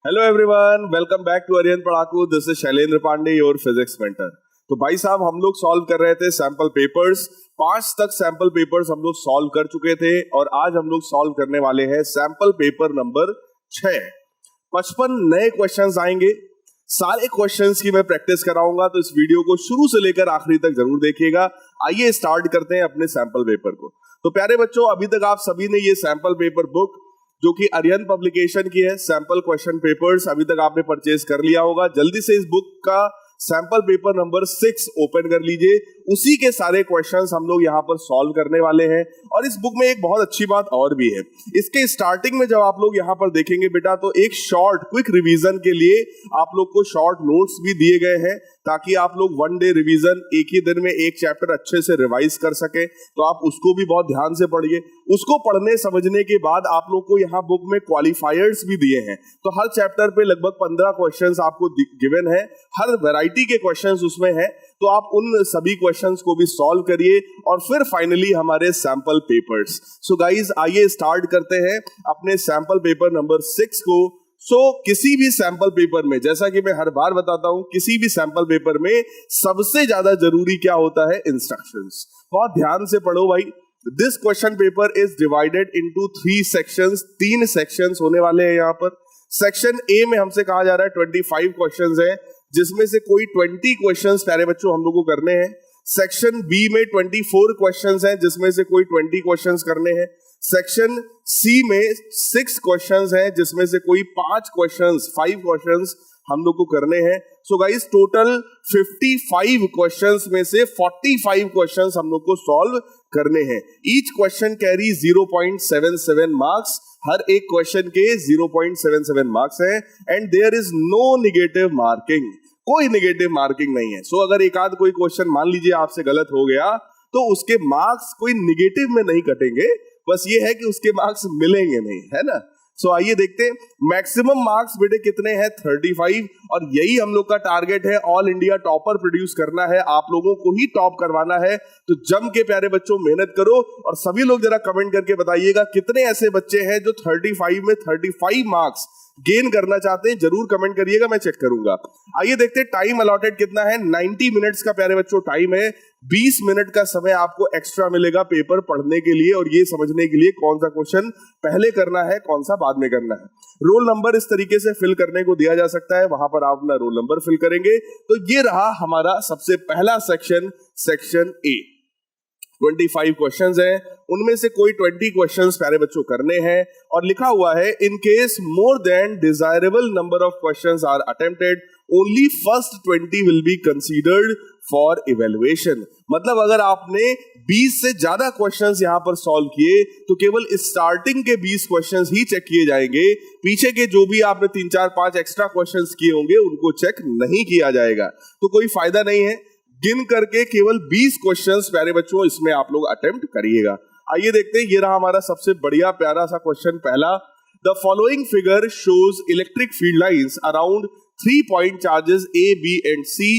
Hello everyone, welcome back to Aryan Padhaku. This is Shailendra Pandey, your physics mentor. तो भाई साहब, हम लोग सॉल्व कर रहे थे सैंपल पेपर्स। 5 तक सैंपल पेपर्स हम लोग सॉल्व कर चुके थे और आज हम लोग सॉल्व करने वाले हैं सैंपल पेपर नंबर 6। 55 नए क्वेश्चंस आएंगे। सारे क्वेश्चंस की मैं प्रैक्टिस कराऊंगा, तो इस वीडियो को शुरू से लेकर आखिरी तक जरूर देखिएगा। आइए स्टार्ट करते हैं अपने सैंपल पेपर को। तो प्यारे बच्चों, अभी तक आप सभी ने ये सैंपल पेपर बुक जो कि आर्यन पब्लिकेशन की है, सैंपल क्वेश्चन पेपर्स, अभी तक आपने परचेज कर लिया होगा। जल्दी से इस बुक का सैंपल पेपर नंबर 6 ओपन कर लीजिए। उसी के सारे क्वेश्चंस हम लोग यहाँ पर सॉल्व करने वाले हैं। और इस बुक में एक बहुत अच्छी बात और भी है। इसके स्टार्टिंग में जब आप लोग यहाँ पर देखेंगे बेटा, तो एक शॉर्ट क्विक रिवीजन के लिए आप लोग को शॉर्ट नोट्स भी दिए गए हैं, ताकि आप लोग वन डे रिवीजन, एक ही दिन में एक चैप्टर अच्छे से रिवाइज कर सके। तो आप उसको भी बहुत ध्यान से पढ़िए। उसको पढ़ने समझने के बाद आप लोग को यहाँ बुक में क्वालिफायर्स भी दिए हैं। तो हर चैप्टर पे लगभग 15 क्वेश्चंस आपको गिवन है, हर वैरायटी के क्वेश्चंस उसमें हैं। तो आप उन सभी क्वेश्चंस को भी सॉल्व करिए और फिर फाइनली हमारे सैंपल पेपर्स। सो गाइज, आइए स्टार्ट करते हैं अपने सैंपल पेपर नंबर 6 को। किसी भी सैंपल पेपर में, जैसा कि मैं हर बार बताता हूं, किसी भी सैंपल पेपर में सबसे ज्यादा जरूरी क्या होता है? इंस्ट्रक्शंस। बहुत ध्यान से पढ़ो भाई। This question paper is divided into 3 sections. 3 sections होने वाले हैं यहाँ पर। सेक्शन ए में हमसे कहा जा रहा है 25 क्वेश्चंस है, जिसमें से कोई 20 क्वेश्चंस प्यारे बच्चों हम लोग को करने हैं। सेक्शन बी में 24 क्वेश्चंस हैं, जिसमें से कोई 20 क्वेश्चंस करने हैं। सेक्शन सी में 6 क्वेश्चंस हैं, जिसमें से कोई 5 क्वेश्चंस हम लोग को करने हैं। सो गाइस, टोटल 55 क्वेश्चंस में से 45 क्वेश्चंस हम लोग को सॉल्व करने हैं। Each question carry 0.77 marks. हर एक क्वेश्चन के 0.77 मार्क्स हैं and there is no negative marking. कोई निगेटिव मार्किंग नहीं है। सो अगर एक आध कोई क्वेश्चन मान लीजिए आपसे गलत हो गया, तो उसके मार्क्स कोई निगेटिव में नहीं कटेंगे, बस ये है कि उसके मार्क्स मिलेंगे नहीं, है ना। सो आइए देखते हैं मैक्सिमम मार्क्स बेटे कितने हैं? 35। और यही हम लोग का टारगेट है, ऑल इंडिया टॉपर प्रोड्यूस करना है, आप लोगों को ही टॉप करवाना है। तो जम के प्यारे बच्चों मेहनत करो और सभी लोग जरा कमेंट करके बताइएगा कितने ऐसे बच्चे हैं जो 35 में 35 मार्क्स गेन करना चाहते हैं। जरूर कमेंट करिएगा, मैं चेक करूंगा। आइए देखते हैं टाइम अलॉटेड कितना है। 90 मिनट्स का प्यारे बच्चों टाइम है। 20 मिनट का समय आपको एक्स्ट्रा मिलेगा पेपर पढ़ने के लिए और ये समझने के लिए कौन सा क्वेश्चन पहले करना है, कौन सा बाद में करना है। रोल नंबर इस तरीके से फिल करने को दिया जा सकता है, वहां पर आप अपना रोल नंबर फिल करेंगे। तो ये रहा हमारा सबसे पहला सेक्शन, सेक्शन ए। 25 क्वेश्चंस हैं, उनमें से कोई 20 क्वेश्चंस प्यारे बच्चों करने हैं। और लिखा हुआ है, in case more than desirable number of questions are attempted, only first 20 will be considered for evaluation. मतलब अगर आपने 20 से ज्यादा क्वेश्चंस यहां पर सॉल्व किए, तो केवल स्टार्टिंग के 20 क्वेश्चंस ही चेक किए जाएंगे। पीछे के जो भी आपने 3, 4, 5 एक्स्ट्रा क्वेश्चंस किए होंगे, उनको चेक नहीं किया जाएगा। तो कोई फायदा नहीं है। गिन करके केवल 20 क्वेश्चंस प्यारे बच्चों इसमें आप लोग अटेम्प्ट करिएगा। आइए देखते हैं, ये रहा हमारा सबसे बढ़िया प्यारा सा क्वेश्चन पहला। The following figure shows electric field lines around 3 point charges A, B and C.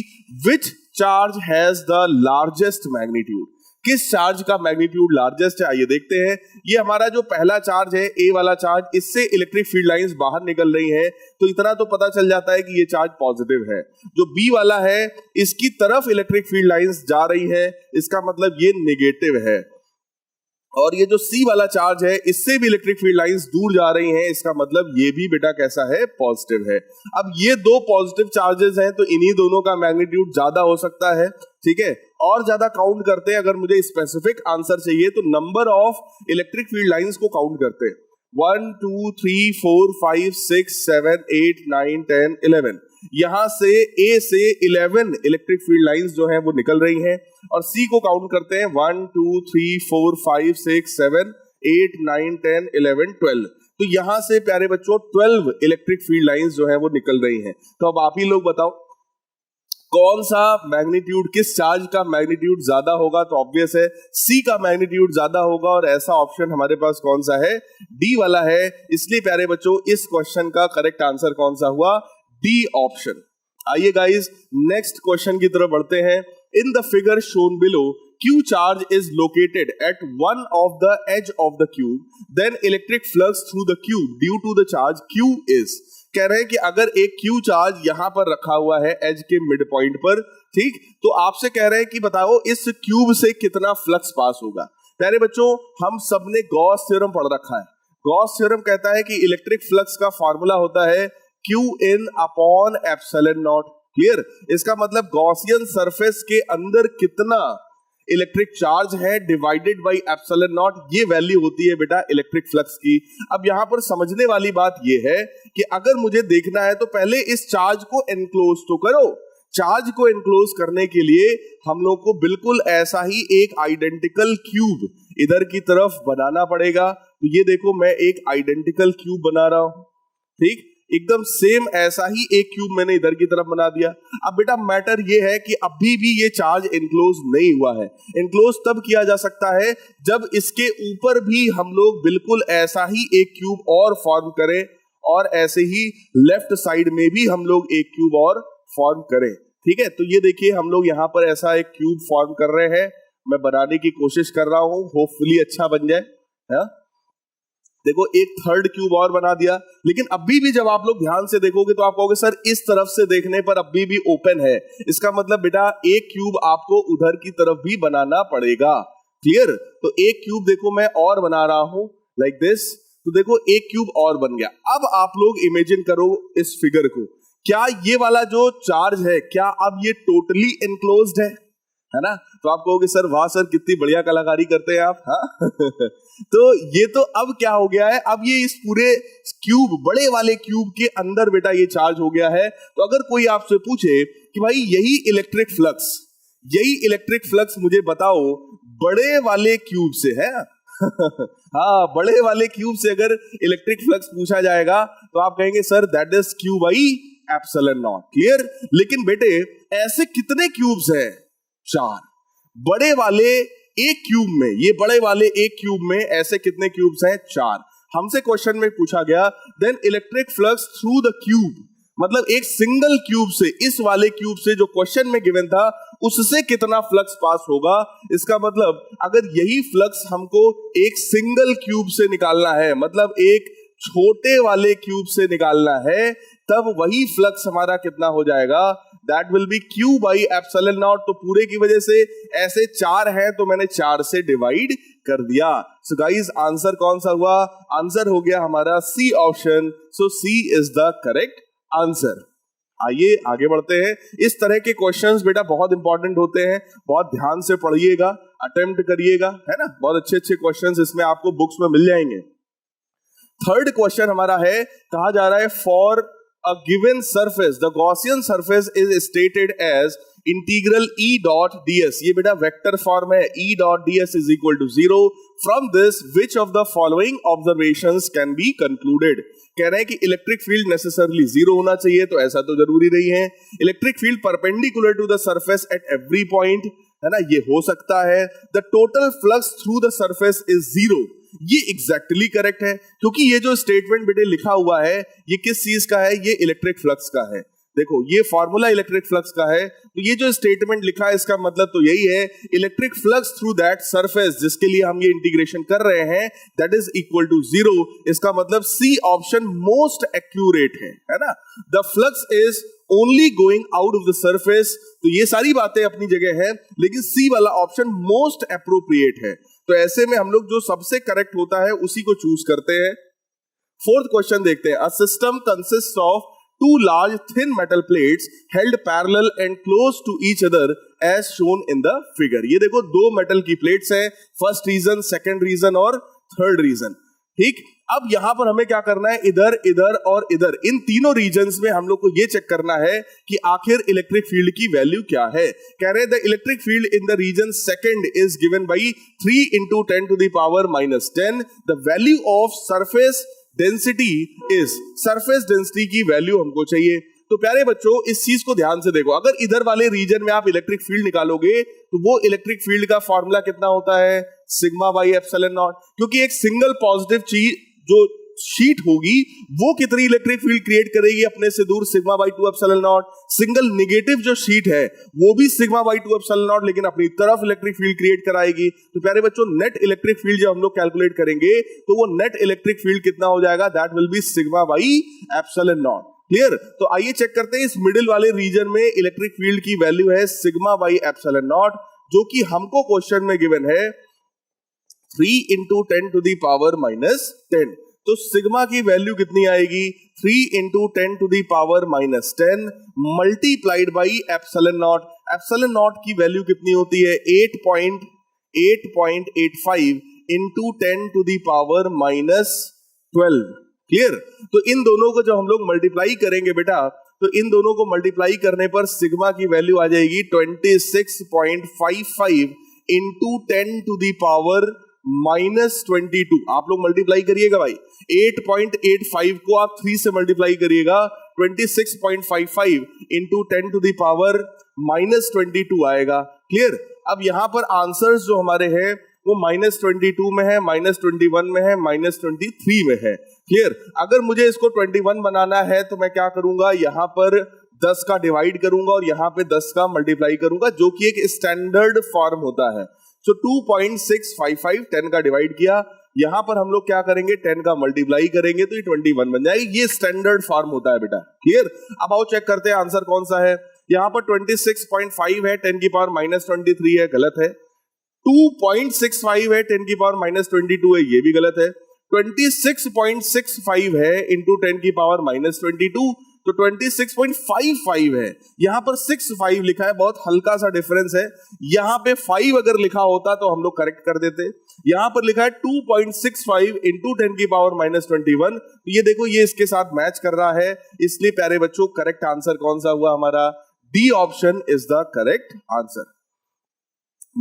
Which charge has the largest magnitude? किस चार्ज का मैग्नीट्यूड लार्जेस्ट है? आइए देखते हैं। ये हमारा जो पहला चार्ज है, ए वाला चार्ज, इससे इलेक्ट्रिक फील्ड लाइंस बाहर निकल रही हैं, तो इतना तो पता चल जाता है कि ये चार्ज पॉजिटिव है। जो बी वाला है, इसकी तरफ इलेक्ट्रिक फील्ड लाइंस जा रही है, इसका मतलब ये नेगेटिव है। और ये जो सी वाला चार्ज है, इससे भी इलेक्ट्रिक फील्ड लाइंस दूर जा रही हैं, इसका मतलब ये भी बेटा कैसा है? पॉजिटिव है। अब ये दो पॉजिटिव चार्जेस हैं, तो इन्हीं दोनों का मैग्नीट्यूड ज्यादा हो सकता है, ठीक है। और ज्यादा काउंट करते हैं, अगर मुझे स्पेसिफिक आंसर चाहिए तो number of electric field lines को काउंट करते हैं। 1 2 3 4 5 6 7 8 9 10 11। यहां से ए से 11 इलेक्ट्रिक फील्ड लाइंस जो हैं वो निकल रही हैं। और सी को काउंट करते हैं, 1 2 3 4 5 6 7 8 9 10 11 12। तो यहां से प्यारे बच्चों 12 इलेक्ट्रिक फील्ड लाइंस जो हैं वो निकल रही हैं। तो अब आप ही लोग बताओ कौन सा मैग्नीट्यूड, किस चार्ज का मैग्नीट्यूड ज्यादा होगा? तो ऑब्वियस है सी का मैग्नीट्यूड ज्यादा होगा। और ऐसा ऑप्शन हमारे पास कौन सा है? डी वाला है। इसलिए प्यारे बच्चों इस क्वेश्चन का करेक्ट आंसर कौन सा हुआ? D option. आइए गाइस नेक्स्ट क्वेश्चन की तरफ बढ़ते हैं। In the figure shown below Q charge is located at one of the edge of the cube, then electric flux through the cube due to the charge Q is. कह रहे हैं कि अगर एक Q चार्ज यहां पर रखा हुआ है एज के मिड पॉइंट पर, ठीक, तो आपसे कह रहे हैं कि बताओ इस क्यूब से कितना फ्लक्स पास होगा। प्यारे बच्चों, हम सबने गॉस थ्योरम पढ़ रखा है। गॉस थ्योरम कहता है कि इलेक्ट्रिक फ्लक्स का फॉर्मूला होता है Q in upon epsilon naught. Clear? इसका मतलब गॉसियन सरफेस के अंदर कितना इलेक्ट्रिक चार्ज है डिवाइडेड बाय एप्सिलॉन नॉट, ये वैल्यू होती है बेटा इलेक्ट्रिक फ्लक्स की। अब यहां पर समझने वाली बात ये है कि अगर मुझे देखना है तो पहले इस चार्ज को एनक्लोज तो करो। चार्ज को एनक्लोज करने के लिए हम लोग को बिल्कुल ऐसा ही एक आइडेंटिकल क्यूब इधर की तरफ बनाना पड़ेगा। तो ये देखो, मैं एक आइडेंटिकल क्यूब बना रहा हूं, ठीक, एकदम सेम ऐसा ही एक क्यूब मैंने इधर की तरफ बना दिया। अब बेटा मैटर ये है कि अभी भी ये चार्ज एनक्लोज नहीं हुआ है। एनक्लोज तब किया जा सकता है जब इसके ऊपर भी हम लोग बिल्कुल ऐसा ही एक क्यूब और फॉर्म करें, और ऐसे ही लेफ्ट साइड में भी हम लोग एक क्यूब और फॉर्म करें। ठीक है, तो ये देखिए हम लोग यहाँ पर ऐसा एक क्यूब फॉर्म कर रहे हैं। मैं बनाने की कोशिश कर रहा हूं, होपफुली अच्छा बन जाए। है? देखो, एक थर्ड क्यूब और बना दिया, लेकिन अभी भी जब आप लोग ध्यान से देखोगे तो आप कहोगे सर इस तरफ से देखने पर अभी भी ओपन है। इसका मतलब बेटा एक क्यूब आपको उधर की तरफ भी बनाना पड़ेगा। क्लियर? तो एक क्यूब देखो मैं और बना रहा हूं लाइक दिस। तो देखो एक क्यूब और बन गया। अब आप लोग इमेजिन करो इस फिगर को, क्या ये वाला जो चार्ज है क्या अब ये टोटली एनक्लोज्ड है ना? तो आप कहोगे सर वाह सर कितनी बढ़िया कलाकारी करते हैं आप। हाँ? तो ये तो अब क्या हो गया है, अब ये इस पूरे क्यूब, बड़े वाले क्यूब के अंदर बेटा ये चार्ज हो गया है। तो अगर कोई आपसे पूछे कि भाई यही इलेक्ट्रिक फ्लक्स मुझे बताओ बड़े वाले क्यूब से है। हाँ, बड़े वाले क्यूब से अगर इलेक्ट्रिक फ्लक्स पूछा जाएगा तो आप कहेंगे sir that is Q by epsilon naught. Clear? लेकिन बेटे ऐसे कितने क्यूब्स हैं? 4। बड़े वाले एक क्यूब में, ये बड़े वाले एक क्यूब में ऐसे कितने क्यूब्स हैं? 4। हमसे क्वेश्चन में पूछा गया then electric flux through the cube, मतलब एक सिंगल क्यूब से, इस वाले क्यूब से जो क्वेश्चन में गिवन था उससे कितना फ्लक्स पास होगा। इसका मतलब अगर यही फ्लक्स हमको एक सिंगल क्यूब से निकालना है, मतलब एक छोटे वाले क्यूब से निकालना है, तब वही फ्लक्स हमारा कितना हो जाएगा? That will B Q by epsilon not. तो पूरे की वजह से ऐसे 4 है तो मैंने 4 से डिवाइड कर दिया। सो गाइस आंसर कौन सा हुआ? आंसर हो गया हमारा C option. So C is the correct answer. आइए आगे बढ़ते हैं। इस तरह के क्वेश्चंस बेटा बहुत इंपॉर्टेंट होते हैं, बहुत ध्यान से पढ़िएगा, अटेम्प्ट करिएगा, है ना? बहुत अच्छे अच्छे क्वेश्चंस इसमें आपको बुक्स में मिल जाएंगे। थर्ड क्वेश्चन हमारा है, कहा जा रहा है for a given surface the Gaussian surface is stated as integral E dot ds। ये बेटा वेक्टर फॉर्म है, E dot ds is equal to 0। From this which of the following observations can be concluded। कह रहे हैं कि electric field necessarily 0 होना चाहिए, तो ऐसा तो जरूरी नहीं है। Electric field perpendicular to the surface at every point, है ना, ये हो सकता है। The total flux through the surface is 0, ये एग्जैक्टली करेक्ट है, क्योंकि ये जो स्टेटमेंट बेटे लिखा हुआ है ये किस चीज का है? ये इलेक्ट्रिक फ्लक्स का है। देखो ये फॉर्मूला इलेक्ट्रिक फ्लक्स का है, तो ये जो स्टेटमेंट लिखा है इसका मतलब तो यही है, electric flux through that surface जिसके लिए हम ये इंटीग्रेशन कर रहे हैं दैट इज इक्वल टू 0। इसका मतलब सी ऑप्शन मोस्ट एक्यूरेट है ना? The flux is only going out of the surface. तो ये सारी बातें अपनी जगह है, लेकिन सी वाला ऑप्शन मोस्ट अप्रोप्रिएट है। तो ऐसे में हम लोग जो सबसे करेक्ट होता है उसी को चूज करते हैं। फोर्थ क्वेश्चन देखते हैं। A system consist of 2 large thin metal plates held parallel and close to each other as shown in the figure। ये देखो 2 मेटल की प्लेट्स हैं, फर्स्ट रीजन, सेकंड रीजन और थर्ड रीजन। ठीक, अब यहां पर हमें क्या करना है? इधर, इधर और इधर, इन तीनों रीजन्स में हम लोग को ये चेक करना है कि आखिर इलेक्ट्रिक फील्ड की वैल्यू क्या है। कह रहे हैं the electric field in the region second is given by 3 into 10 to the power minus 10। The value of surface density is, surface density की वैल्यू हमको चाहिए। तो प्यारे बच्चों इस चीज को ध्यान से देखो, अगर इधर वाले रीजन में आप इलेक्ट्रिक फील्ड निकालोगे तो वो इलेक्ट्रिक फील्ड का फॉर्मूला कितना होता है? Sigma by epsilon not. क्योंकि एक सिंगल पॉजिटिव चीज जो शीट होगी वो कितनी इलेक्ट्रिक फील्ड क्रिएट करेगी अपने से दूर, sigma by 2 epsilon not. Single negative जो शीट है वो भी सिग्मा बाई 2 एप्सिलॉन नॉट, लेकिन अपनी तरफ इलेक्ट्रिक फील्ड क्रिएट कराएगी। तो प्यारे बच्चों, नेट इलेक्ट्रिक फील्ड जब हम लोग कैलकुलेट करेंगे तो वो नेट इलेक्ट्रिक फील्ड कितना हो जाएगा, that will B sigma by epsilon naught. Clear? तो आइए चेक करते हैं, इस मिडिल वाले रीजन में इलेक्ट्रिक फील्ड की वैल्यू है सिग्मा बाई एप्सिलॉन नॉट, जो कि हमको क्वेश्चन में गिवन है 3 into 10 to the power minus 10। तो सिग्मा की वैल्यू कितनी आएगी, 3 into 10 to the power minus 10 multiplied by epsilon not. Epsilon not की वैल्यू कितनी होती है, 8.85 into 10 to the power minus 12। Clear? तो इन दोनों को जब हम लोग मल्टीप्लाई करेंगे बेटा, तो इन दोनों को मल्टीप्लाई करने पर सिग्मा की वैल्यू आ जाएगी 26.55 into 10 to the power -22। आप लोग मल्टीप्लाई करिएगा भाई, 8.85 को आप 3 से मल्टीप्लाई करिएगा, 26.55 into 10 to the power -22 आएगा। क्लियर? अब यहां पर आंसर्स जो हमारे हैं वो -22 में है, -21 में है, -23 में है। क्लियर? अगर मुझे इसको 21 बनाना है तो मैं क्या करूंगा, यहां पर 10 का डिवाइड करूंगा और यहां पे 10 का मल्टीप्लाई करूंगा, जो कि एक स्टैंडर्ड फॉर्म होता है। सो 2.655 10 का डिवाइड किया, यहां पर हम लोग क्या करेंगे, 10 का मल्टीप्लाई करेंगे तो ये 21 बन जाएगी। ये स्टैंडर्ड फॉर्म होता है बेटा। क्लियर? अब आओ चेक करते हैं आंसर कौन सा है। यहां पर 26.5 है, 10 की पावर -23 है, गलत है। 2.65 है, 10 की पावर -22 है, ये भी गलत है। 26.65 है इंटू 10 की पावर -22, तो 26.55 है। यहां पर 65 लिखा है, बहुत हल्का सा डिफरेंस है। यहां पे 5 अगर लिखा होता तो हम लोग करेक्ट कर देते। यहां पर लिखा है 2.65 इंटू 10 की पावर -21, तो ये देखो ये इसके साथ मैच कर रहा है, इसलिए प्यारे बच्चों करेक्ट आंसर कौन सा हुआ हमारा, D option is the correct answer.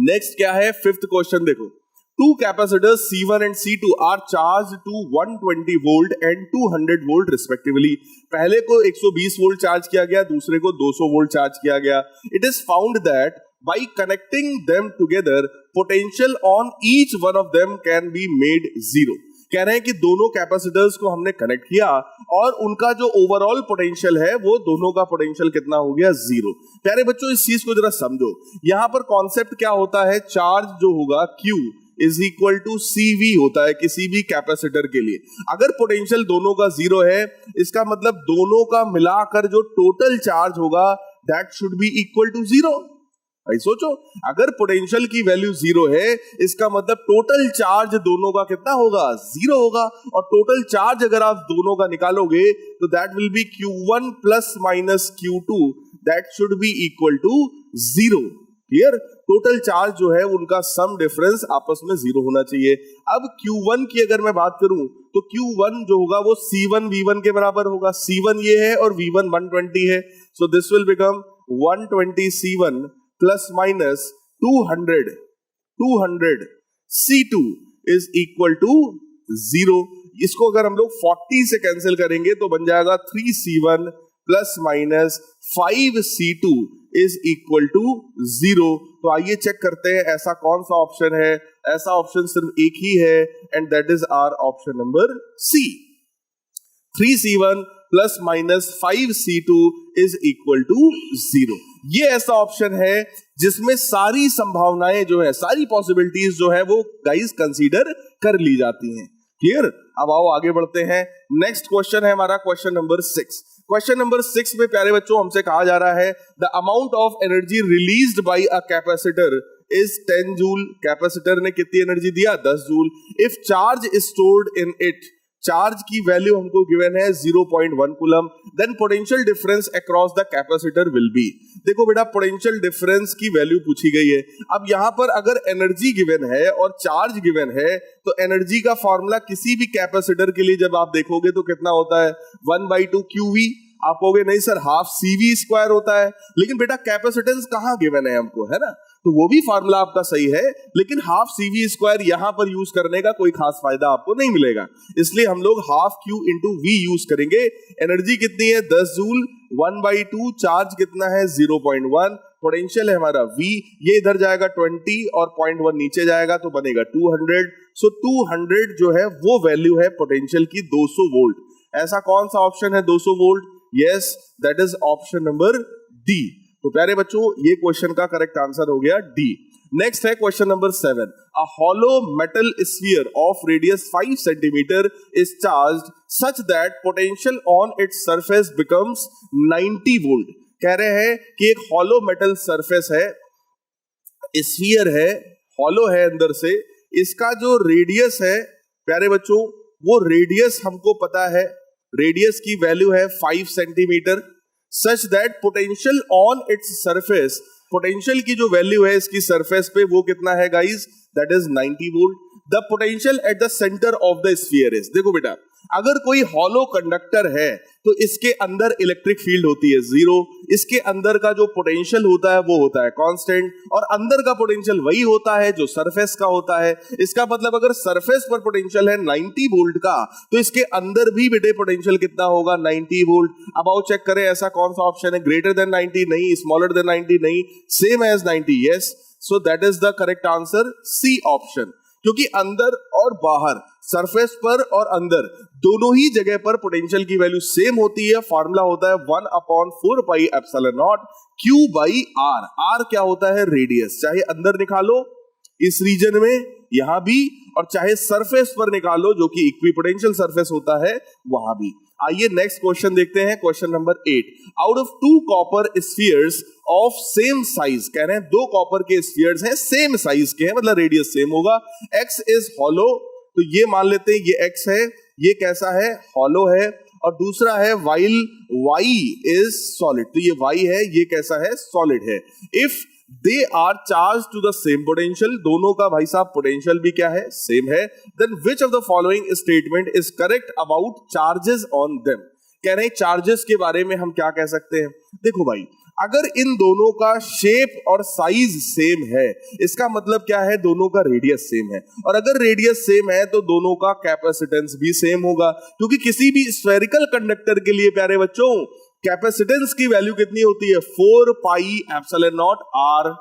Next क्या है, फिफ्थ क्वेश्चन देखो। Two capacitors C1 and C2 are charged to 120 volt and 200 volt respectively। पहले को 120 वोल्ट चार्ज किया गया, दूसरे को 200 वोल्ट चार्ज किया गया। It is found that by connecting them together, potential on each one of them can be made zero। कह रहे हैं कि दोनों कैपेसिटर्स को हमने कनेक्ट किया और उनका जो ओवरऑल पोटेंशियल है वो दोनों का पोटेंशियल कितना हो गया, जीरो। प्यारे बच्चों इस चीज को जरा समझो, यहां पर कॉन्सेप्ट क्या होता है, चार्ज जो होगा Q is equal to CV होता है किसी भी कैपेसिटर के लिए। अगर पोटेंशियल दोनों का जीरो है, इसका मतलब दोनों का मिलाकर जो टोटल चार्ज होगा that should be equal to zero. भाई सोचो, अगर पोटेंशियल की वैल्यू जीरो है, इसका मतलब टोटल चार्ज दोनों का कितना होगा, जीरो होगा। और टोटल चार्ज अगर आप दोनों का निकालोगे तो that will be Q1 plus minus Q2, that should be equal to zero. Clear? Total charge जो है उनका सम डिफरेंस आपस में जीरो होना चाहिए। अब Q1 की अगर मैं बात करूं तो Q1 जो होगा वो C1 V1 के बराबर होगा। C1 ये है और V1 120 है, so this will become 120 C1 plus minus 200 C2 is equal to zero. इसको अगर हम लोग 40 से कैंसिल करेंगे तो बन जाएगा 3C1 plus minus 5C2 is equal to zero. तो आइए चेक करते हैं ऐसा कौन सा ऑप्शन है। ऐसा ऑप्शन सिर्फ एक ही है and that is our option number C. 3C1 plus minus 5C2 is equal to zero. ये ऐसा ऑप्शन है जिसमें सारी संभावनाएं जो है, सारी पॉसिबिलिटीज जो है वो गाइस कंसीडर कर ली जाती हैं। क्लियर? अब आओ आगे बढ़ते हैं। नेक्स्ट क्वेश्चन है हमारा क्वेश्चन नंबर 6। क्वेश्चन नंबर 6 में प्यारे बच्चों हमसे कहा जा रहा है the amount of energy released by a capacitor is 10 joule. Capacitor ने कितनी एनर्जी दिया, 10 joule. If charge is stored in it, charge की वैल्यू हमको गिवन है 0.1 coulomb, then potential difference across the capacitor will be. देखो बेटा potential difference की value पूछी गई है। अब यहां पर अगर एनर्जी गिवन है और चार्ज गिवन है तो एनर्जी का फॉर्मूला किसी भी कैपेसिटर के लिए जब आप देखोगे तो कितना होता है, 1/2 QV। आप कहोगे नहीं सर हाफ CV स्क्वायर होता है, लेकिन बेटा कैपेसिटेंस कहां गिवन है हमको, है ना। तो वो भी फार्मूला आपका सही है, लेकिन हाफ CV स्क्वायर यहां पर यूज करने का कोई खास फायदा आपको नहीं मिलेगा, इसलिए हम लोग half Q into V use करेंगे। एनर्जी कितनी है 10 जूल, 1/2, चार्ज कितना है 0.1, पोटेंशियल है हमारा V, ये इधर जाएगा 20 और 0.1 नीचे जाएगा तो बनेगा 200। सो 200 जो है वो वैल्यू है पोटेंशियल की 200 वोल्ट। ऐसा कौन सा ऑप्शन है 200 volt? Yes, that is option number D. तो प्यारे बच्चों ये क्वेश्चन का करेक्ट आंसर हो गया डी। नेक्स्ट है question number 7। A hollow metal sphere of radius 5 centimetre is charged such that potential on its surface becomes 90 volt. कह रहे हैं कि एक हॉलो मेटल सरफेस है, स्फीयर है, हॉलो है अंदर से, इसका जो रेडियस है प्यारे बच्चों, वो रेडियस हमको पता है, रेडियस की वैल्यू है 5 centimetre, such that potential on its surface, potential की जो वैल्यू है इसकी सरफेस पे वो कितना है guys? That is 90 volt. The potential at the centre of the sphere is, देखो बेटा अगर कोई हॉलो कंडक्टर है तो इसके अंदर इलेक्ट्रिक फील्ड होती है 0, इसके अंदर का जो पोटेंशियल होता है वो होता है कांस्टेंट, और अंदर का पोटेंशियल वही होता है जो सरफेस का होता है। इसका मतलब अगर सरफेस पर पोटेंशियल है 90 वोल्ट का तो इसके अंदर भी बेटे पोटेंशियल कितना होगा? 90 वोल्ट। अब आओ चेक करें ऐसा कौन सा ऑप्शन है, ग्रेटर देन 90 नहीं, स्मॉलर देन 90 नहीं, same as 90, yes. So that is the correct answer C option, क्योंकि अंदर और बाहर, सरफेस पर और अंदर दोनों ही जगह पर पोटेंशियल की वैल्यू सेम होती है। फार्मूला होता है 1/4 pi epsilon not Q by R। R क्या होता है? रेडियस। चाहे अंदर निकालो इस रीजन में, यहां भी, और चाहे सरफेस पर निकालो जो कि इक्विपोटेंशियल सरफेस होता है वहां भी। आइए नेक्स्ट क्वेश्चन देखते हैं, question number 8। Out of 2 copper spheres of same size, कह रहे हैं 2 कॉपर के स्फीयर्स हैं, सेम साइज के हैं, मतलब रेडियस सेम होगा। X इज हॉलो, तो ये मान लेते हैं ये X है, ये कैसा है? हॉलो है। और दूसरा है वाइल Y इज सॉलिड, तो ये Y है, ये कैसा है? सॉलिड है। If they are charge to the same potential, दोनों का भाई साहब पोटेंशियल भी क्या है? सेम है। Then which of the following statement is correct about charges on them. कह रहे हैं चार्जेस के बारे में हम क्या कह सकते हैं? देखो भाई, अगर इन दोनों का शेप और साइज सेम है, इसका मतलब क्या है? दोनों का रेडियस सेम है, और अगर रेडियस सेम है तो दोनों का कैपेसिटेंस भी सेम होगा, क्योंकि किसी भी स्फेरिकल कंडक्टर के लिए प्यारे बच्चों कैपेसिटेंस की वैल्यू कितनी होती है? 4 पाई एप्सिलॉन नॉट R।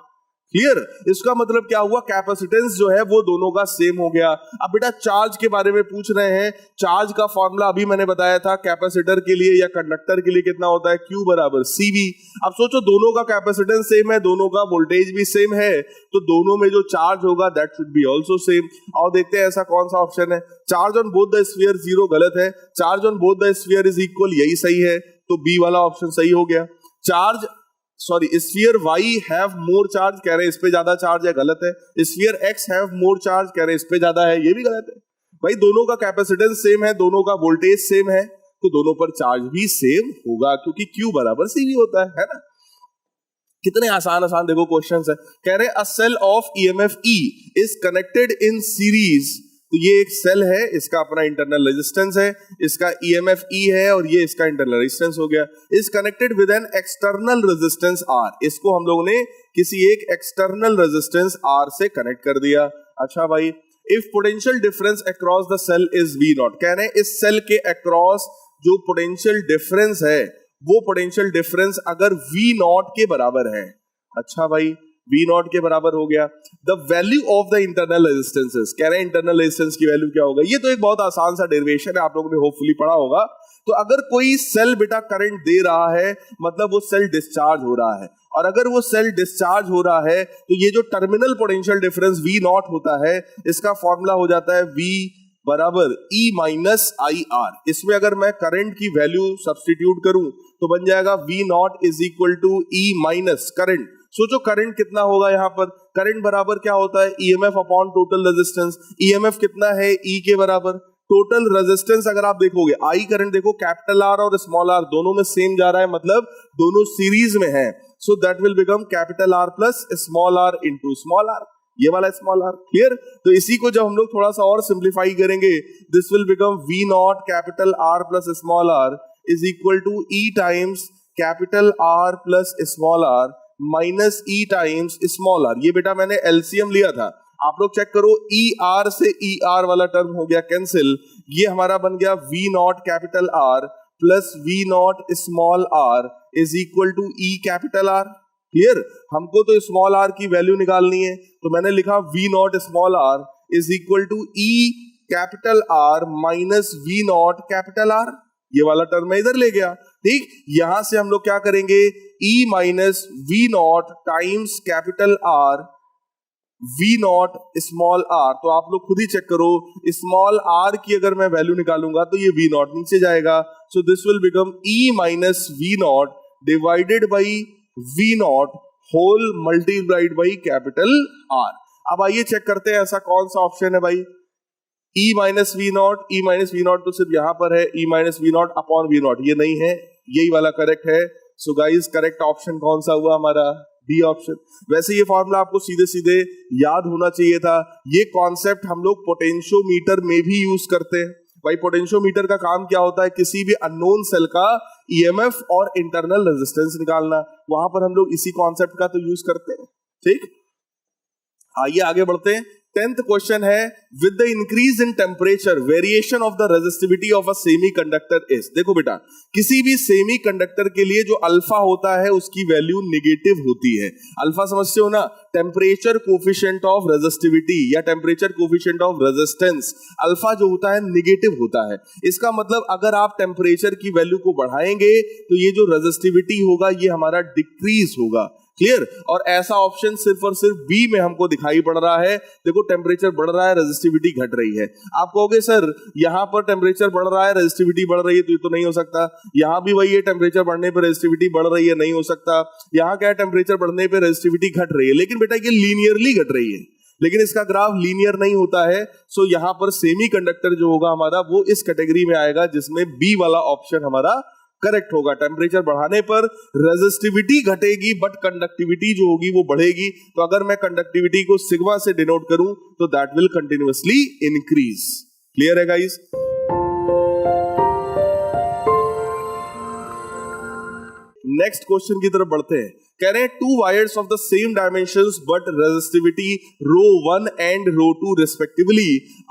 क्लियर? इसका मतलब क्या हुआ? कैपेसिटेंस जो है वो दोनों का सेम हो गया। अब बेटा चार्ज के बारे में पूछ रहे हैं, चार्ज का फॉर्मूला अभी मैंने बताया था, कैपेसिटर के लिए या कंडक्टर के लिए कितना होता है? Q बराबर CV। अब सोचो दोनों का कैपेसिटेंस सेम है, दोनों का वोल्टेज भी सेम है, तो दोनों में जो चार्ज होगा that should be also same. और देखते हैं ऐसा कौन सा ऑप्शन है। Charge on both the sphere 0 गलत है, charge on both the sphere is equal, यही सही है, तो बी वाला ऑप्शन सही हो गया। Sphere Y have more charge, कह रहे हैं इस पे ज्यादा चार्ज है, गलत है। Sphere X have more charge, कह रहे हैं इस पे ज्यादा है, ये भी गलत है। भाई दोनों का कैपेसिटेंस सेम है, दोनों का वोल्टेज सेम है, तो दोनों पर चार्ज भी सेम होगा, क्योंकि Q बराबर CV होता है ना। कितने आसान आसान देखो क्वेश्चंस है। कह रहे हैं a cell of EMF E is connected in series, तो ये एक सेल है, इसका अपना इंटरनल रेजिस्टेंस है, इसका EMF E है, और ये इसका इंटरनल रेजिस्टेंस हो गया। Is connected with an external resistance R, इसको हम लोगों ने किसी एक एक्सटर्नल रेजिस्टेंस R से कनेक्ट कर दिया। अच्छा भाई, if potential difference across the cell is V0, कह रहे हैं इस सेल के अक्रॉस जो पोटेंशियल डिफरेंस है वो पोटेंशियल डिफरेंस अगर V0 के बराबर है। अच्छा भाई, V0 के बराबर हो गया। The value of the internal resistances, कह रहे हैं इंटरनल रेजिस्टेंस की वैल्यू क्या होगा? ये तो एक बहुत आसान सा डेरिवेशन है, आप लोगों ने होपफुली पढ़ा होगा। तो अगर कोई सेल बेटा करंट दे रहा है, मतलब वो सेल डिस्चार्ज हो रहा है, और अगर वो सेल डिस्चार्ज हो रहा है तो ये जो टर्मिनल पोटेंशियल डिफरेंस V0 होता है, इसका फॉर्मूला हो जाता है V बराबर E माइनस IR। इसमें अगर मैं करंट की वैल्यू सब्स्टिट्यूट करूं तो बन जाएगा V0 is equal to E minus current. सोचो करंट कितना होगा यहाँ पर? करंट बराबर क्या होता है? EMF upon total resistance. EMF कितना है? E के बराबर। टोटल रेजिस्टेंस अगर आप देखोगे, आई करंट देखो, कैपिटल R और स्मॉल r दोनों में सेम जा रहा है, मतलब दोनों सीरीज में है, सो that will become capital R plus small r into small r, ये वाला स्मॉल r। क्लियर? तो इसी को जब हम लोग थोड़ा सा और सिंप्लीफाई करेंगे, this will become V0 capital R plus small r is equal to E times capital R plus small r minus E times small R. ये बेटा मैंने एलसीएम लिया था, आप लोग चेक करो, ई आर से ई आर वाला टर्म हो गया कैंसिल, ये हमारा बन गया V naught capital R plus V naught small R is equal to E capital R. Clear? हमको तो स्मॉल आर की वैल्यू निकालनी है, तो मैंने लिखा V naught small R is equal to E capital R minus V naught capital R. ये वाला टर्म मैं इधर ले गया। ठीक, यहां से हम लोग क्या करेंगे, E minus V naught times capital R V naught small r. तो आप लोग खुद ही चेक करो, स्मॉल आर की अगर मैं वैल्यू निकालूंगा तो ये वी नॉट नीचे जाएगा, so this will become E minus V naught divided by V naught whole multiplied by capital R. अब आइए चेक करते हैं ऐसा कौन सा ऑप्शन है भाई, E minus V naught, E minus V naught तो सिर्फ यहां पर है, E minus V naught upon V naught ये नहीं है, यही वाला करेक्ट है। सो गाइस करेक्ट ऑप्शन कौन सा हुआ हमारा, बी ऑप्शन। वैसे ये फॉर्मूला आपको सीधे सीधे याद होना चाहिए था। ये कॉन्सेप्ट हम लोग पोटेंशियोमीटर में भी यूज करते हैं भाई। पोटेंशियोमीटर का काम क्या होता है, किसी भी अननोन सेल का ईएमएफ और इंटरनल रेजिस्टेंस निकालना, वहां पर हम लोग इसी कॉन्सेप्ट का तो यूज करते हैं। ठीक, आइए आगे बढ़ते हैं। 10th क्वेश्चन है, with the increase in temperature variation of the resistivity of a semiconductor is. देखो बेटा, किसी भी सेमीकंडक्टर के लिए जो अल्फा होता है उसकी वैल्यू नेगेटिव होती है। अल्फा समझते हो ना, टेम्परेचर कोफिशिएंट ऑफ रेजिस्टिविटी या temperature coefficient of resistance. Alpha जो होता है नेगेटिव होता है। इसका मतलब अगर आप टेम्परेचर की वैल्यू को बढ़ाएंगे तो ये जो रेजिस्टिविटी होगा ये हमारा डिक्रीज होगा। क्लियर? और ऐसा ऑप्शन सिर्फ और सिर्फ बी में हमको दिखाई पड़ रहा है। देखो टेम्परेचर बढ़ रहा है, रेजिस्टिविटी घट रही है। आप कहोगे सर यहां पर टेम्परेचर बढ़ रहा है, रेजिस्टिविटी बढ़ रही है, तो ये तो नहीं हो सकता। यहां भी वही है, टेम्परेचर बढ़ने पर रेजिस्टिविटी बढ़ रही है, नहीं हो सकता। यहां क्या है, टेम्परेचर बढ़ने पर रेजिस्टिविटी घट रही है, लेकिन बेटा ये लीनियरली घट रही है, लेकिन इसका ग्राफ लीनियर नहीं होता है। सो यहां पर सेमीकंडक्टर जो होगा हमारा वो इस कैटेगरी में आएगा जिसमें बी वाला ऑप्शन हमारा करेक्ट होगा। टेम्परेचर बढ़ाने पर रेजिस्टिविटी घटेगी बट कंडक्टिविटी जो होगी वो बढ़ेगी। तो अगर मैं कंडक्टिविटी को सिग्मा से डिनोट करूं तो that will continuously increase. Clear है गाइस? नेक्स्ट क्वेश्चन की तरफ बढ़ते हैं। कह रहे हैं two wires of the same dimensions but resistivity rho 1 and rho 2 respectively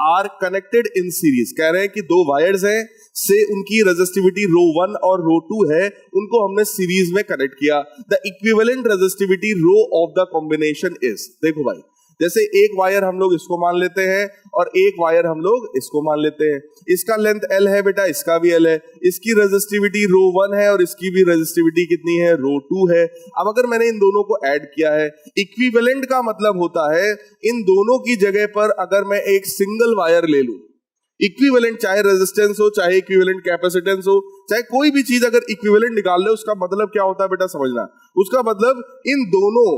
are connected in series. कह रहे हैं कि दो वायर्स हैं से उनकी रेजिस्टिविटी रो 1 और रो 2 है, उनको हमने सीरीज में कनेक्ट किया। The equivalent resistivity rho of the combination is. देखो भाई, जैसे एक वायर हम लोग इसको मान लेते हैं और एक वायर हम लोग इसको मान लेते हैं। इसका लेंथ L है बेटा, इसका भी L है। इसकी रेजिस्टिविटी रो 1 है और इसकी भी रेजिस्टिविटी कितनी है, रो 2 है। अब अगर मैंने इन दोनों को ऐड किया है, इक्विवेलेंट का मतलब होता है इन दोनों की जगह पर अगर मैं एक सिंगल वायर ले लूं, इक्विवेलेंट चाहे रेजिस्टेंस हो, चाहे इक्विवेलेंट कैपेसिटेंस हो, चाहे कोई भी चीज अगर इक्विवेलेंट निकाल ले, उसका मतलब क्या होता है बेटा समझना। उसका मतलब इन दोनों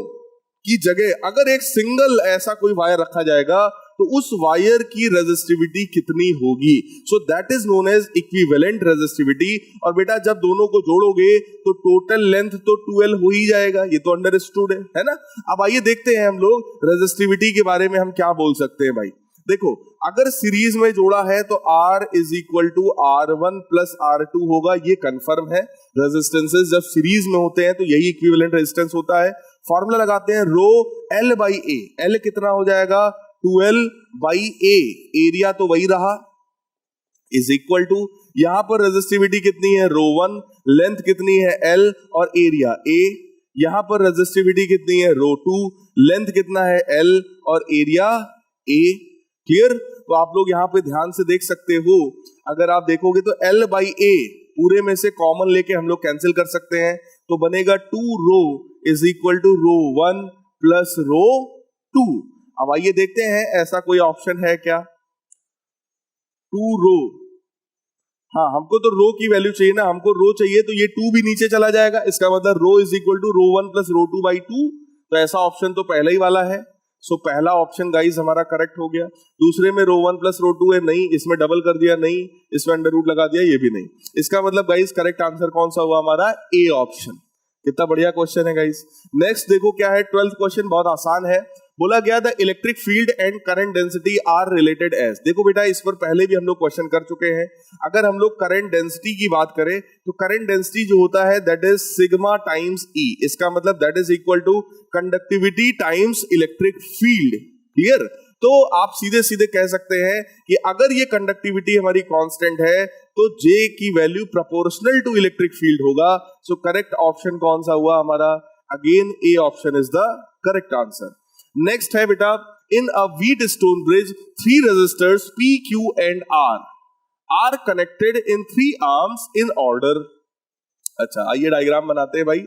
की जगह अगर एक सिंगल ऐसा कोई वायर रखा जाएगा तो उस वायर की रेजिस्टिविटी कितनी होगी। So that is known as equivalent resistivity. और बेटा जब दोनों को जोड़ोगे तो टोटल लेंथ तो 2L हो ही जाएगा, ये तो अंडरस्टूड है ना। अब आइए देखते हैं हम लोग रेजिस्टिविटी के बारे में हम क्या बोल सकते हैं भाई। देखो अगर सीरीज में जोड़ा है तो R is equal to R1 plus R2 होगा, ये कंफर्म है। रेजिस्टेंसेस जब सीरीज में होते हैं तो यही इक्विवेलेंट रेजिस्टेंस होता है। फॉर्मूला लगाते हैं, रो L बाई A। L कितना हो जाएगा, 2L बाई A, एरिया तो वही रहा, इज इक्वल टू यहां पर रेजिस्टिविटी कितनी है, रो 1, लेंथ कितनी है L और एरिया A। यहां पर रेजिस्टिविटी कितनी है, रो 2, लेंथ कितना है L और एरिया A। क्लियर? तो आप लोग यहां पे ध्यान से देख सकते हो, अगर आप देखोगे तो L बाई A पूरे में से कॉमन लेके हम लोग कैंसिल कर सकते हैं, तो बनेगा 2 row is equal to row 1 plus row 2। अब आइए देखते हैं ऐसा कोई ऑप्शन है क्या, 2 रो। हाँ, हमको तो रो की वैल्यू चाहिए ना, हमको रो चाहिए तो ये 2 भी नीचे चला जाएगा, इसका मतलब row is equal to row 1 plus row 2 बाई 2। तो ऐसा ऑप्शन तो पहला ही वाला है। सो पहला ऑप्शन गाइस हमारा करेक्ट हो गया। दूसरे में रो 1 प्लस रो 2 है, नहीं, इसमें डबल कर दिया, नहीं, इसमें अंडर रूट लगा दिया, ये भी नहीं। इसका मतलब गाइस करेक्ट आंसर कौन सा हुआ हमारा, ए ऑप्शन। कितना बढ़िया क्वेश्चन है गाइस। नेक्स्ट देखो क्या है, 12th क्वेश्चन बहुत आसान है। बोला गया the electric field and current density are related as. देखो बेटा इस पर पहले भी हम लोग क्वेश्चन कर चुके हैं। अगर हम लोग करंट डेंसिटी की बात करें तो करंट डेंसिटी जो होता है that is sigma times E. इसका मतलब that is equal to conductivity times electric field. Clear? तो आप सीधे सीधे कह सकते हैं कि अगर ये कंडक्टिविटी हमारी कांस्टेंट है तो J की value proportional to electric field होगा। सो करेक्ट ऑप्शन कौन सा हुआ हमारा? Again A option is the correct answer. Next है बेटा, in a Wheatstone bridge 3 resistors P, Q and R are connected in 3 arms in order. अच्छा आइए diagram बनाते हैं भाई।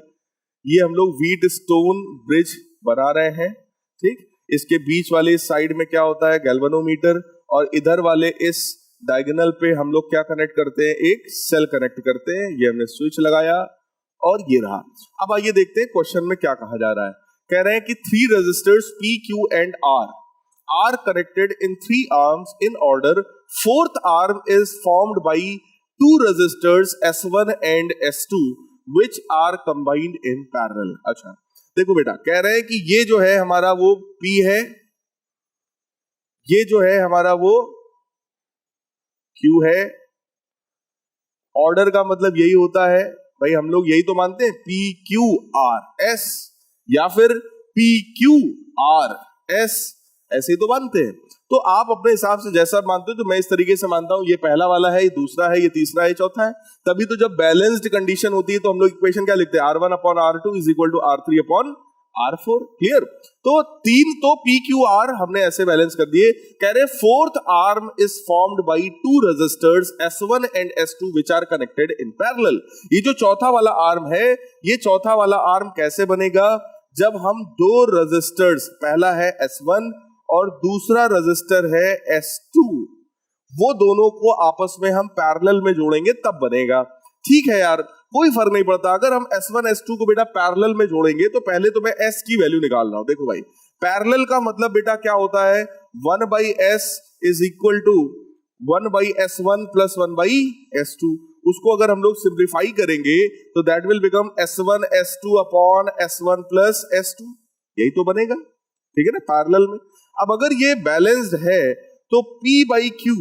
ये हम लोग व्हीट स्टोन ब्रिज बना रहे हैं, ठीक। इसके बीच वाले साइड में क्या होता है? गैल्वेनोमीटर। और इधर वाले इस डायगोनल पे हम लोग क्या कनेक्ट करते हैं? एक सेल कनेक्ट करते हैं। ये हमने स्विच लगाया और ये रहा। अब आइए देखते हैं क्वेश्चन में क्या कहा जा रहा है। कह रहे हैं कि 3 resistors P, Q and R are connected in 3 arms in order. 4th arm is formed by 2 resistors S1 and S2 which are combined in parallel। अच्छा देखो बेटा, कह रहे हैं कि ये जो है हमारा वो P है, ये जो है हमारा वो Q है। ऑर्डर का मतलब यही होता है भाई, हम लोग यही तो मानते हैं P Q R S या फिर P Q R S, ऐसे ही तो मानते हैं। तो आप अपने हिसाब से जैसा मानते हो, तो मैं इस तरीके से मानता हूं ये पहला वाला है, ये दूसरा है, ये तीसरा है, ये चौथा है। तभी तो जब बैलेंस्ड कंडीशन होती है तो हम लोग इक्वेशन क्या लिखते हैं? R1 upon R2 is equal to R3 upon R4। Clear? तो 3 तो PQR हमने ऐसे बैलेंस कर दिए। कह रहे 4th arm is formed by 2 resistors S1 and S2 which are connected in parallel. ये जो चौथा वाला आर्म है, ये चौथा वाला आर्म कैसे बनेगा? जब हम 2 रेजिस्टर्स, पहला है S1 और दूसरा रजिस्टर है S2, वो दोनों को आपस में हम पैरेलल में जोड़ेंगे तब बनेगा। ठीक है यार, कोई फर्क नहीं पड़ता। अगर हम S1 S2 को बेटा पैरेलल में जोड़ेंगे तो पहले तो मैं S की वैल्यू निकाल रहा हूं। देखो भाई, पैरेलल का मतलब बेटा क्या होता है? 1/S is equal to 1/S1 plus 1/S2। उसको अगर हम लोग सिंप्लीफाई करेंगे तो that will become S1 S2 upon S1 plus S2। यही तो बनेगा, ठीक है ना, पैरेलल में। अब अगर ये बैलेंस्ड है तो P बाई Q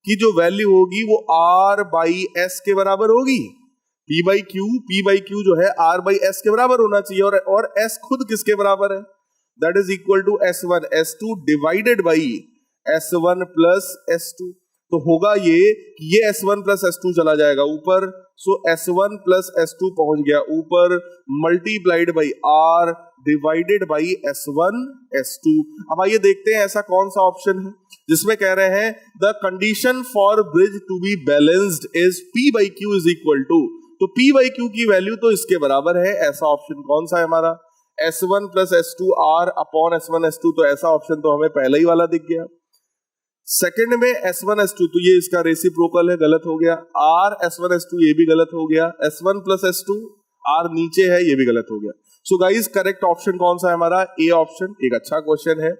की जो वैल्यू होगी वो R बाई S के बराबर होगी। P बाई Q जो है R बाई S के बराबर होना चाहिए। और S खुद किसके बराबर है? That is equal to S1 S2 divided by S1 plus S2। तो होगा ये S1 प्लस S2 चला जाएगा ऊपर, सो S1 प्लस S2 पहुंच गया ऊपर, multiplied by R divided by S1 S2। अब आइए देखते हैं ऐसा कौन सा ऑप्शन है जिसमें कह रहे हैं the condition for bridge to be balanced is P by Q is equal to. तो P बाई Q की वैल्यू तो इसके बराबर है। ऐसा ऑप्शन कौन सा है हमारा? S1 plus S2 R upon S1 S2। तो ऐसा ऑप्शन तो हमें पहला ही वाला दिख गया। सेकंड में S1 S2, तो ये इसका रेसिप्रोकल है, गलत हो गया। R S1 S2 ये भी गलत हो गया। S1 प्लस S2 R नीचे है, ये भी गलत हो गया। सो गाइस करेक्ट ऑप्शन कौन सा है हमारा? A option. एक अच्छा क्वेश्चन है।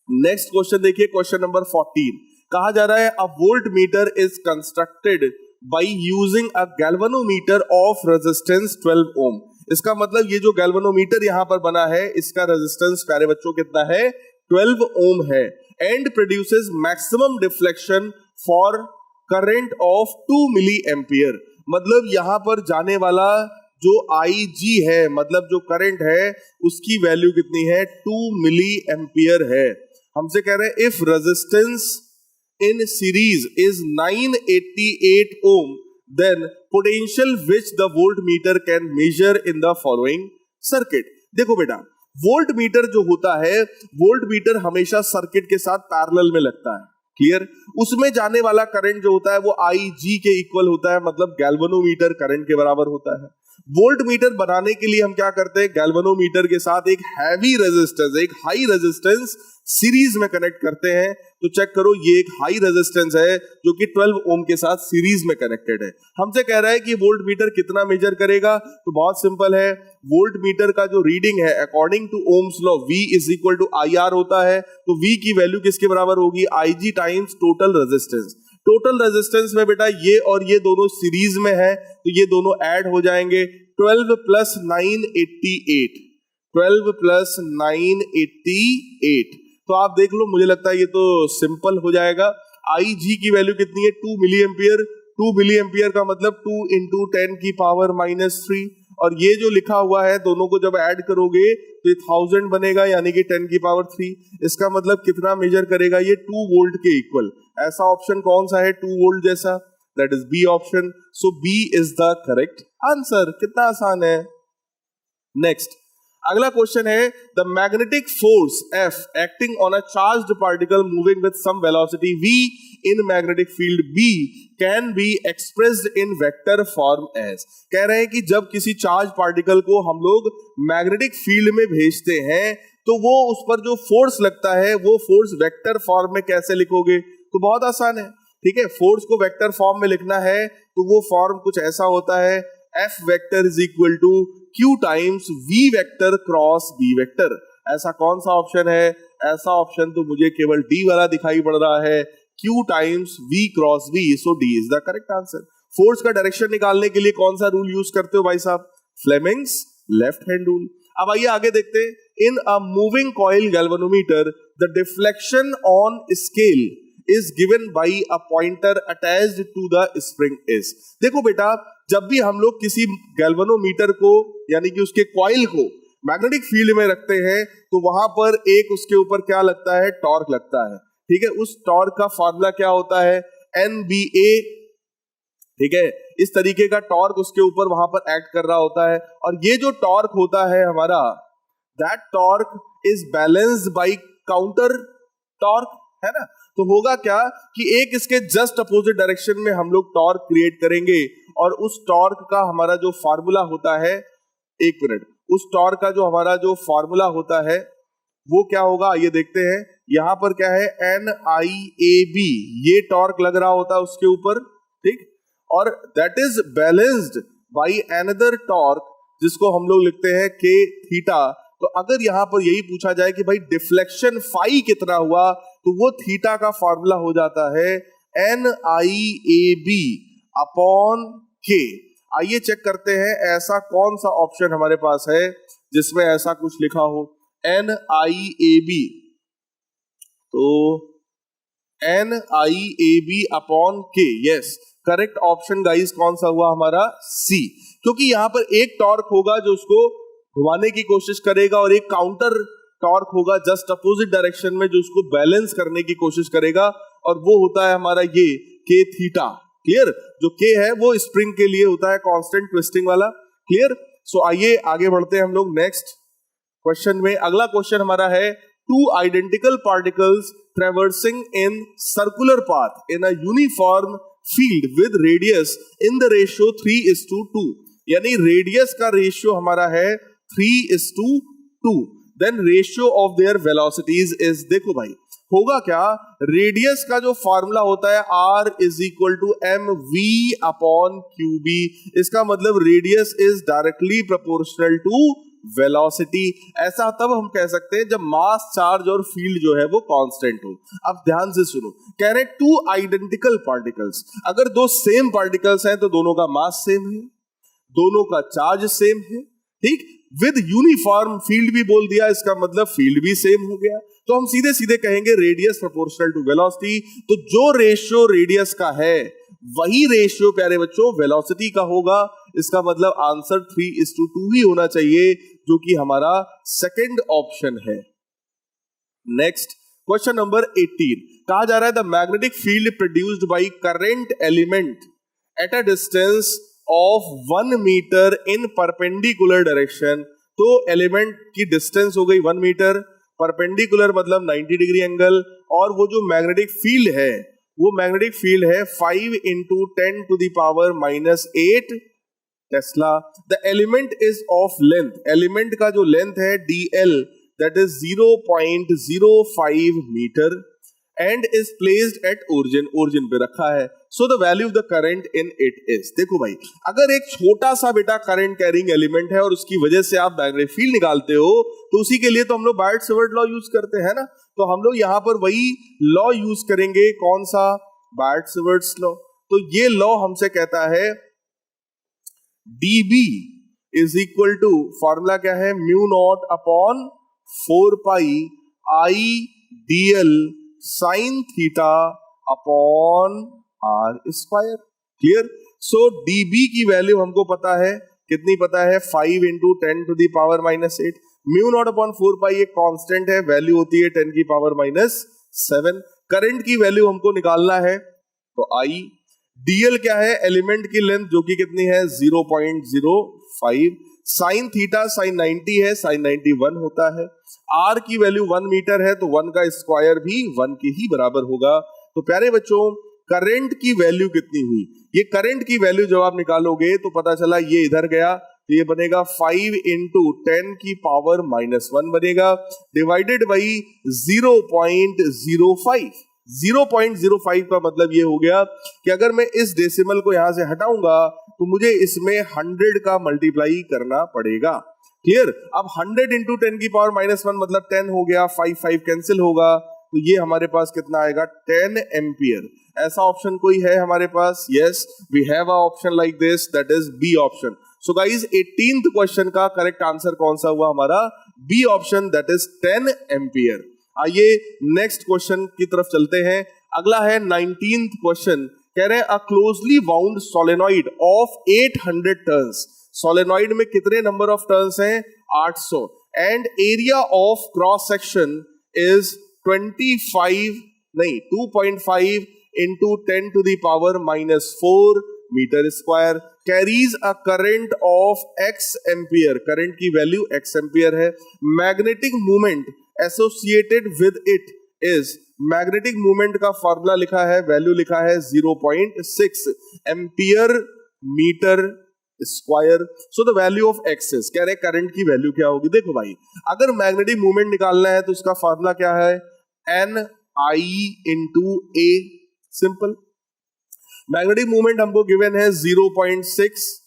नेक्स्ट क्वेश्चन देखिए, क्वेश्चन नंबर 14। कहा जा रहा है a voltmeter is constructed by using a galvanometer of resistance 12 ohm. इसका मतलब ये जो गैल्वेनोमीटर यहां पर बना है इसका रेजिस्टेंस प्यारे बच्चों कितना है? 12 ओम है। And produces maximum deflection for current of 2 milli ampere. मतलब यहां पर जाने वाला जो IG है, मतलब जो करंट है, उसकी वैल्यू कितनी है? 2 मिली एम्पियर है। हमसे कह रहे हैं if resistance in series is 988 ohm then potential which the volt meter can measure in the following circuit. देखो बेटा, वोल्ट मीटर जो होता है, वोल्ट मीटर हमेशा सर्किट के साथ पैरेलल में लगता है। क्लियर? उसमें जाने वाला करंट जो होता है वो IG के इक्वल होता है, मतलब गैल्वेनोमीटर करंट के बराबर होता है। वोल्ट मीटर बनाने के लिए हम क्या करते हैं? गैल्वेनोमीटर के साथ एक हैवी रेजिस्टेंस, एक हाई रेजिस्टेंस सीरीज में कनेक्ट करते हैं। तो चेक करो, ये एक हाई रेजिस्टेंस है जो कि 12 ओम के साथ सीरीज में कनेक्टेड है। हमसे कह रहा है कि वोल्ट मीटर कितना मेजर करेगा? तो बहुत सिंपल है, वोल्ट मीटर का जो रीडिंग है according to Ohm's law V is equal to IR होता है। तो V की वैल्यू किसके बराबर होगी? IG times total resistance. Total resistance में बेटा ये और ये दोनों सीरीज में है, तो ये दोनों ऐड हो जाएंगे। 12 प्लस 988, 12 प्लस 988। तो आप देख लो, मुझे लगता है ये तो सिंपल हो जाएगा। IG की वैल्यू कितनी है? 2 मिली एम्पियर। 2 मिली एम्पियर का मतलब 2 इंटू 10 की पावर -3, और ये जो लिखा हुआ है दोनों को जब ऐड करोगे तो ये 1000 बनेगा, यानी कि 10 की पावर 3। इसका मतलब कितना मेजर करेगा ये? 2 वोल्ट के इक्वल। ऐसा ऑप्शन कौन सा है 2 वोल्ट जैसा? That is B option. So B is the correct answer. कितना आसान है। नेक्स्ट, अगला क्वेश्चन है, the magnetic force F acting on a charged particle moving with some velocity V in magnetic field B can be expressed in vector form as. कह रहे हैं कि जब किसी चार्ज पार्टिकल को हम लोग मैग्नेटिक फील्ड में भेजते हैं तो वो उस पर जो फोर्स लगता है वो फोर्स वेक्टर फॉर्म में कैसे लिखोगे? तो बहुत आसान है, ठीक है। फोर्स को वेक्टर फॉर्म में लिखना है तो वो फॉर्म कुछ ऐसा होता है, F vector is equal to Q times V vector cross B vector. ऐसा कौन सा ऑप्शन है? ऐसा ऑप्शन तो मुझे केवल D वाला दिखाई पड़ रहा है, Q times V cross B। So D is the correct answer. Force का डायरेक्शन निकालने के लिए कौन सा रूल यूज करते हो भाई साहब? Fleming's left hand rule. अब आइए आगे देखते हैं। In a moving coil galvanometer the deflection on scale is given by a pointer attached to the spring is। देखो बेटा, जब भी हम लोग किसी गैल्वेनोमीटर को यानी कि उसके कॉइल को मैग्नेटिक फील्ड में रखते हैं तो वहां पर एक उसके ऊपर क्या लगता है? टॉर्क लगता है, ठीक है। उस टॉर्क का फॉर्मूला क्या होता है? NBA, ठीक है। इस तरीके का टॉर्क उसके ऊपर वहां पर एक्ट कर रहा होता है, और ये जो टॉर्क होता है हमारा, that torque is balanced bye counter torque, है ना। तो होगा क्या कि एक इसके जस्ट अपोजिट डायरेक्शन में हम लोग टॉर्क क्रिएट करेंगे, और उस टॉर्क का हमारा जो फार्मूला होता है, एक मिनट, उस टॉर्क का जो हमारा जो फार्मूला होता है वो क्या होगा? आइए देखते हैं। यहां पर क्या है? NIAB, ये टॉर्क लग रहा होता है उसके ऊपर, ठीक, और that is balanced by another torque जिसको हम लोग लिखते हैं K थीटा। तो अगर यहां पर यही पूछा जाए कि भाई डिफ्लेक्शन फाई कितना हुआ, तो वो थीटा का फॉर्मूला हो जाता है NIAB अपॉन K। आइए चेक करते हैं ऐसा कौन सा ऑप्शन हमारे पास है जिसमें ऐसा कुछ लिखा हो, NIAB। तो NIAB upon K, yes correct option guys कौन सा हुआ हमारा? C। क्योंकि यहां पर एक टॉर्क होगा जो उसको घुमाने की कोशिश करेगा, और एक काउंटर टॉर्क होगा जस्ट अपोजिट डायरेक्शन में जो उसको बैलेंस करने की कोशिश करेगा, और वो होता है हमारा ये K थीटा। क्लियर? जो K है वो स्प्रिंग के लिए होता है कांस्टेंट ट्विस्टिंग वाला। क्लियर? सो आइए आगे बढ़ते हैं हम लोग नेक्स्ट क्वेश्चन में। अगला क्वेश्चन हमारा है, two identical particles traversing in circular path in a uniform field with radius in the ratio 3:2, यानी रेडियस का रेशियो हमारा है 3:2, then ratio of their velocities is. देखो भाई होगा क्या, रेडियस का जो फॉर्मूला होता है R is equal to mv upon QB। इसका मतलब radius is directly proportional to velocity. ऐसा तब हम कह सकते हैं जब मास, चार्ज और फील्ड जो है वो कांस्टेंट हो। अब ध्यान से सुनो, कह रहे हैं टू आइडेंटिकल पार्टिकल्स, अगर दो सेम पार्टिकल्स हैं तो दोनों का मास सेम है, दोनों का चार्ज सेम है, ठीक, विद यूनिफॉर्म फील्ड भी बोल दिया, इसका मतलब फील्ड भी सेम हो गया। तो हम सीधे सीधे कहेंगे रेडियस प्रोपोर्शनल टू वेलोसिटी। तो जो रेशियो रेडियस का है वही रेशियो प्यारे बच्चों वेलोसिटी का होगा। इसका मतलब आंसर 3:2 ही होना चाहिए, जो कि हमारा सेकंड ऑप्शन है। नेक्स्ट क्वेश्चन नंबर 18, कहा जा रहा है the magnetic field produced by current element at a distance of 1 metre in perpendicular direction. तो एलिमेंट की डिस्टेंस हो गई 1 मीटर, परपेंडिकुलर मतलब 90 डिग्री एंगल, और वो जो मैग्नेटिक फील्ड है वो मैग्नेटिक फील्ड है 5 × 10⁻⁸ tesla. The element is of length, element का जो लेंथ है DL that is 0.05 metre and is placed at origin, origin पे रखा है। So the value of the current in it is. देखो भाई, अगर एक छोटा सा बेटा करंट कैरिंग एलिमेंट है और उसकी वजह से आप मैग्नेटिक फील्ड निकालते हो, तो उसी के लिए तो हम लोग बायट-सावर्त लॉ यूज करते हैं ना। तो हम लोग यहां पर वही लॉ यूज करेंगे, कौन सा? Biot Savart law. तो ये लॉ हमसे कहता है dB इज इक्वल टू, फॉर्मूला क्या है, mu naught upon 4 pi I dl sine theta upon R square. Clear? So dB की वैल्यू हमको पता है, कितनी पता है, 5 into 10 to the power minus 8। Mu naught upon 4 pi एक कांस्टेंट है, वैल्यू होती है 10 की पावर माइनस 7। करंट की वैल्यू हमको निकालना है, तो आई। dl क्या है, एलिमेंट की लेंथ जो कि कितनी है 0.05। साइन थीटा साइन 90 है, साइन 90 1 होता है। आर की वैल्यू 1 मीटर है, तो 1 का स्क्वायर भी 1 के ही बराबर होगा। तो प्यारे बच्चों, करंट की वैल्यू कितनी हुई, ये करंट की वैल्यू जब आप निकालोगे तो पता चला ये इधर गया, तो ये बनेगा 5 इंटू 10 की पावर माइनस 1 बनेगा, डिवाइडेड बाई 0.05। 0.05 का मतलब ये हो गया कि अगर मैं इस डेसिमल को यहां से हटाऊंगा तो मुझे इसमें 100 का मल्टीप्लाई करना पड़ेगा। क्लियर? अब 100 इंटू 10 की पावर माइनस 1 मतलब 10 हो गया, 5 कैंसिल होगा, तो ये हमारे पास कितना आएगा, 10 एम्पियर। ऐसा ऑप्शन कोई है हमारे पास? Yes, we have a option like this, that is B option. So guys, 18th question का करेक्ट आंसर कौन सा हुआ हमारा? B option, that is 10 ampere. आइए नेक्स्ट क्वेश्चन की तरफ चलते हैं। अगला है 19th क्वेश्चन। कह रहे हैं a closely wound solenoid of 800 turns. Solenoid में कितने नंबर ऑफ टर्न्स हैं? 800। And area of cross section is 2.5 into 10 to the power minus 4 metre square, carries a current of x ampere. Current की value x ampere है। Magnetic movement associated with it is, magnetic movement का formula लिखा है, value लिखा है 0.6 ampere metre square. So the value of x is, कह रहे current की वैल्यू क्या होगी। देखो भाई, अगर मैग्नेटिक मूवमेंट निकालना है तो इसका फॉर्मूला क्या है, एन आई इंटू ए। सिंपल। मैग्नेटिक मूवमेंट हमको गिवन है 0.6,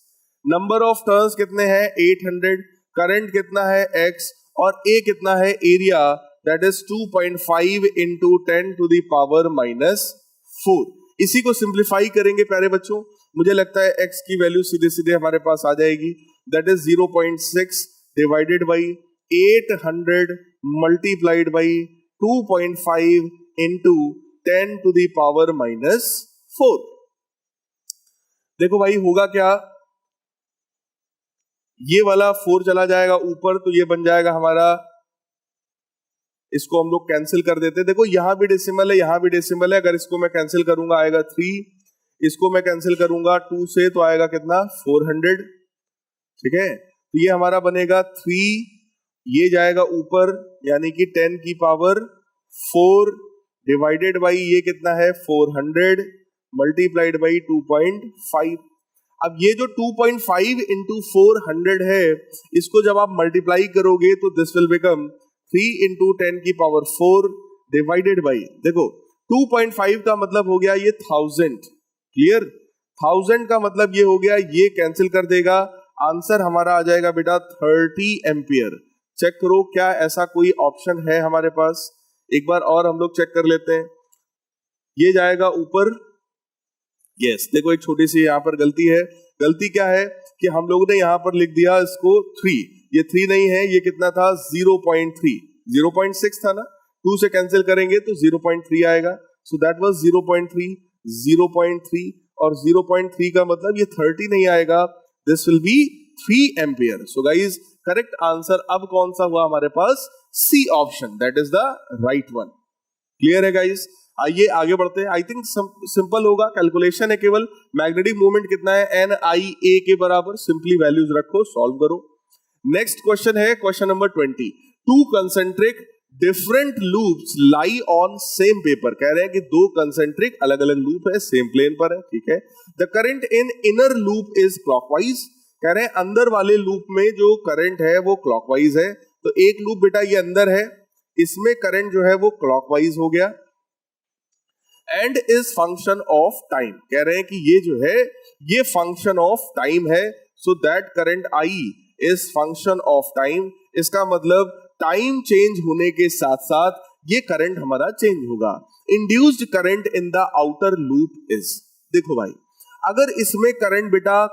नंबर ऑफ टर्न्स कितने हैं 800, करंट कितना है x, और a कितना है area, that is 2.5 into 10 to the power minus 4। इसी को सिंप्लीफाई करेंगे प्यारे बच्चों, मुझे लगता है x की वैल्यू सीधे सीधे हमारे पास आ जाएगी, that is 0.6 divided by 800 multiplied by 2.5 into 10 to the power minus 4। देखो भाई होगा क्या, ये वाला 4 चला जाएगा ऊपर, तो ये बन जाएगा हमारा, इसको हम लोग कैंसिल कर देते हैं। देखो यहां भी डेसिमल है, यहां भी डेसिमल है, अगर इसको मैं कैंसिल करूंगा आएगा 3, इसको मैं कैंसिल करूंगा 2 से तो आएगा कितना 400। ठीक है, तो ये हमारा बनेगा 3, ये जाएगा ऊपर यानी कि 10 की पावर 4 डिवाइडेड बाई ये कितना है 400 मल्टीप्लाइड बाई 2.5। अब ये जो 2.5 इंटू 400 है, इसको जब आप मल्टीप्लाई करोगे तो दिस विल बिकम 3 इंटू 10 की पावर 4 डिवाइडेड बाई, देखो 2.5 का मतलब हो गया ये 1000। क्लियर? 1000 का मतलब ये हो गया, ये कैंसिल कर देगा, आंसर हमारा आ जाएगा बेटा 30 एम्पियर। चेक करो क्या ऐसा कोई ऑप्शन है हमारे पास, एक बार और हम लोग चेक कर लेते हैं। ये जाएगा ऊपर, यस देखो एक छोटी सी यहाँ पर गलती है। गलती क्या है कि हम लोगों ने यहाँ पर लिख दिया इसको 3, ये 3 नहीं है, ये कितना था 0.3, 0.6 था ना, 2 से कैंसिल करेंगे तो 0.3 आएगा, सो दैट वाज 0.3, 0.3 और 0.3 का मतलब ये 30 नहीं आएगा, this will be 3 ampere. So guys correct answer अब कौन सा हुआ हमारे पास, C option, that is the right one. Clear है गाइज? आइए आगे बढ़ते हैं। आई थिंक सिंपल होगा, कैलकुलेशन है केवल। मैग्नेटिक मूवमेंट कितना है, एन आई ए के बराबर, सिंपली वैल्यूज रखो, सॉल्व करो। नेक्स्ट क्वेश्चन है question number 20। 2 concentric different loops lie on same paper. कह रहे हैं कि 2 कंसेंट्रिक अलग अलग लूप है, सेम प्लेन पर है। ठीक है, the current in inner loop is clockwise. कह रहे हैं अंदर वाले लूप में जो करंट है वो क्लॉकवाइज है, तो एक लूप बेटा ये अंदर है, इसमें करंट जो है वो क्लॉकवाइज हो गया, and is function of time. कह रहे हैं कि ये जो है ये फंक्शन ऑफ टाइम है, so that current I is function of time. इसका मतलब टाइम चेंज होने के साथ साथ ये करंट हमारा चेंज होगा। Induced current in the outer loop is, देखो भाई अगर इसमें करंट बेटा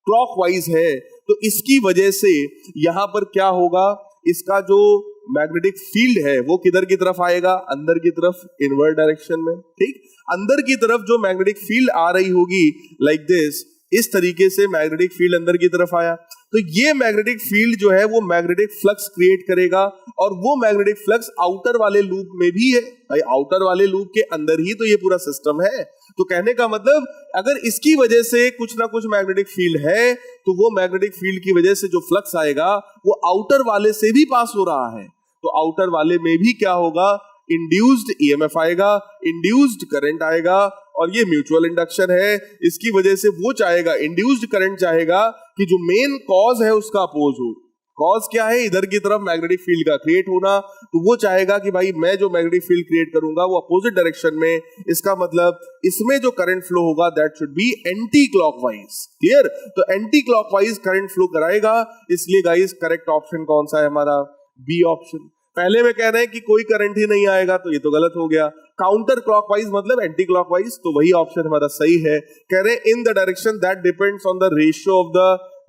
क्लॉकवाइज है तो इसकी वजह से यहां पर क्या होगा, इसका जो मैग्नेटिक फील्ड है वो किधर की तरफ आएगा, अंदर की तरफ, इनवर्ट डायरेक्शन में। ठीक, अंदर की तरफ जो मैग्नेटिक फील्ड आ रही होगी लाइक दिस, इस तरीके से मैग्नेटिक फील्ड अंदर की तरफ आया, तो ये मैग्नेटिक फील्ड जो है वो मैग्नेटिक फ्लक्स क्रिएट करेगा, और वो मैग्नेटिक फ्लक्स आउटर वाले लूप में भी है। भाई आउटर वाले लूप के अंदर ही तो ये पूरा सिस्टम है। तो कहने का मतलब अगर इसकी वजह से कुछ ना कुछ मैग्नेटिक फील्ड है, तो वो मैग्नेटिक फील्ड की वजह से जो फ्लक्स आएगा वो आउटर वाले से भी पास हो रहा है, तो आउटर वाले में भी क्या होगा, इंड्यूस्ड ईएमएफ आएगा, इंड्यूस्ड करंट आएगा, और ये म्यूचुअल इंडक्शन है। इसकी वजह से वो चाहेगा, इंड्यूस्ड करंट चाहेगा कि जो मेन कॉज है उसका अपोज हो। कॉज क्या है, इधर की तरफ मैग्नेटिक फील्ड का क्रिएट होना, तो वो चाहेगा कि भाई मैं जो मैग्नेटिक फील्ड क्रिएट करूंगा वो अपोजिट डायरेक्शन में, इसका मतलब इसमें जो करंट फ्लो होगा that should B anti clockwise. Clear, तो एंटी क्लॉकवाइज करंट फ्लो कराएगा, इसलिए गाइस करेक्ट ऑप्शन कौन सा है हमारा, बी ऑप्शन। पहले में कह रहे हैं कि कोई करंट ही नहीं आएगा, तो ये तो गलत हो गया। काउंटर क्लॉकवाइज मतलब एंटी क्लॉकवाइज, तो वही ऑप्शन हमारा सही है। कह रहे हैं in the direction that depends on the ratio of the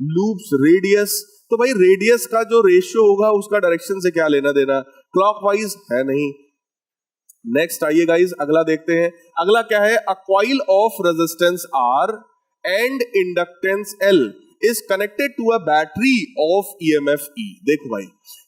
loops radius, तो भाई रेडियस का जो रेशियो होगा उसका डायरेक्शन से क्या लेना देना, क्लॉकवाइज है नहीं। नेक्स्ट आइए गाइस, अगला देखते हैं। अगला क्या है, अ coil of resistance R and inductance L is connected to a battery of EMF E। देखो भाई,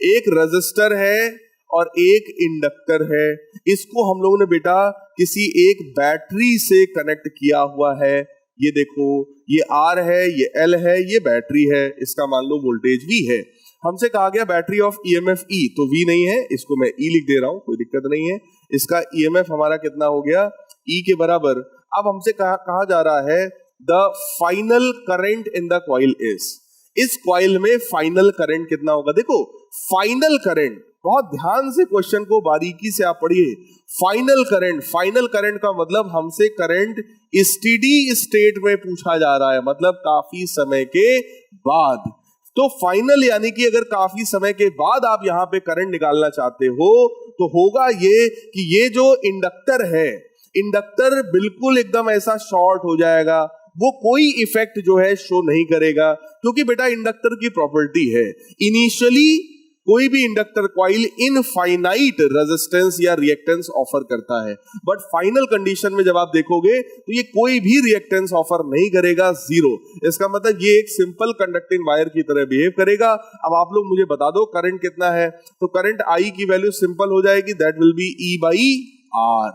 एक रेजिस्टर है और एक इंडक्टर है, इसको हम लोगों ने बेटा किसी एक बैटरी से कनेक्ट किया हुआ है। ये देखो, ये R है, ये L है, ये बैटरी है, इसका मान लो वोल्टेज V है। हमसे कहा गया बैटरी ऑफ EMF E, तो V नहीं है, इसको मैं E लिख दे रहा हूं, कोई दिक्कत नहीं है। इसका EMF हमारा कितना हो गया, E के बराबर। अब हमसे कहा जा रहा है the final current in the coil is, इस कॉइल में फाइनल करंट कितना होगा। देखो फाइनल करंट, बहुत ध्यान से क्वेश्चन को बारीकी से आप पढ़िए। फाइनल करंट, फाइनल करंट का मतलब हमसे करंट स्टेडी स्टेट में पूछा जा रहा है, मतलब काफी समय के बाद। तो फाइनल यानी कि अगर काफी समय के बाद आप यहां पे करंट निकालना चाहते हो, तो होगा ये कि ये जो इंडक्टर है, इंडक्टर बिल्कुल एकदम ऐसा शॉर्ट हो जाएगा, वो कोई इफेक्ट जो है शो नहीं करेगा, क्योंकि बेटा इंडक्टर की प्रॉपर्टी है इनिशियली कोई भी इंडक्टर कॉइल इनफाइनाइट रेजिस्टेंस या रिएक्टेंस ऑफर करता है, बट फाइनल कंडीशन में जब आप देखोगे तो ये कोई भी रिएक्टेंस ऑफर नहीं करेगा, जीरो। इसका मतलब ये एक सिंपल कंडक्टिंग वायर की तरह बिहेव करेगा। अब आप लोग मुझे बता दो करंट कितना है, तो करंट I की वैल्यू सिंपल हो जाएगी, दैट विल बी E/R।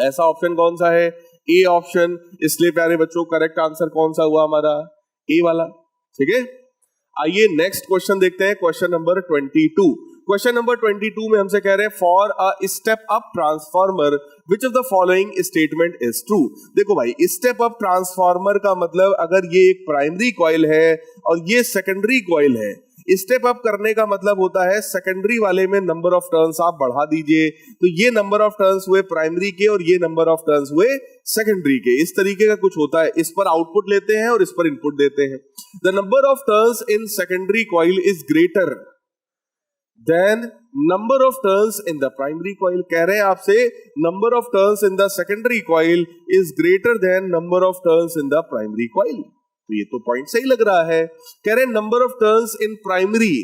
ऐसा ऑप्शन कौन सा है, ए ऑप्शन। इसलिए प्यारे बच्चों करेक्ट आंसर कौन सा हुआ हमारा, ए वाला। ठीक है, आइए नेक्स्ट क्वेश्चन देखते हैं, क्वेश्चन नंबर 22। क्वेश्चन नंबर 22 में हमसे कह रहे हैं for a step up transformer which of the following statement is true. देखो भाई, स्टेप अप ट्रांसफार्मर का मतलब अगर ये एक प्राइमरी कॉइल है और ये सेकेंडरी कॉइल है, स्टेप अप करने का मतलब होता है सेकेंडरी वाले में नंबर ऑफ टर्न्स आप बढ़ा दीजिए, तो ये नंबर ऑफ टर्न्स हुए प्राइमरी के और ये नंबर ऑफ टर्न्स हुए सेकेंडरी के, इस तरीके का कुछ होता है। इस पर आउटपुट लेते हैं और इस पर इनपुट देते हैं। The number of turns in secondary coil is greater than number of turns in the primary coil. कह रहे हैं आपसे number of turns in the secondary coil is greater than number of turns in the primary coil, तो ये तो point सही लग रहा है। कह रहे हैं number of turns in primary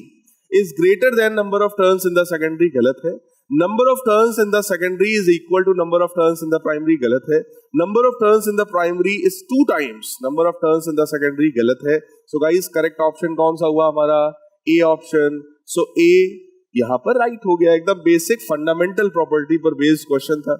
is greater than number of turns in the secondary, गलत है। Number of turns in the secondary is equal to number of turns in the primary, गलत है। Number of turns in the primary is 2 times number of turns in the secondary, गलत है। So guys correct option कौन सा हुआ हमारा, A option. सो ए यहां पर राइट हो गया, एकदम बेसिक फंडामेंटल प्रॉपर्टी पर बेस्ड क्वेश्चन था।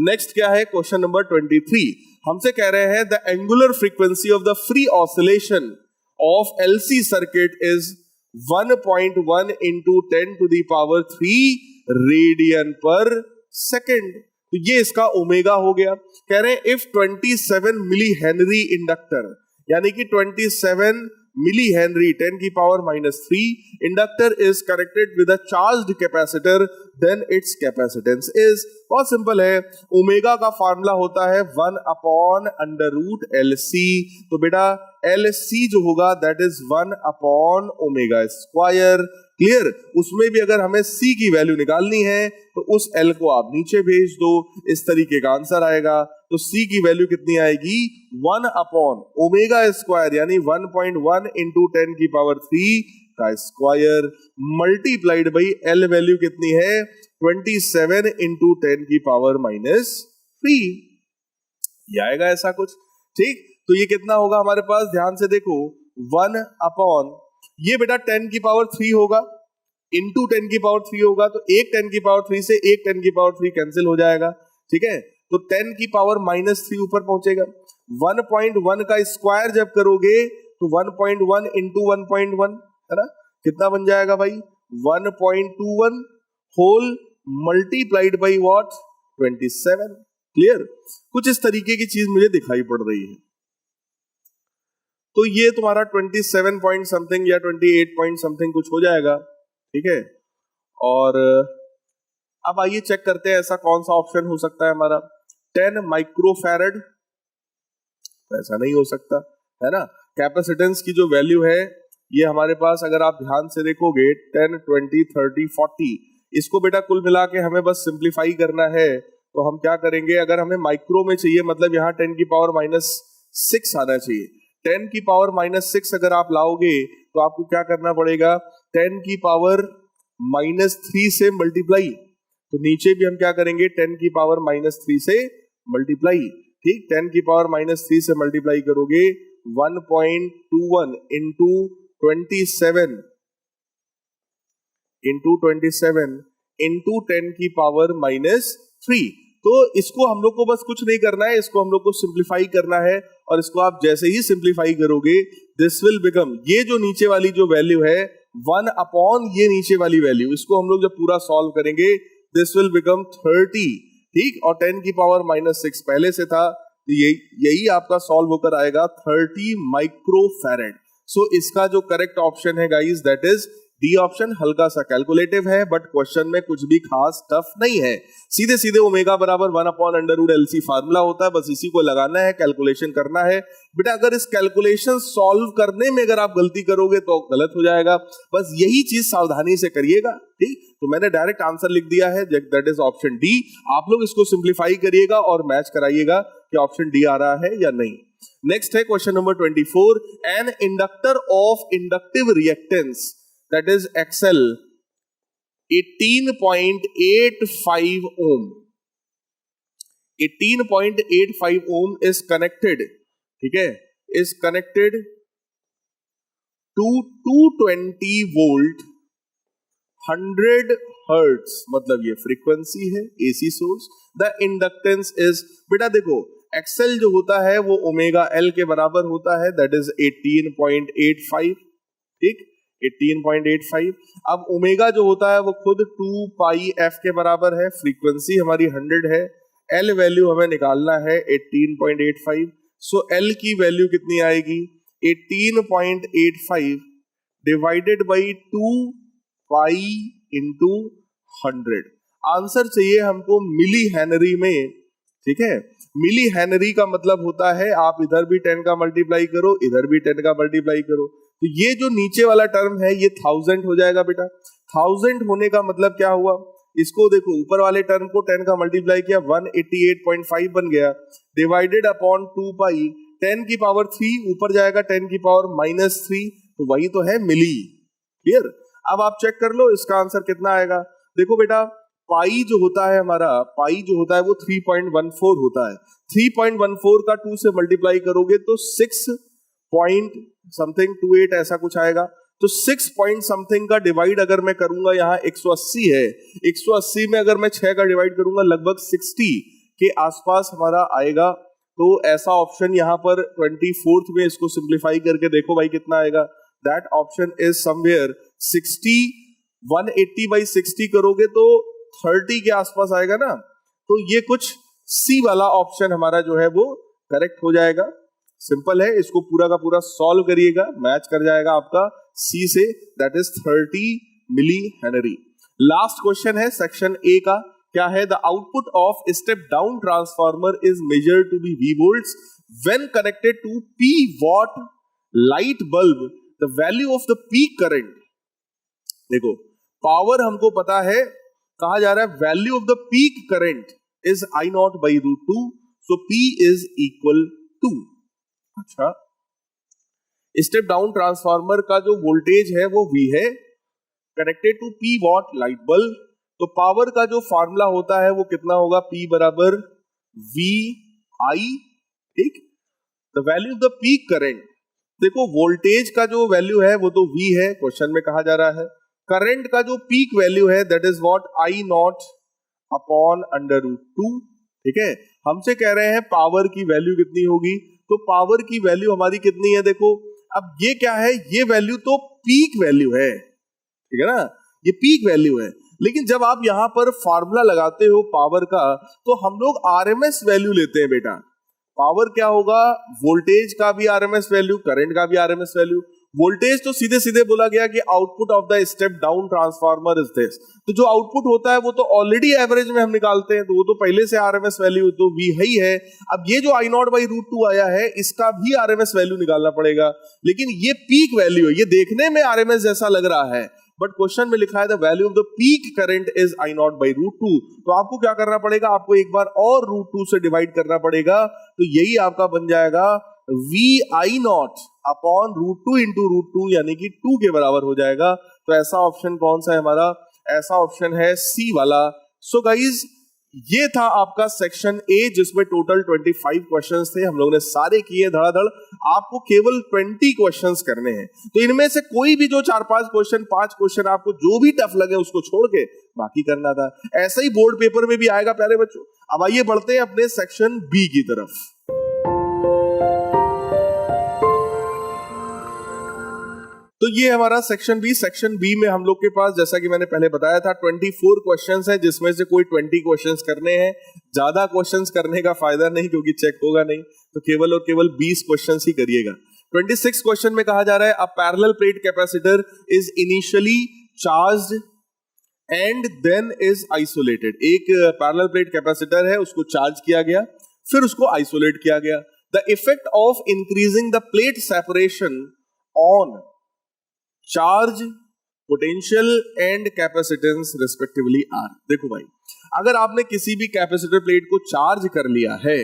नेक्स्ट क्या है, क्वेश्चन नंबर 23। हमसे कह रहे हैं the angular frequency of the free oscillation of LC circuit is 1.1 into 10⁻³ radian पर सेकेंड, तो ये इसका ओमेगा हो गया। कह रहे हैं इफ 27 मिली हेनरी इंडक्टर, यानी कि 27 milli henry 10⁻³ inductor is connected with a charged capacitor, then its capacitance is, बहुत सिंपल है, ओमेगा का फार्मूला होता है 1/√LC। तो बेटा LC जो होगा दैट इज 1/ω²। क्लियर? उसमें भी अगर हमें C की वैल्यू निकालनी है तो उस L को आप नीचे भेज दो, इस तरीके का आंसर आएगा। तो C की वैल्यू कितनी आएगी? 1 अपॉन ओमेगा स्क्वायर यानी 1.1 इंटू 10 की पावर 3 का square multiplied by L value कितनी है? 27 इंटू 10 की पावर -3। ये आएगा ऐसा कुछ, ठीक? तो ये कितना होगा हमारे पास? ध्यान से देखो, 1 अपॉन ये बेटा 10 की पावर 3 होगा, इंटू 10 की पावर 3 होगा, तो एक 10 की पावर 3 से एक 10 की पावर 3 कैंसिल हो जाएगा, ठीक है? तो 10 की पावर -3 ऊपर पहुंचेगा। 1.1 का स्क्वायर जब करोगे तो 1.1 इंटू 1.1 है ना, कितना बन जाएगा भाई? 1.21 whole multiplied by what? 27। Clear? कुछ इस तरीके की चीज मुझे दिखाई पड़ रही है। तो ये तुम्हारा 27 पॉइंट समथिंग या 28 पॉइंट समथिंग कुछ हो जाएगा, ठीक है? और अब आइए चेक करते हैं ऐसा कौन सा ऑप्शन हो सकता है हमारा। 10 माइक्रोफैरड, ऐसा नहीं हो सकता, है ना? कैपेसिटेंस की जो वैल्यू है ये हमारे पास, अगर आप ध्यान से देखोगे 10, 20, 30, 40, इसको बेटा कुल मिला के हमें बस सिंप्लीफाई करना है। तो हम क्या करेंगे, अगर हमें माइक्रो में चाहिए मतलब यहाँ 10 की पावर -6 आना चाहिए। 10 की पावर -6 अगर आप लाओगे तो आपको क्या करना पड़ेगा? 10 की पावर -3 से मल्टीप्लाई। तो नीचे भी हम क्या करेंगे? 10 की पावर -3 से मल्टीप्लाई, ठीक? 10 की पावर -3 से मल्टीप्लाई करोगे 1.21 इंटू 27 इंटू 10 की पावर -3। तो इसको हम लोग को बस कुछ नहीं करना है, इसको हम लोग को सिंप्लीफाई करना है। और इसको आप जैसे ही सिंप्लीफाई करोगे दिस विल बिकम, ये जो नीचे वाली जो वैल्यू है 1 अपॉन ये नीचे वाली वैल्यू, इसको हम लोग जब पूरा सॉल्व करेंगे दिस विल बिकम 30, ठीक? और 10 की पावर -6 पहले से था, तो यही आपका सॉल्व होकर आएगा 30 माइक्रोफैरेड। सो इसका जो करेक्ट ऑप्शन है guys that is D option. हल्का सा कैलकुलेटिव है बट क्वेश्चन में कुछ भी खास टफ नहीं है। सीधे सीधे ओमेगा बराबर 1 अपॉन √LC फार्मूला होता है, बस इसी को लगाना है, कैलकुलेशन करना है। बेटा अगर इस कैलकुलेशन सॉल्व करने में अगर आप गलती करोगे तो गलत हो जाएगा, बस यही चीज सावधानी से करिएगा, ठीक? तो मैंने डायरेक्ट आंसर लिख दिया है, दैट इज ऑप्शन डी। आप लोग इसको सिंप्लीफाई करिएगा और मैच कराइएगा कि ऑप्शन डी आ रहा है या नहीं। नेक्स्ट है question number 24। An inductor of inductive reactance that is XL 18.85 ohm 18.85 ohm is connected, ठीक है, is connected to 220 volt 100 hertz, मतलब ये फ्रीक्वेंसी है, AC source. The inductance is, बेटा देखो XL जो होता है वो ओमेगा L के बराबर होता है, दैट इज 18.85, ठीक? 18.85। अब ओमेगा जो होता है वो खुद 2 पाई f के बराबर है, फ्रीक्वेंसी हमारी 100 है, L वैल्यू हमें निकालना है 18.85। सो L की वैल्यू कितनी आएगी? 18.85 divided by 2 pi into 100। Answer चाहिए हमको मिली हेनरी में, ठीक है? मिली हेनरी का मतलब होता है आप इधर भी 10 का मल्टीप्लाई करो, इधर भी 10 का मल्टीप्लाई करो, तो ये जो नीचे वाला टर्म है ये 1000 हो जाएगा बेटा। 1000 होने का मतलब क्या हुआ? इसको देखो, ऊपर वाले टर्म को 10 का मल्टीप्लाई किया 188.5 बन गया, डिवाइडेड अपॉन 2 पाई 10 की पावर 3 ऊपर जाएगा 10 की पावर -3, तो वही तो है मिली। क्लियर? अब आप चेक कर लो इसका आंसर कितना आएगा। देखो बेटा पाई जो होता है हमारा, पाई जो होता है वो 3.14 होता है। 3.14 का 2 से मल्टीप्लाई करोगे तो 6 पॉइंट समथिंग 28 ऐसा कुछ आएगा। तो 6 पॉइंट समथिंग का डिवाइड अगर मैं करूंगा, यहाँ 180 है, 180 में अगर मैं 6 का डिवाइड करूंगा लगभग 60 के आसपास हमारा आएगा। तो ऐसा ऑप्शन यहाँ पर 24th में, इसको सिंप्लीफाई करके देखो भाई कितना आएगा। That option is somewhere 60, 180 by 60 करोगे तो 30 के आसपास आएगा ना। तो ये कुछ सी वाला ऑप्शन हमारा जो है वो करेक्ट हो जाएगा। सिंपल है, इसको पूरा का पूरा सॉल्व करिएगा, मैच कर जाएगा आपका सी से, that is 30 milli henry. Last question है सेक्शन ए का, क्या है? The output of step down transformer is measured to be V volts when connected to P watt light bulb. The value of the peak current देखो power हमको पता है, कहा जा रहा है value of the peak current is I naught by root two, so P is equal to. अच्छा, step down transformer का जो वोल्टेज है वो V है, connected to P watt light bulb, तो पावर का जो फार्मूला होता है वो कितना होगा, P बराबर V I, ठीक। The value of the peak current, देखो वोल्टेज का जो वैल्यू है वो तो V है, क्वेश्चन में कहा जा रहा है। करंट का जो पीक वैल्यू है that is what I naught upon under root two, ठीक है। हमसे कह रहे हैं पावर की वैल्यू कितनी होगी, तो पावर की वैल्यू हमारी कितनी है, देखो अब ये क्या है, ये वैल्यू तो पीक वैल्यू है, ठीक है ना, ये पीक वैल्यू है। लेकिन जब आप यहां पर फार्मूला लगाते हो पावर का, तो हम लोग आरएमएस वैल्यू लेते हैं बेटा। पावर क्या होगा, वोल्टेज का भी आरएमएस वैल्यू, करंट का भी आरएमएस वैल्यू। वोल्टेज तो सीधे सीधे बोला गया कि output of the step down transformer is this, तो जो आउटपुट होता है वो तो ऑलरेडी एवरेज में हम निकालते हैं, तो वो तो पहले से आरएमएस वैल्यू तो V ही है। अब ये जो आई नॉट बाई रूट टू आया है इसका भी आरएमएस वैल्यू निकालना पड़ेगा, लेकिन ये पीक वैल्यू है, ये देखने में आरएमएस जैसा लग रहा है, बट क्वेश्चन में लिखा है the value of the peak current is I naught by root two. तो आपको क्या करना पड़ेगा, आपको एक बार और रूट टू से डिवाइड करना पड़ेगा, तो यही आपका बन जाएगा V I naught upon root two into root two, यानी कि 2 के बराबर हो जाएगा। तो ऐसा ऑप्शन कौन सा है हमारा, ऐसा ऑप्शन है सी वाला। सो गाइज ये था आपका सेक्शन ए, जिसमें टोटल 25 क्वेश्चंस थे, हम लोगों ने सारे किए धड़ाधड़। आपको केवल 20 क्वेश्चंस करने हैं, तो इनमें से कोई भी जो 4-5 क्वेश्चन, 5 क्वेश्चन आपको जो भी टफ लगे उसको छोड़ के बाकी करना था। ऐसा ही बोर्ड पेपर में भी आएगा प्यारे बच्चों। अब आइए बढ़ते हैं अपने सेक्शन बी की तरफ। तो ये हमारा सेक्शन बी। सेक्शन बी में हम लोग के पास, जैसा कि मैंने पहले बताया था, 24 क्वेश्चंस हैं, जिसमें से कोई 20 क्वेश्चंस करने हैं। ज्यादा क्वेश्चंस करने का फायदा नहीं, क्योंकि चेक होगा नहीं, तो केवल और केवल 20 क्वेश्चंस ही करिएगा। 26 क्वेश्चन में कहा जा रहा है a parallel plate capacitor is initially charged and then is isolated. एक पैरेलल प्लेट कैपेसिटर है, उसको चार्ज किया गया, फिर उसको आइसोलेट किया गया। The effect of increasing the plate separation on charge, potential and capacitance respectively are. देखो भाई, अगर आपने किसी भी कैपेसिटर प्लेट को चार्ज कर लिया है,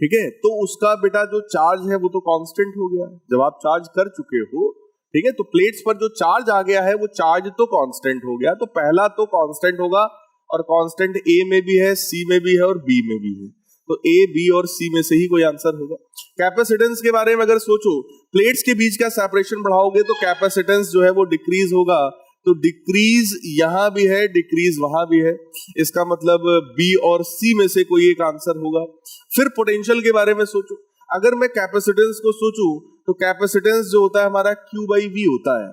ठीक है, तो उसका बेटा जो चार्ज है वो तो कांस्टेंट हो गया। जब आप चार्ज कर चुके हो, ठीक है, तो प्लेट्स पर जो चार्ज आ गया है वो चार्ज तो कांस्टेंट हो गया। तो पहला तो कांस्टेंट होगा, और कांस्टेंट ए में भी है, सी में भी है और बी में भी है, तो ए, बी और सी में से ही कोई आंसर होगा। कैपेसिटेंस के बारे में अगर सोचो, प्लेट्स के बीच का सेपरेशन बढ़ाओगे तो कैपेसिटेंस जो है वो डिक्रीज होगा, तो डिक्रीज यहां भी है, डिक्रीज वहां भी है, इसका मतलब बी और सी में से कोई एक आंसर होगा। फिर पोटेंशियल के बारे में सोचो, अगर मैं कैपेसिटेंस को सोचूं तो कैपेसिटेंस जो होता है हमारा Q बाई V होता है,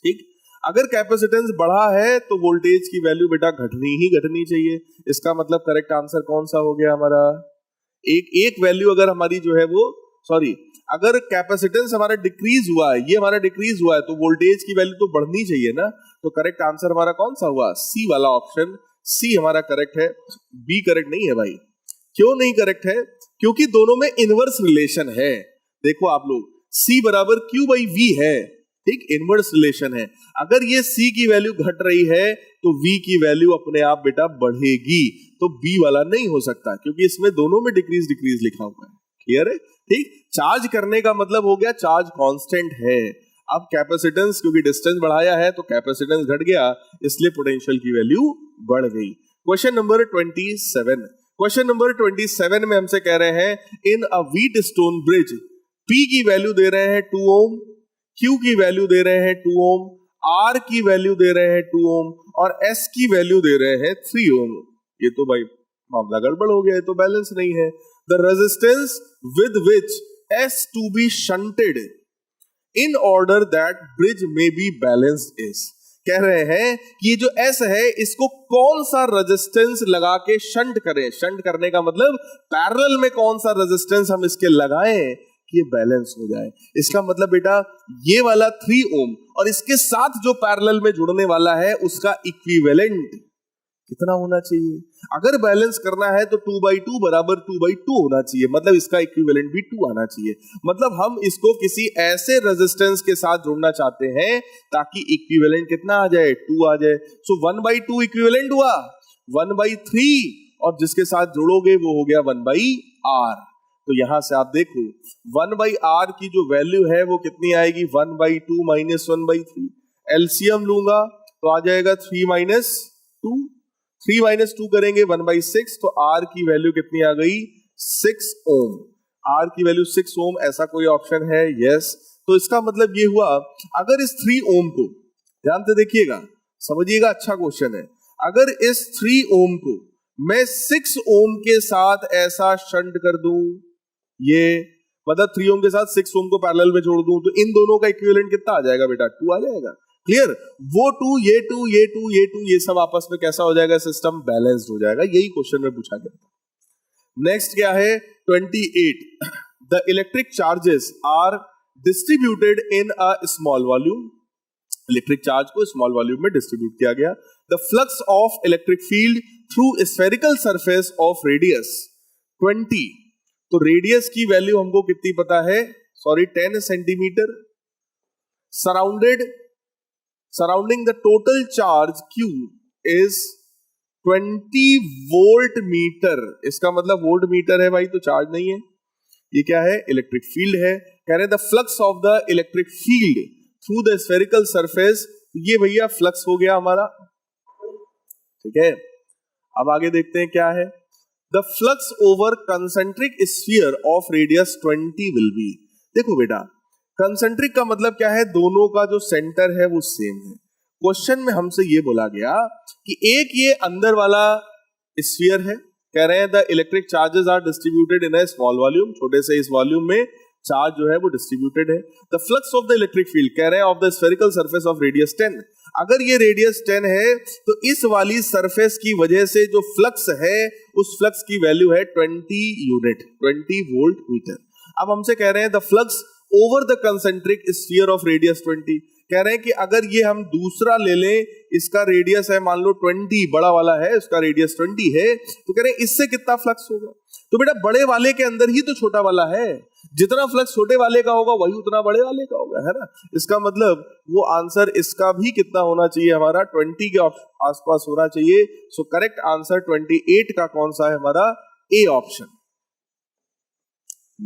ठीक। अगर कैपेसिटेंस बढ़ा है तो वोल्टेज की वैल्यू बेटा घटनी ही घटनी चाहिए। इसका मतलब करेक्ट आंसर कौन सा हो गया हमारा, एक वैल्यू अगर हमारी जो है वो, सॉरी, अगर कैपेसिटेंस हमारा डिक्रीज हुआ है, ये हमारा डिक्रीज हुआ है, तो वोल्टेज की वैल्यू तो बढ़नी चाहिए ना। तो करेक्ट आंसर हमारा कौन सा हुआ, सी वाला ऑप्शन, सी हमारा करेक्ट है। बी करेक्ट नहीं है भाई। क्यों नहीं करेक्ट है, क्योंकि दोनों में इनवर्स रिलेशन है। देखो आप लोग, सी बराबर Q बाई V है, ठीक, इनवर्स रिलेशन है। अगर ये C की वैल्यू घट रही है तो V की वैल्यू अपने आप बेटा बढ़ेगी, तो B वाला नहीं हो सकता, क्योंकि इसमें दोनों में डिक्रीज डिक्रीज लिखा हुआ है। क्लियर है, ठीक। चार्ज करने का मतलब हो गया चार्ज कांस्टेंट है। अब कैपेसिटेंस, क्योंकि डिस्टेंस बढ़ाया है तो कैपेसिटेंस घट गया, इसलिए पोटेंशियल की वैल्यू बढ़ गई। Question number 27। क्वेश्चन नंबर 27 में हमसे कह रहे हैं in a Wheatstone bridge, P की वैल्यू दे रहे हैं 2 ओम, Q की वैल्यू दे रहे हैं 2 ओम, R की वैल्यू दे रहे हैं 2 ओम और S की वैल्यू दे रहे हैं 3 ओम। ये तो भाई मामला गड़बड़ हो गया, ये तो बैलेंस नहीं है। The resistance with which S to be shunted in order that bridge may be balanced is. कह रहे हैं कि ये जो S है इसको कौन सा रेजिस्टेंस लगा के शंट करें। शंट करने का मतलब पैरेलल में कौन सा रेजिस्टेंस हम इसके लगाएं कि ये बैलेंस हो जाए। इसका मतलब बेटा ये वाला 3 ओम और इसके साथ जो पैरेलल में जुड़ने वाला है उसका इक्विवेलेंट कितना होना चाहिए? अगर बैलेंस करना है तो 2/2 बराबर 2/2 होना चाहिए, मतलब इसका इक्विवेलेंट भी 2 आना चाहिए। मतलब हम इसको किसी ऐसे रेजिस्टेंस के साथ जोड़ना चाहते हैं ताकि इक्विवेलेंट कितना आ जाए? 2 आ जाए। सो 1/2 इक्विवेलेंट हुआ 1/3, और जिसके साथ जोड़ोगे वो हो गया 1/r। तो यहां से आप देखो 1/r की जो वैल्यू है वो कितनी आएगी? 1/2 माइनस 1/3। एलसीएम लूंगा तो आ जाएगा 3 - 2। 3 - 2 करेंगे 1/6, तो R की वैल्यू कितनी आ गई? 6 ओम। R की वैल्यू 6 ओम, ऐसा कोई ऑप्शन है? यस। तो इसका मतलब ये हुआ, अगर इस 3 ओम को, ध्यान से देखिएगा, समझिएगा, अच्छा क्वेश्चन है। अगर इस 3 ओम को मैं 6 ओम के साथ ऐसा शंट कर दूं, ये मतलब 3 ओम के साथ 6 ओम को पैरेलल में जोड़ दूं, तो इन दोनों का इक्विवेलेंट कितना आ जाएगा बेटा? 2 आ जाएगा। क्लियर? वो 2, ये 2, ये 2, ये 2, ये सब आपस में कैसा हो जाएगा? सिस्टम बैलेंस्ड हो जाएगा। यही क्वेश्चन में पूछा गया था। नेक्स्ट क्या है? 28। The electric charges are distributed in a small volume. Electric charge को स्मॉल वॉल्यूम में डिस्ट्रीब्यूट किया गया। The flux of electric field through spherical surface of radius 20। तो रेडियस की वैल्यू हमको कितनी पता है? 10 centimetre. Surrounding the total charge Q is 20 volt meter. इसका मतलब वोल्ट मीटर है भाई, तो चार्ज नहीं है। ये क्या है? इलेक्ट्रिक फील्ड है। कह रहे हैं the flux of the electric field through the spherical surface. ये भैया फ्लक्स हो गया हमारा, ठीक है। अब आगे देखते हैं क्या है। The flux over concentric sphere of radius 20 will be. देखो बेटा, कंसेंट्रिक का मतलब क्या है? दोनों का जो सेंटर है वो सेम है। क्वेश्चन में हमसे ये बोला गया कि एक ये अंदर वाला स्फीयर है, कह रहे हैं the electric charges are distributed in a small volume. छोटे से इस वॉल्यूम में चार्ज जो है वो डिस्ट्रीब्यूटेड है। The flux of the electric field, कह रहे हैं of the spherical surface of radius 10। अगर ये रेडियस 10 है तो इस वाली सरफेस की वजह से जो फ्लक्स है उस फ्लक्स की वैल्यू है 20 यूनिट, 20 वोल्ट मीटर। अब हमसे कह रहे हैं the flux over the concentric sphere of radius 20। कह रहे हैं कि अगर ये हम दूसरा ले लें, इसका रेडियस है मान लो 20, बड़ा वाला है, इसका रेडियस 20 है, तो कह रहे हैं इससे कितना फ्लक्स होगा? तो बेटा बड़े वाले के अंदर ही तो छोटा वाला है, जितना फ्लक्स छोटे वाले का होगा वही उतना बड़े वाले का होगा, है ना। इसका मतलब वो आंसर इसका भी कितना होना चाहिए? हमारा 20 के आसपास होना चाहिए। सो करेक्ट आंसर 28 का कौन सा है? हमारा ए ऑप्शन।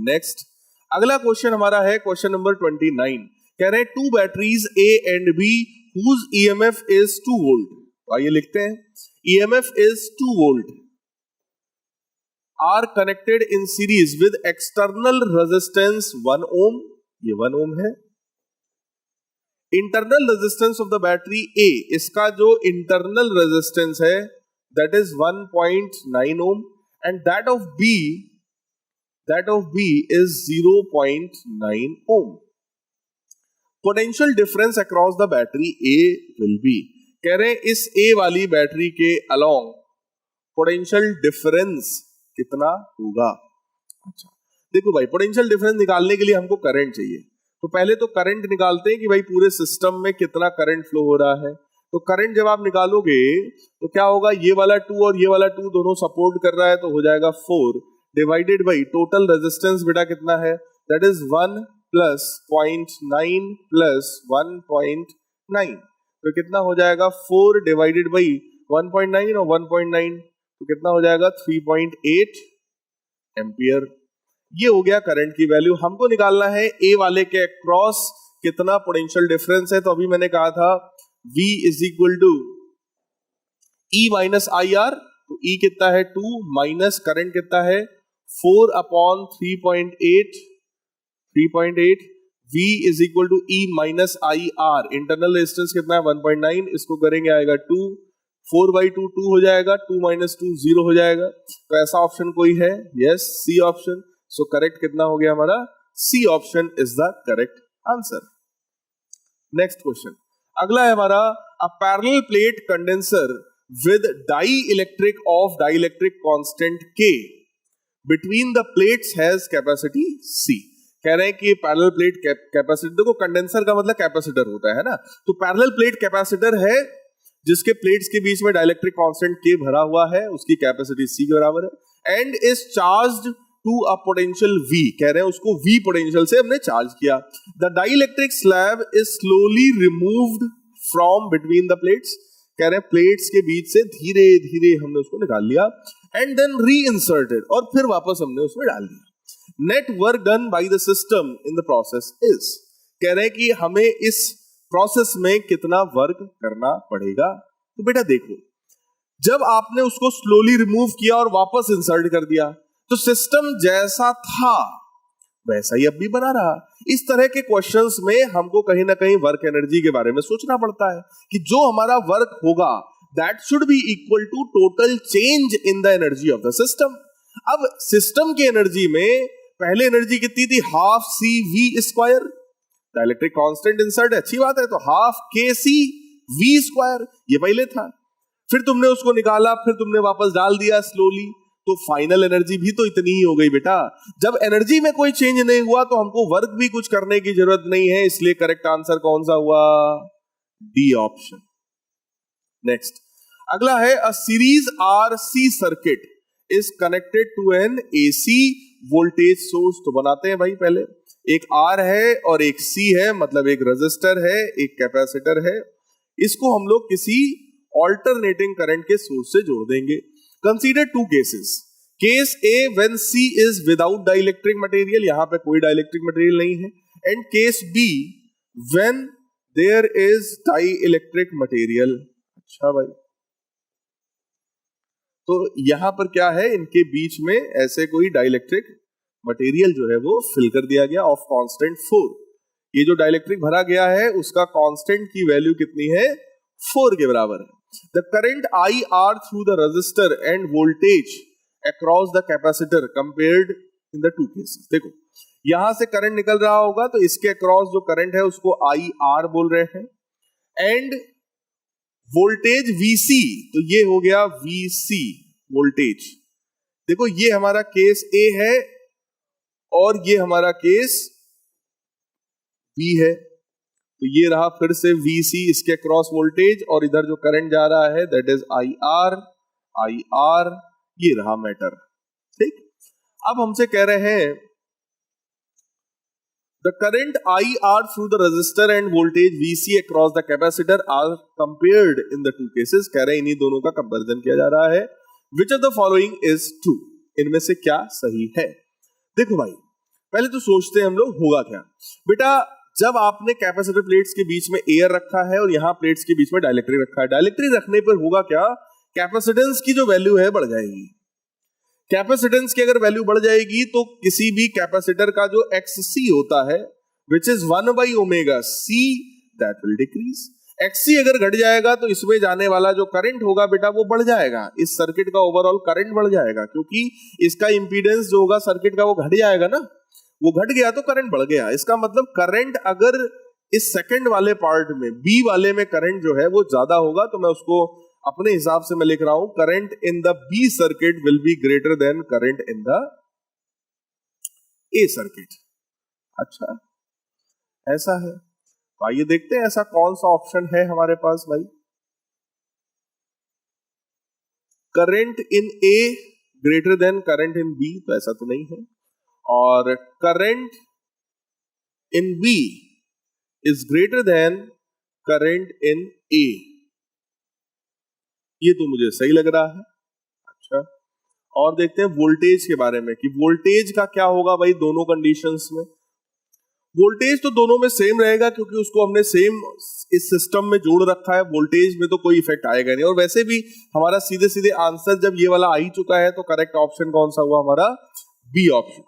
नेक्स्ट अगला क्वेश्चन हमारा है क्वेश्चन नंबर 29। कह रहे हैं two batteries A and B whose EMF is 2 volt. तो आइए लिखते हैं EMF is 2 volt are connected in series with external resistance 1 ohm। ये 1 ohm है। Internal resistance of the battery A, इसका जो इंटरनल रेजिस्टेंस है that is 1.9 ohm and that of B is 0.9 ohm। Potential difference across the battery A will be, कह रहे हैं इस A वाली बैटरी के अलोंग पोटेंशियल डिफरेंस कितना होगा। अच्छा देखो भाई, पोटेंशियल डिफरेंस निकालने के लिए हमको करंट चाहिए, तो पहले तो करंट निकालते हैं कि भाई पूरे सिस्टम में कितना करंट फ्लो हो रहा है। तो करंट जब आप निकालोगे तो क्या होगा? ये वाला 2 और ये वाला 2 दोनों सपोर्ट कर रहा है, तो हो जाएगा 4 डिवाइडेड बाई टोटल रेजिस्टेंस बेटा कितना है? दैट इज 1 प्लस 0.9 प्लस 1.9, तो कितना हो जाएगा? 4 डिवाइडेड बाई 1.9 और 1.9, तो कितना हो जाएगा? 3.8 एम्पियर। ये हो गया करंट की वैल्यू। हमको निकालना है ए वाले के अक्रॉस कितना पोटेंशियल डिफरेंस है। तो अभी मैंने कहा था V is equal to E minus I R, तो E कितना है? 2 माइनस करंट कितना है? 4 upon 3.8 V is equal to E minus I R. Internal resistance कितना है? 1.9, इसको करेंगे आएगा 2, 4/2 2 हो जाएगा, 2 माइनस 2 0 हो जाएगा। तो ऐसा ऑप्शन कोई है? Yes, C option. So correct कितना हो गया हमारा? C option is the correct answer. Next question अगला है हमारा a parallel plate condenser with dielectric of dielectric constant K between the plates has capacity C। कह रहे हैं कि पैरेलल प्लेट कैपेसिटर, देखो कंडेंसर का मतलब कैपेसिटर होता है ना, तो पैरेलल प्लेट कैपेसिटर है जिसके प्लेट्स के बीच में डाइलेक्ट्रिक कांस्टेंट K भरा हुआ है, उसकी कैपेसिटी C के बराबर है, and is charged to a potential V, कह रहे हैं उसको V पोटेंशियल से हमने चार्ज किया। The dielectric slab is slowly removed from between the plates, कह रहे हैं प्लेट्स के बीच से धीरे धीरे हमने उसको निकाल लिया, एंड देन री इंसर्टेड, और फिर वापस हमने उसमें डाल दिया। Net work done by the system in the process is, कह रहे हैं कि हमें इस प्रोसेस में कितना वर्क करना पड़ेगा। तो बेटा देखो, जब आपने उसको स्लोली रिमूव किया और वापस इंसर्ट कर दिया, तो सिस्टम जैसा था वैसा ही अब भी बना रहा। इस तरह के क्वेश्चंस में हमको कहीं ना कहीं वर्क एनर्जी के बारे में सोचना पड़ता है कि जो हमारा वर्क होगा that should be equal to total change in the energy of the system. अब सिस्टम की एनर्जी में पहले एनर्जी कितनी थी, half C V square, dielectric constant insert है, अच्छी बात है, तो हाफ के सी वी स्क्वायर ये पहले था, फिर तुमने उसको निकाला, फिर तुमने वापस डाल दिया स्लोली, तो फाइनल एनर्जी भी तो इतनी ही हो गई बेटा। जब एनर्जी में कोई चेंज नहीं हुआ तो हमको वर्क भी कुछ करने की जरूरत नहीं है, इसलिए करेक्ट आंसर कौन सा हुआ, डी ऑप्शन। नेक्स्ट अगला है, a series RC circuit is connected to an AC voltage source. तो बनाते हैं भाई, पहले एक आर है और एक सी है, मतलब एक रेजिस्टर है, एक कैपेसिटर है, इसको हम लोग किसी ऑल्टरनेटिंग करंट के सोर्स से जोड़ देंगे। Consider two cases, case A when C is without dielectric material, यहां पे कोई डाइलेक्ट्रिक मटेरियल नहीं है, and case B when there is dielectric material. अच्छा भाई, तो यहां पर क्या है, इनके बीच में ऐसे कोई डाइलेक्ट्रिक मटेरियल जो है वो फिल कर दिया गया ऑफ कांस्टेंट 4। ये जो डाइलेक्ट्रिक भरा गया है उसका कांस्टेंट की वैल्यू कितनी है, 4 के बराबर है। The current I R through the resistor and voltage across the capacitor compared in the two cases. देखो यहां से करंट निकल रहा होगा तो इसके अक्रॉस जो करंट है उसको आई आर बोल रहे हैं, एंड वोल्टेज वीसी, तो ये हो गया वीसी वोल्टेज। देखो ये हमारा केस ए है और ये हमारा केस बी है, तो ये रहा फिर से वीसी, इसके क्रॉस वोल्टेज, और इधर जो करंट जा रहा है दैट इज आई आर, ये रहा मैटर। ठीक, अब हमसे कह रहे हैं the current I R through the resistor and voltage VC across the capacitor are compared in the two cases. कह रहे हैं इन्हीं दोनों का कंपैरिजन किया जा रहा है। विच of the following is true, इनमें से क्या सही है। देखो भाई, पहले तो सोचते हैं हम लोग होगा क्या। बेटा जब आपने कैपेसिटर प्लेट्स के बीच में एयर रखा है और यहां प्लेट्स के बीच में डाइलेक्ट्रिक रखा है, डाइलेक्ट्रिक रखने पर होगा क्या, कैपेसिटेंस की जो वैल्यू है बढ़ जाएगी। कैपेसिटेंस की अगर वैल्यू बढ़ जाएगी तो किसी भी कैपेसिटर का जो XC होता है which is 1/ω/C that will decrease. XC अगर घट जाएगा तो इसमें जाने वाला जो करंट होगा बेटा वो बढ़ जाएगा, इस सर्किट का ओवरऑल करंट बढ़ जाएगा, क्योंकि इसका इंपीडेंस जो होगा सर्किट का वो घट जाएगा ना, वो घट गया तो करंट बढ़ गया। इसका मतलब करंट अगर इस सेकंड वाले पार्ट में बी वाले में करंट जो है वो ज्यादा होगा, तो मैं उसको अपने हिसाब से मैं लिख रहा हूं current in the B circuit will be greater than current in the A circuit. अच्छा ऐसा है, तो आइए देखते हैं ऐसा कौन सा ऑप्शन है हमारे पास भाई। Current in A greater than current in B, तो ऐसा तो नहीं है, और current in B is greater than current in A, ये तो मुझे सही लग रहा है। अच्छा, और देखते हैं वोल्टेज के बारे में कि वोल्टेज का क्या होगा भाई दोनों कंडीशंस में। वोल्टेज तो दोनों में सेम रहेगा क्योंकि उसको हमने सेम इस सिस्टम में जोड़ रखा है, वोल्टेज में तो कोई इफेक्ट आएगा नहीं। और वैसे भी हमारा सीधे सीधे आंसर जब ये वाला आ ही चुका है तो करेक्ट ऑप्शन कौन सा हुआ हमारा, B option.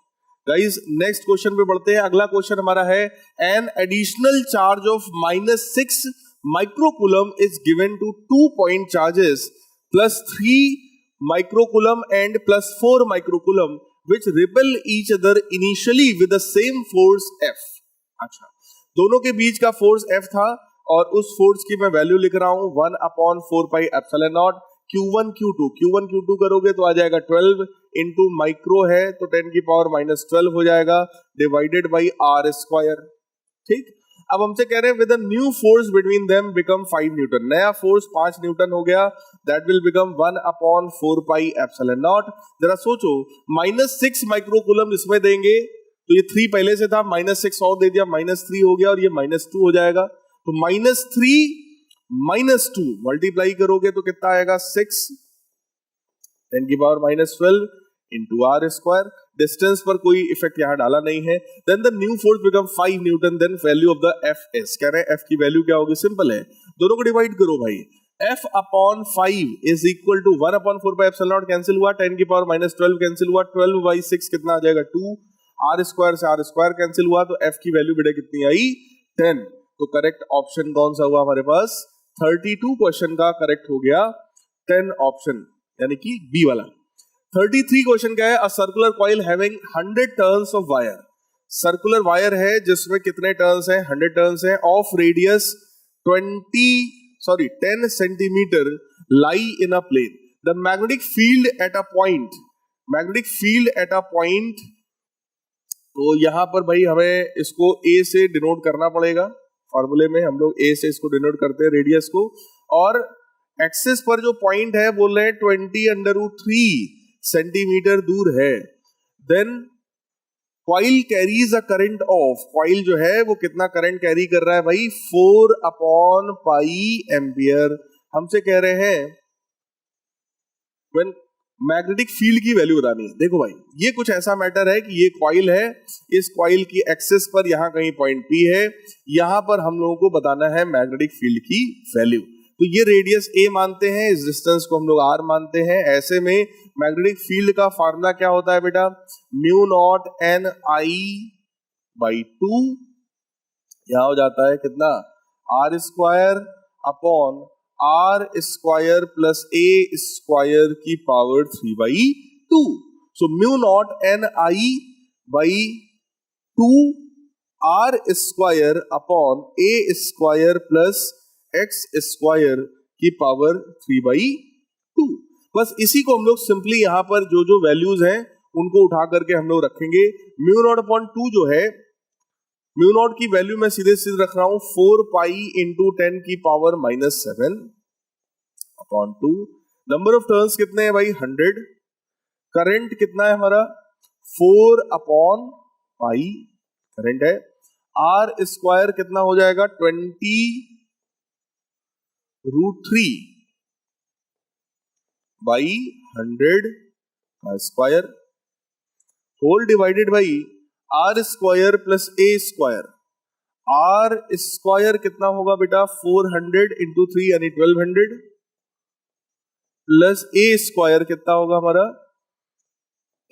Guys next question पे बढ़ते हैं। अगला क्वेश्चन हमारा है an additional charge of -6 microcoulomb is given to 2 point charges +3 microcoulomb and +4 microcoulomb which repel each other initially with the same force F। अच्छा, दोनों के बीच का फोर्स F था और उस फोर्स की मैं वैल्यू लिख रहा हूं 1/4πε0 Q1 Q2 करोगे तो आ जाएगा 12 इंटू माइक्रो है तो 10⁻⁻12 हो जाएगा डिवाइडेड बाई R²। ठीक, अब हमसे कह रहे हैं with a new force between them become 5 Newton, नया फोर्स 5 न्यूटन हो गया, that will become 1/4 pi epsilon not. जरा सोचो, -6 माइक्रोकूलम इसमें देंगे तो ये 3 पहले से था, -6 और दे दिया, -3 हो गया और ये -2 हो जाएगा। तो -3 -2 मल्टीप्लाई करोगे तो कितना आएगा 6 10 की power -12 into R square. Distance पर कोई इफेक्ट यहां डाला नहीं है। Then the new force become 5 newton, then value of the F is, कह रहे हैं एफ की वैल्यू क्या होगी, सिंपल है, दोनों को डिवाइड करो भाई। f upon 5 is equal to 1/4 pi epsilon naught, cancel हुआ, 10 की पावर -12 कैंसिल हुआ, 12/6 कितना आ जाएगा 2, आर स्क्वायर से आर स्क्वायर कैंसिल हुआ, तो f की वैल्यू बेटा कितनी आई 10। तो करेक्ट ऑप्शन कौन सा हुआ हमारे पास, 32 क्वेश्चन का करेक्ट हो गया 10 ऑप्शन, यानी कि बी वाला। 33 क्वेश्चन क्या है, a circular coil having 100 turns of wire, circular wire है जिसमें कितने टर्न्स हैं, 100 टर्न्स हैं, of radius 10 centimetre lie in a plane, the magnetic field at a point, magnetic field at a point, तो यहां पर भाई हमें इसको ए से डिनोट करना पड़ेगा, फॉर्मूले में हम लोग ए से इसको डिनोट करते हैं रेडियस को, और एक्सिस पर जो पॉइंट है बोल रहे हैं 20√3 सेंटीमीटर दूर है। Then coil carries a current of, coil जो है वो कितना करंट कैरी कर रहा है भाई 4/पाई एम्पियर। हमसे कह रहे हैं व्हेन मैग्नेटिक फील्ड की वैल्यू बतानी है। देखो भाई ये कुछ ऐसा मैटर है कि ये कॉइल है, इस कॉइल की एक्सिस पर यहां कहीं पॉइंट पी है, यहां पर हम लोगों को बताना है मैग्नेटिक फील्ड की वैल्यू। तो ये रेडियस ए मानते हैं, इस डिस्टेंस को हम लोग आर मानते हैं। ऐसे में मैग्नेटिक फील्ड का फार्मूला क्या होता है बेटा, μ0 Ni/2, यहां हो जाता है कितना R square upon R square plus A square की power 3/2। So μ0 Ni/2 R square upon A square plus X square की पावर 3/2। बस इसी को हम लोग सिंपली यहां पर जो जो वैल्यूज हैं उनको उठा करके हम लोग रखेंगे। μ0/2 जो है, μ0 की वैल्यू मैं सीधे सीधे रख रहा हूं 4 पाई इंटू 10 की power -7 upon 2। Number of turns कितने हैं भाई 100। करंट कितना है हमारा 4/पाई करंट है। आर स्क्वायर कितना हो जाएगा 20√3 बाई 100 का square whole divided by R square plus A square. R square कितना होगा बेटा 400 इंटू 3 यानी 1200 प्लस ए स्क्वायर कितना होगा हमारा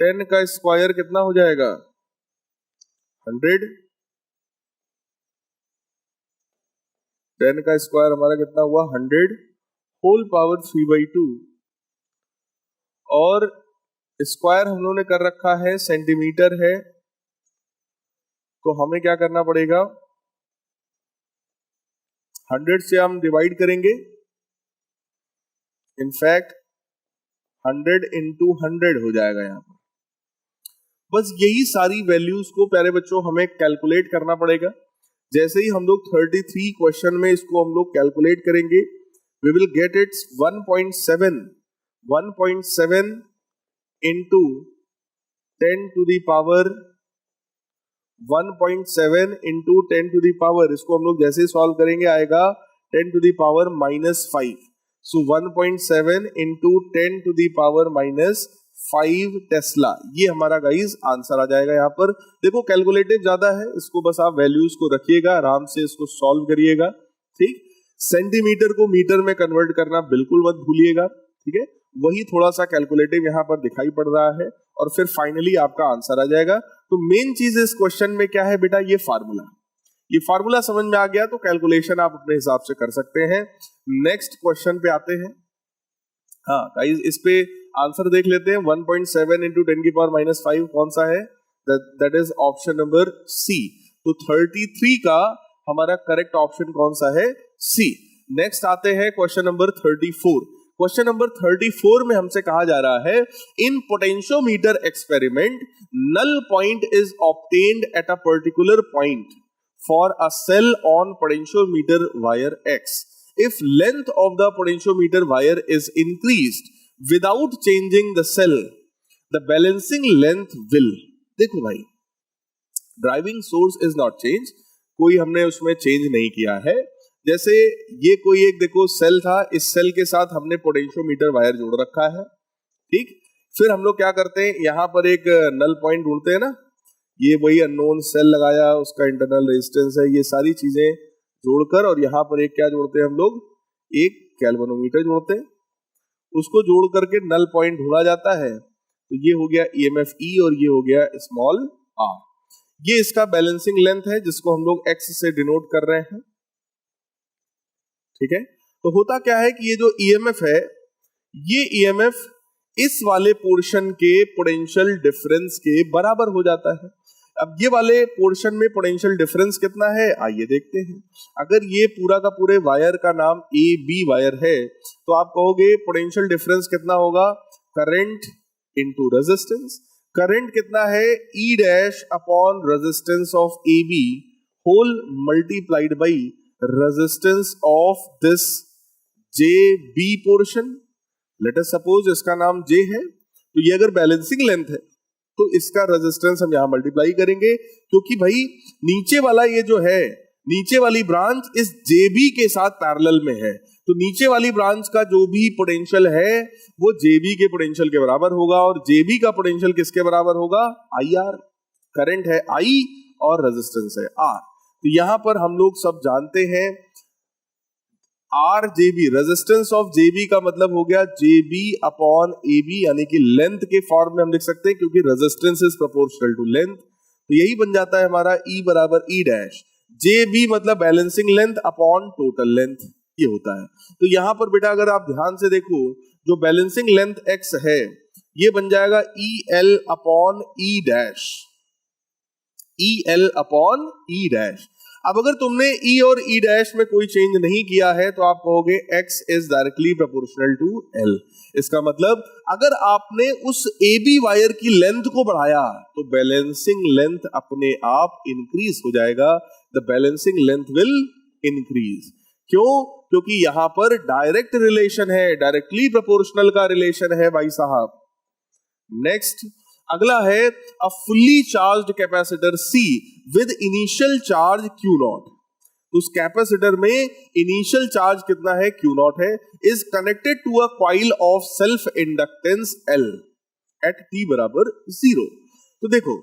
10 का स्क्वायर कितना हो जाएगा 100, 10 का स्क्वायर हमारा कितना हुआ 100 होल पावर 3/2, और स्क्वायर हम लोगों ने कर रखा है सेंटीमीटर है, तो हमें क्या करना पड़ेगा 100 से हम डिवाइड करेंगे, इनफैक्ट 100 इंटू 100 हो जाएगा यहां पर। बस यही सारी वैल्यूज को प्यारे बच्चों हमें कैलकुलेट करना पड़ेगा। जैसे ही हम लोग 33 क्वेश्चन में इसको हम लोग कैलकुलेट करेंगे, we will get it's 1.7 into 10 to the power 1.7 into 10 to the power, इसको हम लोग जैसे सॉल्व करेंगे आएगा 10 to the power -5। So 1.7 into 10 to the power -5 tesla, ये हमारा गाइस आंसर आ जाएगा। यहाँ पर देखो कैलकुलेटिव ज्यादा है, इसको बस आप वैल्यूज को रखिएगा, आराम से इसको सॉल्व करिएगा, ठीक। सेंटीमीटर को मीटर में कन्वर्ट करना बिल्कुल मत भूलिएगा, ठीक है। वही थोड़ा सा कैलकुलेटिव यहाँ पर दिखाई पड़ रहा है, और फिर फाइनली आपका आंसर आ जाएगा। तो मेन चीज इस क्वेश्चन में क्या है बेटा, ये फार्मूला, ये फार्मूला समझ में आ गया तो कैलकुलेशन आप अपने हिसाब से कर सकते हैं। नेक्स्ट क्वेश्चन पे आते हैं। हाँ गाइस, इस पे आंसर देख लेते हैं। 1.7 इंटू 10 की पावर -5 कौन सा है, that is option number C. तो 33 का हमारा करेक्ट ऑप्शन कौन सा है, सी। नेक्स्ट आते हैं क्वेश्चन नंबर 34। क्वेश्चन नंबर 34 में हमसे कहा जा रहा है, in potentiometer experiment null point is obtained at a particular point for a cell on potentiometer wire X. If length of the potentiometer wire is increased without changing the cell, the balancing length will. देखो भाई, driving source is not change, कोई हमने उसमें change नहीं किया है. जैसे ये कोई एक देखो सेल था, इस सेल के साथ हमने पोटेंशियोमीटर वायर जोड़ रखा है, ठीक. फिर हम लोग क्या करते हैं, यहां पर एक नल पॉइंट ढूंढते हैं ना, ये वही अननोन सेल लगाया, उसका इंटरनल रेजिस्टेंस है, ये सारी चीजें जोड़कर, और यहाँ पर एक क्या जोड़ते हैं हम लोग, एक गैल्वेनोमीटर जोड़ते हैं, उसको जोड़ करके नल पॉइंट ढूंढा जाता है. तो ये हो गया ईएमएफ ई और ये हो गया स्मॉल आर. ये इसका बैलेंसिंग लेंथ है जिसको हम लोग एक्स से डिनोट कर रहे हैं, ठीक है. तो होता क्या है कि ये जो ईएमएफ है, ये ईएमएफ इस वाले पोर्शन के पोटेंशियल डिफरेंस के बराबर हो जाता है. अब ये वाले पोर्शन में पोटेंशियल डिफरेंस कितना है, आइए देखते हैं. अगर ये पूरा का पूरे वायर का नाम ए बी वायर है, तो आप कहोगे पोटेंशियल डिफरेंस कितना होगा, करंट इनटू रेजिस्टेंस. करंट कितना है, E dash upon resistance of A B whole multiplied by resistance of this J B portion. Let us suppose इसका नाम जे है, तो ये अगर बैलेंसिंग लेंथ है तो इसका रेजिस्टेंस हम यहां मल्टीप्लाई करेंगे, क्योंकि भाई नीचे वाला ये जो है, नीचे वाली ब्रांच इस जेबी के साथ पैरेलल में है, तो नीचे वाली ब्रांच का जो भी पोटेंशियल है वो जेबी के पोटेंशियल के बराबर होगा, और जेबी का पोटेंशियल किसके बराबर होगा, आई आर. करंट है आई और रेजिस्टेंस है आर. तो यहां पर हम लोग सब जानते हैं आर जेबी, रेजिस्टेंस ऑफ जेबी का मतलब हो गया जेबी अपॉन एबी, यानी कि लेंथ के फॉर्म में हम लिख सकते हैं, क्योंकि resistance is proportional to length. तो यही बन जाता है हमारा ई बराबर ई डैश, जेबी मतलब balancing length upon total length, ये होता है. तो यहां पर बेटा अगर आप ध्यान से देखो, जो बैलेंसिंग लेंथ एक्स है ये बन जाएगा ई एल अपॉन ई डैश, ई एल अपॉन ई डैश. अब अगर तुमने ई और ई डैश में कोई चेंज नहीं किया है तो आप कहोगे x is directly proportional to l. इसका मतलब अगर आपने उस ए बी वायर की लेंथ को बढ़ाया तो बैलेंसिंग लेंथ अपने आप इंक्रीज हो जाएगा. The balancing length will increase. क्यों, क्योंकि यहां पर डायरेक्ट रिलेशन है, डायरेक्टली प्रोपोर्शनल का रिलेशन है भाई साहब. नेक्स्ट अगला है a fully charged capacitor C with initial charge Q naught. उस कैपेसिटर में इनिशियल चार्ज कितना है, Q नॉट है, is connected to a coil of self inductance L at T बराबर 0. तो देखो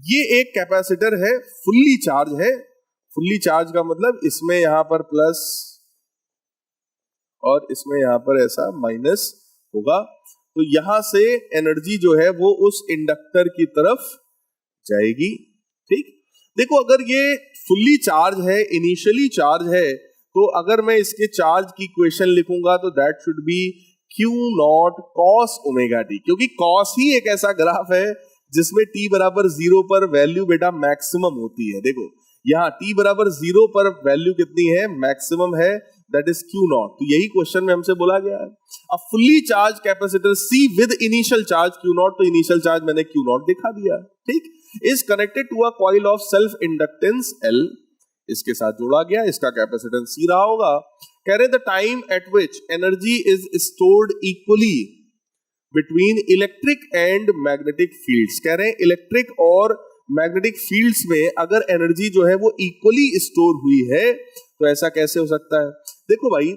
ये एक कैपेसिटर है, फुल्ली चार्ज है. फुल्ली चार्ज का मतलब इसमें यहां पर प्लस और इसमें यहां पर ऐसा माइनस होगा. तो यहां से एनर्जी जो है वो उस इंडक्टर की तरफ जाएगी, ठीक. देखो अगर ये फुल्ली चार्ज है, इनिशियली चार्ज है, तो अगर मैं इसके चार्ज की इक्वेशन लिखूंगा तो that should B Q not cos omega T, क्योंकि कॉस ही एक ऐसा ग्राफ है जिसमें t बराबर 0 पर वैल्यू बेटा मैक्सिमम होती है. देखो यहाँ t बराबर 0 पर वैल्यू कितनी है, मैक्सिमम है, दैट इज Q नॉट. तो यही क्वेश्चन में हमसे बोला गया है. अब fully charge capacitor C with initial charge Q naught, तो इनिशियल चार्ज मैंने Q नॉट दिखा दिया, ठीक. Is connected to a coil of self inductance L, इसके साथ जोड़ा गया, इसका कैपेसिटेंस C रहा होगा. कह रहे the time eight which energy is stored equally between electric and magnetic fields. कह रहे हैं इलेक्ट्रिक और मैग्नेटिक फील्ड्स में अगर एनर्जी जो है वो इक्वली स्टोर हुई है तो ऐसा कैसे हो सकता है. देखो भाई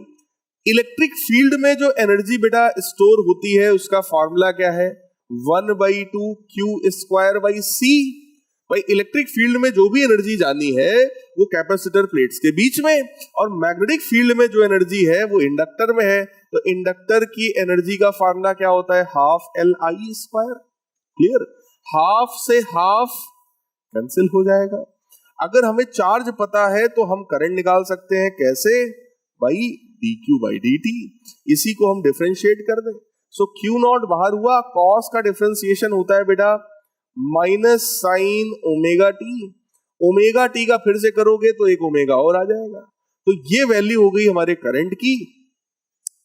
इलेक्ट्रिक फील्ड में जो एनर्जी बेटा स्टोर होती है उसका फॉर्मूला क्या है, 1/2 Q स्क्वायर बाई C. भाई इलेक्ट्रिक फील्ड में जो भी एनर्जी जानी है वो कैपेसिटर प्लेट्स के बीच में, और मैग्नेटिक फील्ड में जो एनर्जी है वो इंडक्टर में है. तो इंडक्टर की एनर्जी का फॉर्मूला क्या होता है, half LI square. Clear, half से हाफ कैंसिल हो जाएगा. अगर हमें चार्ज पता है तो हम करंट निकाल सकते हैं, कैसे भाई, dq बाई dt. इसी को हम डिफरेंशिएट कर दें. सो Q नॉट बाहर हुआ, कॉस का डिफरेंशिएशन होता है बेटा minus sign omega T. Omega T का फिर से करोगे तो एक ओमेगा और आ जाएगा. तो ये वैल्यू हो गई हमारे करंट की.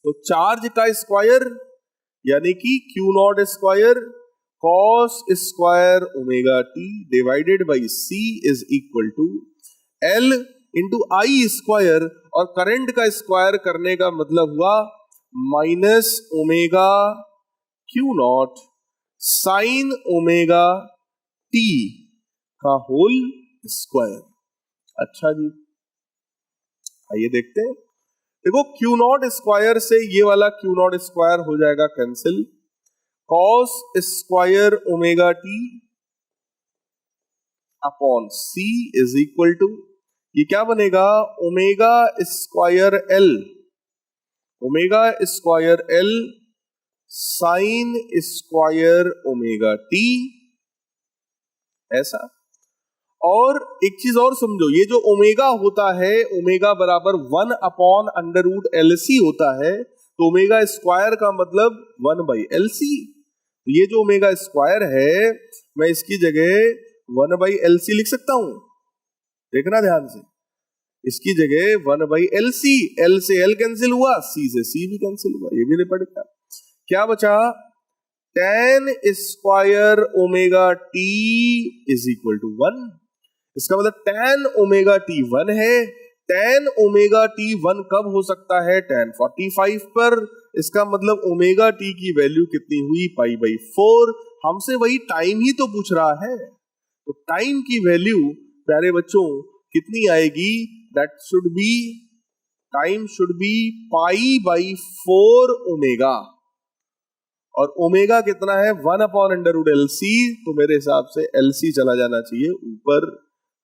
तो चार्ज का स्क्वायर यानी कि Q naught square cos square omega T divided by C is equal to L into I square, और करंट का स्क्वायर करने का मतलब हुआ minus omega Q naught sine omega T का होल स्क्वायर। अच्छा जी, आइए देखते हैं। देखो क्यू नॉट स्क्वायर से ये वाला क्यू नॉट स्क्वायर हो जाएगा cancel, cos square omega T upon C is equal to, ये क्या बनेगा, omega square L, omega square L sine square omega T, ऐसा। और एक चीज और समझो, ये जो ओमेगा होता है, ओमेगा बराबर 1 upon under root L C होता है, तो ओमेगा स्क्वायर का मतलब 1 बाई एल सी। ये जो ओमेगा स्क्वायर है, मैं इसकी जगह 1 बाई एल सी लिख सकता हूं, देखना ध्यान से, इसकी जगह 1 बाई एल सी, एल से एल कैंसिल हुआ, सी से सी भी कैंसिल हुआ, ये भी निपट गया। क्या बचा, tan square omega T is equal to 1। इसका मतलब tan ओमेगा टी 1 है। tan ओमेगा टी 1 कब हो सकता है, tan 45 पर। इसका मतलब ओमेगा टी की वैल्यू कितनी हुई, पाई बाई 4। हमसे वही टाइम ही तो पूछ रहा है, तो टाइम की वैल्यू प्यारे बच्चों कितनी आएगी, that should be, time should be pi by 4 omega, और ओमेगा कितना है, 1 upon under root L C, तो मेरे हिसाब से एल सी चला जाना चाहिए ऊपर।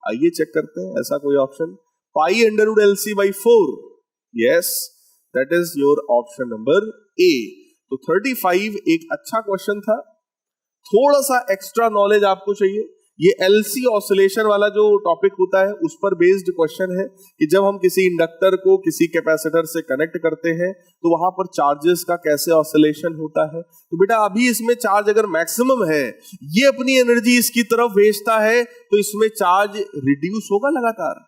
आइए चेक करते हैं, ऐसा कोई option, pi under root L C by 4, yes, that is your option number A. तो 35 एक अच्छा क्वेश्चन था, थोड़ा सा एक्स्ट्रा नॉलेज आपको चाहिए। ये एलसी ऑसिलेशन वाला जो टॉपिक होता है उस पर बेस्ड क्वेश्चन है कि जब हम किसी इंडक्टर को किसी कैपेसिटर से कनेक्ट करते हैं तो वहां पर चार्जेस का कैसे ऑसिलेशन होता है। तो बेटा अभी इसमें चार्ज अगर मैक्सिमम है, ये अपनी एनर्जी इसकी तरफ भेजता है, तो इसमें चार्ज रिड्यूस होगा लगातार,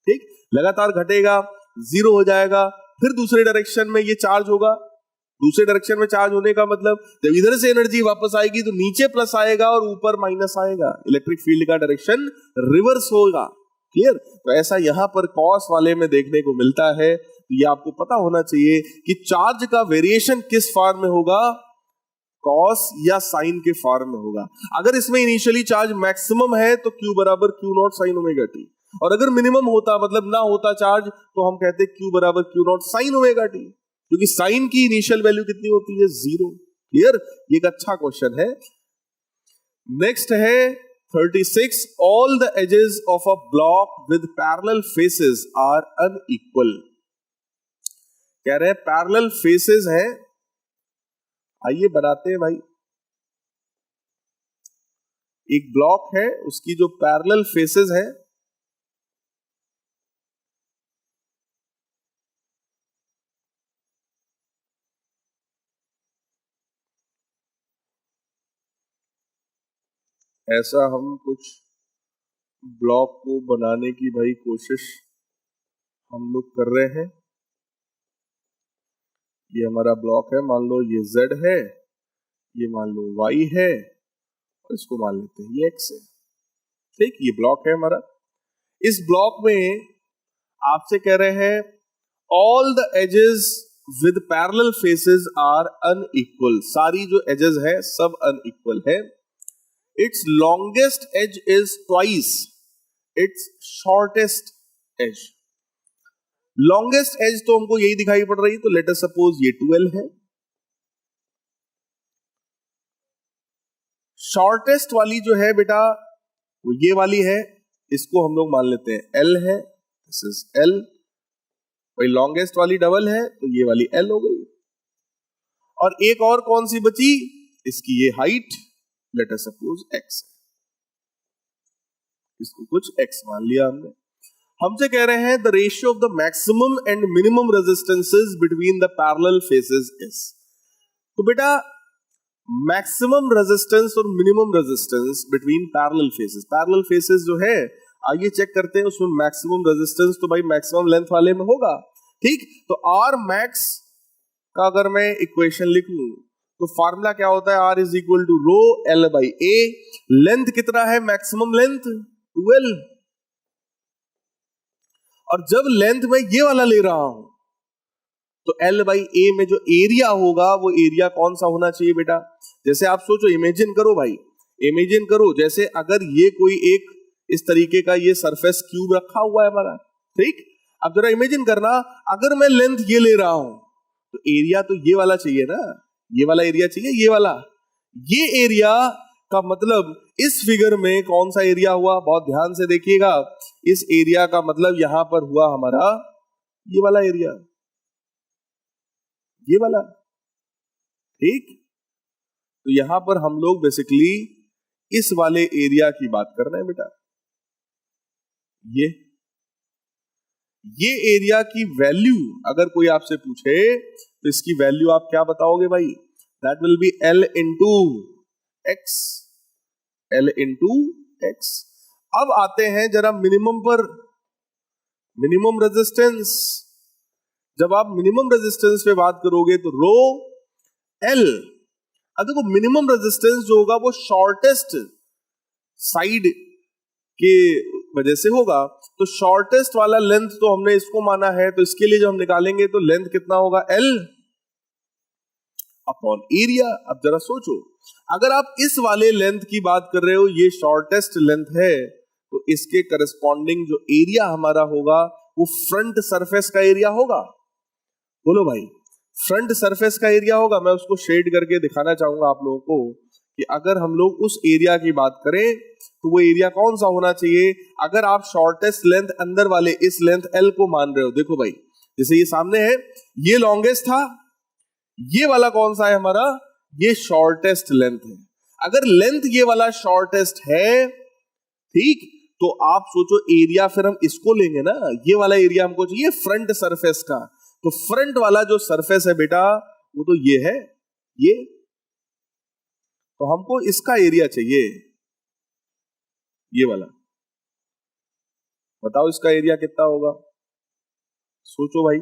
ठीक, लगातार घटेगा, जीरो हो जाएगा, फिर दूसरे डायरेक्शन में ये चार्ज होगा। दूसरे डायरेक्शन में चार्ज होने का मतलब जब इधर से एनर्जी वापस आएगी तो नीचे प्लस आएगा और ऊपर माइनस आएगा, इलेक्ट्रिक फील्ड का डायरेक्शन रिवर्स होगा। क्लियर? तो ऐसा यहां पर कॉस वाले में देखने को मिलता है। तो ये आपको पता होना चाहिए कि चार्ज का वेरिएशन किस फॉर्म में होगा, कॉस या साइन के फॉर्म में होगा। अगर इसमें इनिशियली चार्ज मैक्सिमम है तो Q बराबर Q not sine omega T, और अगर मिनिमम होता मतलब ना होता चार्ज तो हम कहते Q बराबर Q not sine omega T, क्योंकि साइन की इनिशियल वैल्यू कितनी होती है, 0। क्लियर? ये एक अच्छा क्वेश्चन है। नेक्स्ट है 36, all the edges of a block with parallel faces are unequal. कह रहे हैं पैरेलल फेसेस हैं, आइए बनाते हैं भाई। एक ब्लॉक है, उसकी जो पैरेलल फेसेस है, ऐसा हम कुछ ब्लॉक को बनाने की भाई कोशिश हम लोग कर रहे हैं। ये हमारा ब्लॉक है, मान लो ये Z है, ये मान लो Y है, और इसको मान लेते हैं ये X है। ठीक, ये ब्लॉक है हमारा। इस ब्लॉक में आपसे कह रहे हैं all the edges with parallel faces are unequal. सारी जो एजेस है सब अनइक्वल है। Its longest edge is twice its shortest edge. Longest edge तो हमको यही दिखाई पड़ रही, तो let us suppose ये 12 है। शॉर्टेस्ट वाली जो है बेटा वो ये वाली है, इसको हम लोग मान लेते हैं L है, दिस इज L। वही लॉन्गेस्ट वाली डबल है तो ये वाली L हो गई। और एक और कौन सी बची, इसकी ये height late us suppose x, इसको कुछ x मान लिया हमने। हमसे कह रहे हैं the ratio of the maximum and minimum resistances between the parallel faces is. तो बेटा मैक्सिमम रेजिस्टेंस और minimum resistance between parallel faces जो है, आइए चेक करते हैं उसमें मैक्सिमम रेजिस्टेंस तो भाई मैक्सिमम लेंथ वाले में होगा। ठीक, तो R मैक्स का अगर मैं इक्वेशन लिखूं तो फार्मूला क्या होता है, R is equal to rho L by A। Length कितना है, मैक्सिमम लेंथ 12। और जब लेंथ में ये वाला ले रहा हूं तो L बाई ए में जो एरिया होगा वो एरिया कौन सा होना चाहिए बेटा? जैसे आप सोचो, इमेजिन करो भाई, इमेजिन करो जैसे अगर ये कोई एक इस तरीके का ये सरफेस क्यूब रखा हुआ है हमारा, ठीक? अब जरा इमेजिन करना, अगर मैं लेंथ ये ले रहा हूं तो एरिया तो ये वाला चाहिए ना, ये वाला एरिया चाहिए, ये वाला। ये एरिया का मतलब इस फिगर में कौन सा एरिया हुआ? बहुत ध्यान से देखिएगा, इस एरिया का मतलब यहां पर हुआ हमारा ये वाला एरिया, ये वाला, ठीक? तो यहां पर हम लोग बेसिकली इस वाले एरिया की बात कर रहे हैं बेटा। ये एरिया की वैल्यू अगर कोई आपसे पूछे तो इसकी वैल्यू आप क्या बताओगे भाई? That will B L into x, L into x. अब आते हैं जरा मिनिमम पर, मिनिमम रेजिस्टेंस। जब आप मिनिमम रेजिस्टेंस पे बात करोगे तो रो L, अब देखो मिनिमम रेजिस्टेंस जो होगा वो शॉर्टेस्ट साइड के वजह से होगा, तो शॉर्टेस्ट वाला लेंथ तो हमने इसको माना है, तो इसके लिए जो हम निकालेंगे तो लेंथ कितना होगा? L upon area. अब जरा सोचो, अगर आप इस वाले लेंथ की बात कर रहे हो, ये शॉर्टेस्ट लेंथ है, तो इसके करस्पॉन्डिंग जो एरिया हमारा होगा वो फ्रंट सरफेस का एरिया होगा। बोलो भाई, फ्रंट सरफेस का एरिया होगा। मैं उसको शेड करके दिखाना चाहूंगा आप लोगों को कि अगर हम लोग उस एरिया की बात करें तो वो एरिया कौन सा होना चाहिए? अगर आप शॉर्टेस्ट लेंथ अंदर वाले इस लेंथ L को मान रहे हो, देखो भाई जैसे ये सामने है, ये लॉन्गेस्ट था, ये वाला कौन सा है हमारा? ये शॉर्टेस्ट लेंथ है। अगर लेंथ ये वाला शॉर्टेस्ट है, ठीक, तो आप सोचो एरिया फिर हम इसको लेंगे ना, ये वाला एरिया हमको चाहिए फ्रंट सरफेस का, तो फ्रंट वाला जो सरफेस है बेटा वो तो ये है, ये, तो हमको इसका एरिया चाहिए, ये वाला। बताओ इसका एरिया कितना होगा? सोचो भाई,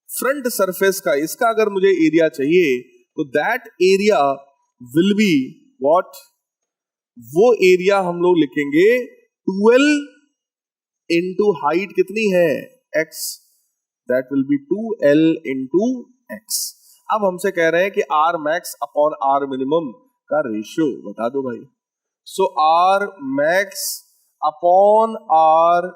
फ्रंट सरफेस का इसका अगर मुझे एरिया चाहिए तो that area will be what? वो एरिया हम लोग लिखेंगे 12 इंटू हाइट कितनी है? x, that will B 2L into x। अब हमसे कह रहे हैं कि R max upon R minimum का रेशियो बता दो भाई। सो R max upon R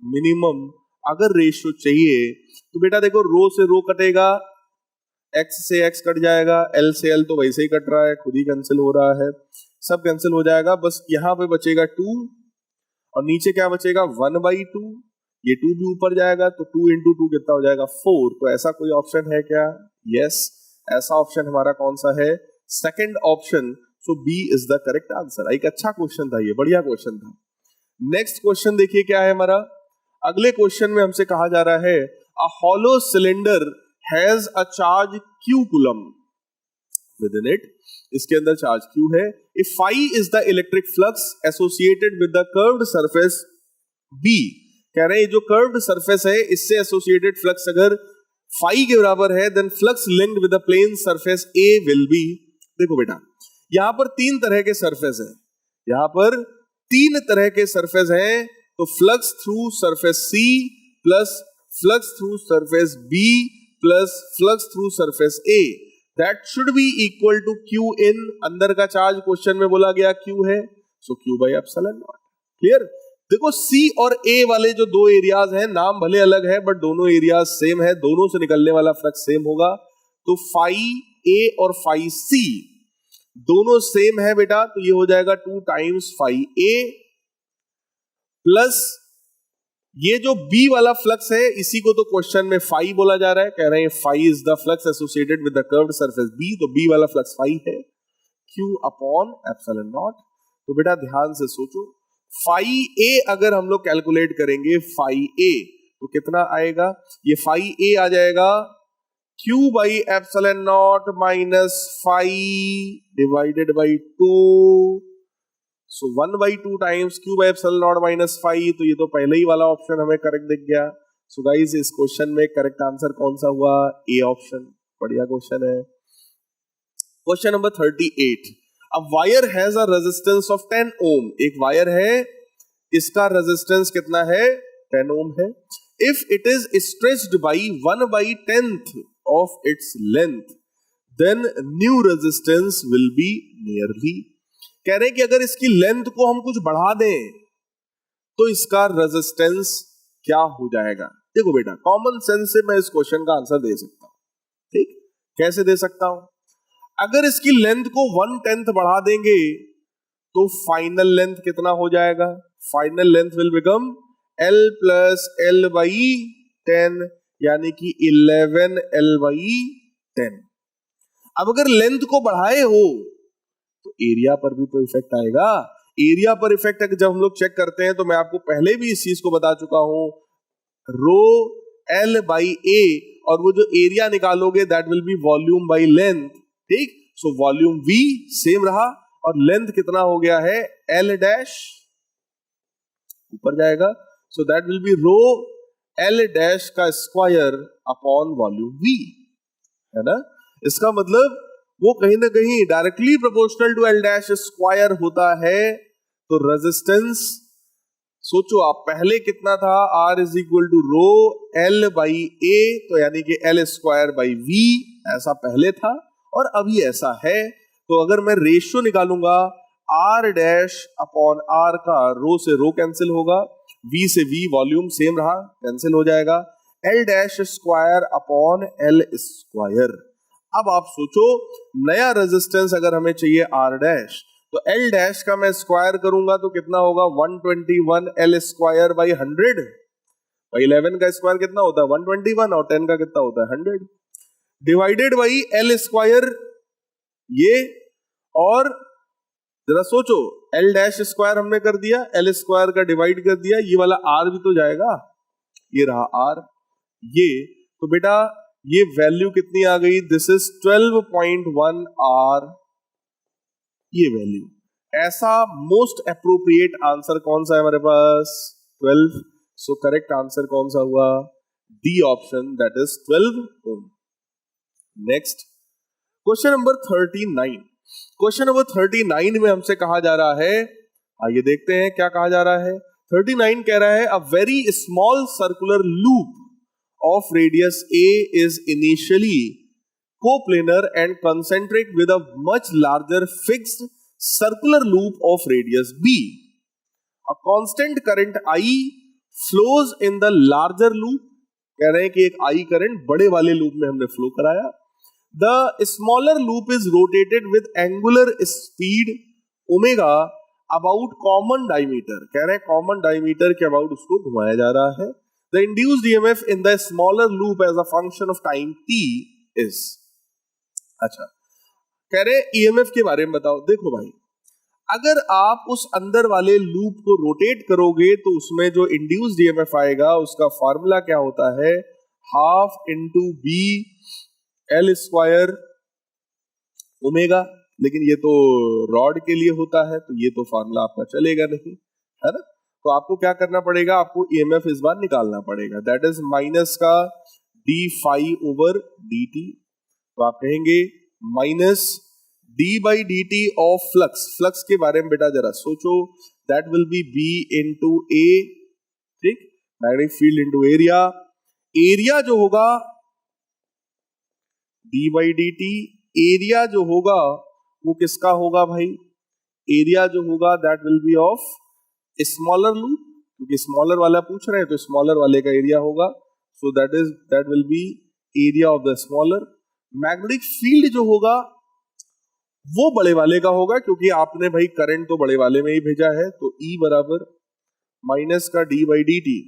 minimum अगर रेशियो चाहिए तो बेटा देखो, रो से रो कटेगा, x से x कट जाएगा, L से L तो वैसे ही कट रहा है, खुद ही कैंसिल हो रहा है, सब कैंसिल हो जाएगा, बस यहां पे बचेगा 2 और नीचे क्या बचेगा? 1/2। ये 2 भी ऊपर जाएगा तो 2 इंटू 2 कितना हो जाएगा? 4। तो ऐसा कोई ऑप्शन है क्या? यस, ऐसा ऑप्शन हमारा कौन सा है? Second option. So B is the correct answer. एक अच्छा क्वेश्चन था ये, बढ़िया क्वेश्चन था। नेक्स्ट क्वेश्चन देखिए क्या है हमारा। अगले क्वेश्चन में हमसे कहा जा रहा है a hollow cylinder has a charge q coulomb with in it. इसके अंदर चार्ज q है। If phi is the electric flux associated with the curved surface b, कह रहे हैं जो कर्व्ड सरफेस है इससे एसोसिएटेड फ्लक्स अगर phi के बराबर है then flux linked with the plane surface a will be. देखो बेटा, यहां पर 3 तरह के सरफेस है, यहां पर 3 तरह के सरफेस हैं, तो flux through surface C plus flux through surface B plus flux through surface A, that should be equal to Q in. अंदर का चार्ज क्वेश्चन में बोला गया Q है, so Q by epsilon naught. Clear? देखो C और A वाले जो 2 एरियाज हैं, नाम भले अलग है बट दोनों एरियाज सेम है, दोनों से निकलने वाला फ्लक्स सेम होगा, तो phi A और phi C दोनों सेम है बेटा, तो ये हो जाएगा 2 टाइम्स phi A प्लस ये जो B वाला फ्लक्स है इसी को तो क्वेश्चन में phi बोला जा रहा है, कह रहे हैं phi is the flux associated with the curved surface B, तो B वाला फ्लक्स phi है, Q अपॉन एप्सिलॉन नॉट। तो बेटा ध्यान से सोचो, phi A अगर हम लोग कैलकुलेट करेंगे phi A तो कितना आएगा? ये phi A आ जाएगा Q by epsilon not minus phi divided by 2, so 1/2 times Q by epsilon not minus phi। तो ये तो पहले ही वाला ऑप्शन हमें करेक्ट दिख गया। सो गाइस इस क्वेश्चन में करेक्ट आंसर कौन सा हुआ? A option. बढ़िया क्वेश्चन है। Question number 38, a wire has a resistance of 10 ओम। एक वायर है, इसका रेजिस्टेंस कितना है? 10 ओम है. If it is stretched by 1/10th of its length, then new resistance will be nearly. कह रहे हैं कि अगर इसकी लेंथ को हम कुछ बढ़ा दें तो इसका रेजिस्टेंस क्या हो जाएगा. देखो बेटा, कॉमन सेंस से मैं इस क्वेश्चन का आंसर दे सकता हूं. ठीक, कैसे दे सकता हूं? अगर इसकी लेंथ को 1/10 बढ़ा देंगे तो फाइनल लेंथ कितना हो जाएगा? Final length will become L plus L by 10, यानी कि 11L बाई 10. अब अगर लेंथ को बढ़ाए हो तो एरिया पर भी तो इफेक्ट आएगा. एरिया पर इफेक्ट जब हम लोग चेक करते हैं तो मैं आपको पहले भी इस चीज को बता चुका हूं, रो L बाई A, और वो जो एरिया निकालोगे that will B volume by length. ठीक, सो वॉल्यूम V सेम रहा और लेंथ कितना हो गया है? L डैश ऊपर जाएगा, so that will be rho L dash का स्क्वायर अपॉन वॉल्यूम V, है ना. इसका मतलब वो कहीं ना कहीं directly proportional to L dash square होता है. तो रेजिस्टेंस सोचो आप, पहले कितना था? R is equal to rho L by A, तो यानी कि L स्क्वायर बाई V, ऐसा पहले था और अभी ऐसा है. तो अगर मैं रेशियो निकालूंगा R डैश अपॉन R का, रो से रो कैंसिल होगा, V से V वॉल्यूम सेम रहा, कैंसिल हो जाएगा, L dash square upon L square. अब आप सोचो, नया रेजिस्टेंस अगर हमें चाहिए R डैश, तो L डैश का मैं स्क्वायर करूंगा तो कितना होगा? 121 L स्क्वायर बाई 100. भाई 11 का स्क्वायर कितना होता है? 121, और 10 का कितना होता है? 100, डिवाइडेड बाई L स्क्वायर ये. और जरा सोचो, L डैश स्क्वायर हमने कर दिया, L स्क्वायर का डिवाइड कर दिया, ये वाला R भी तो जाएगा, ये रहा R ये. तो बेटा ये वैल्यू कितनी आ गई? दिस इज 12.1 R, ये वैल्यू. ऐसा मोस्ट अप्रोप्रिएट आंसर कौन सा है हमारे पास? 12. सो करेक्ट आंसर कौन सा हुआ? D option, that is 12 ohm. Next question number 39. Question number 39 में हमसे कहा जा रहा है, आइए देखते हैं क्या कहा जा रहा है. 39 कह रहा है, a very small circular loop of radius A is initially coplanar and concentric with a much larger fixed circular loop of radius B. A constant current I flows in the larger loop. कह रहे हैं कि एक I current बड़े वाले loop में हमने flow कराया. The smaller loop is rotated with angular speed omega about common diameter. कह रहे हैं कॉमन डायमीटर के अबाउट उसको घुमाया जा रहा है. The induced EMF in the smaller loop as a function of time t is. अच्छा, कह रहे EMF के बारे में बताओ. देखो भाई, अगर आप उस अंदर वाले लूप को रोटेट करोगे तो उसमें जो इंड्यूस्ड EMF आएगा उसका फॉर्मूला क्या होता है? Half into B L square omega. लेकिन ये तो रॉड के लिए होता है, तो ये तो फॉर्मूला आपका चलेगा नहीं, है ना. तो आपको क्या करना पड़ेगा? आपको EMF इस बार निकालना पड़ेगा. दैट इज माइनस का D phi over D T. तो आप कहेंगे minus D by D T of flux. Flux के बारे में बेटा जरा सोचो, that will be B into A. ठीक, magnetic field into area. Area जो होगा D by D T, area जो होगा वो किसका होगा भाई? एरिया जो होगा that will be of smaller loop, क्योंकि स्मॉलर वाला पूछ रहे हैं तो स्मॉलर वाले का एरिया होगा. सो that will B area of the smaller. Magnetic field जो होगा वो बड़े वाले का होगा, क्योंकि आपने भाई करंट तो बड़े वाले में ही भेजा है. तो E बराबर माइनस का डी बाई डी टी.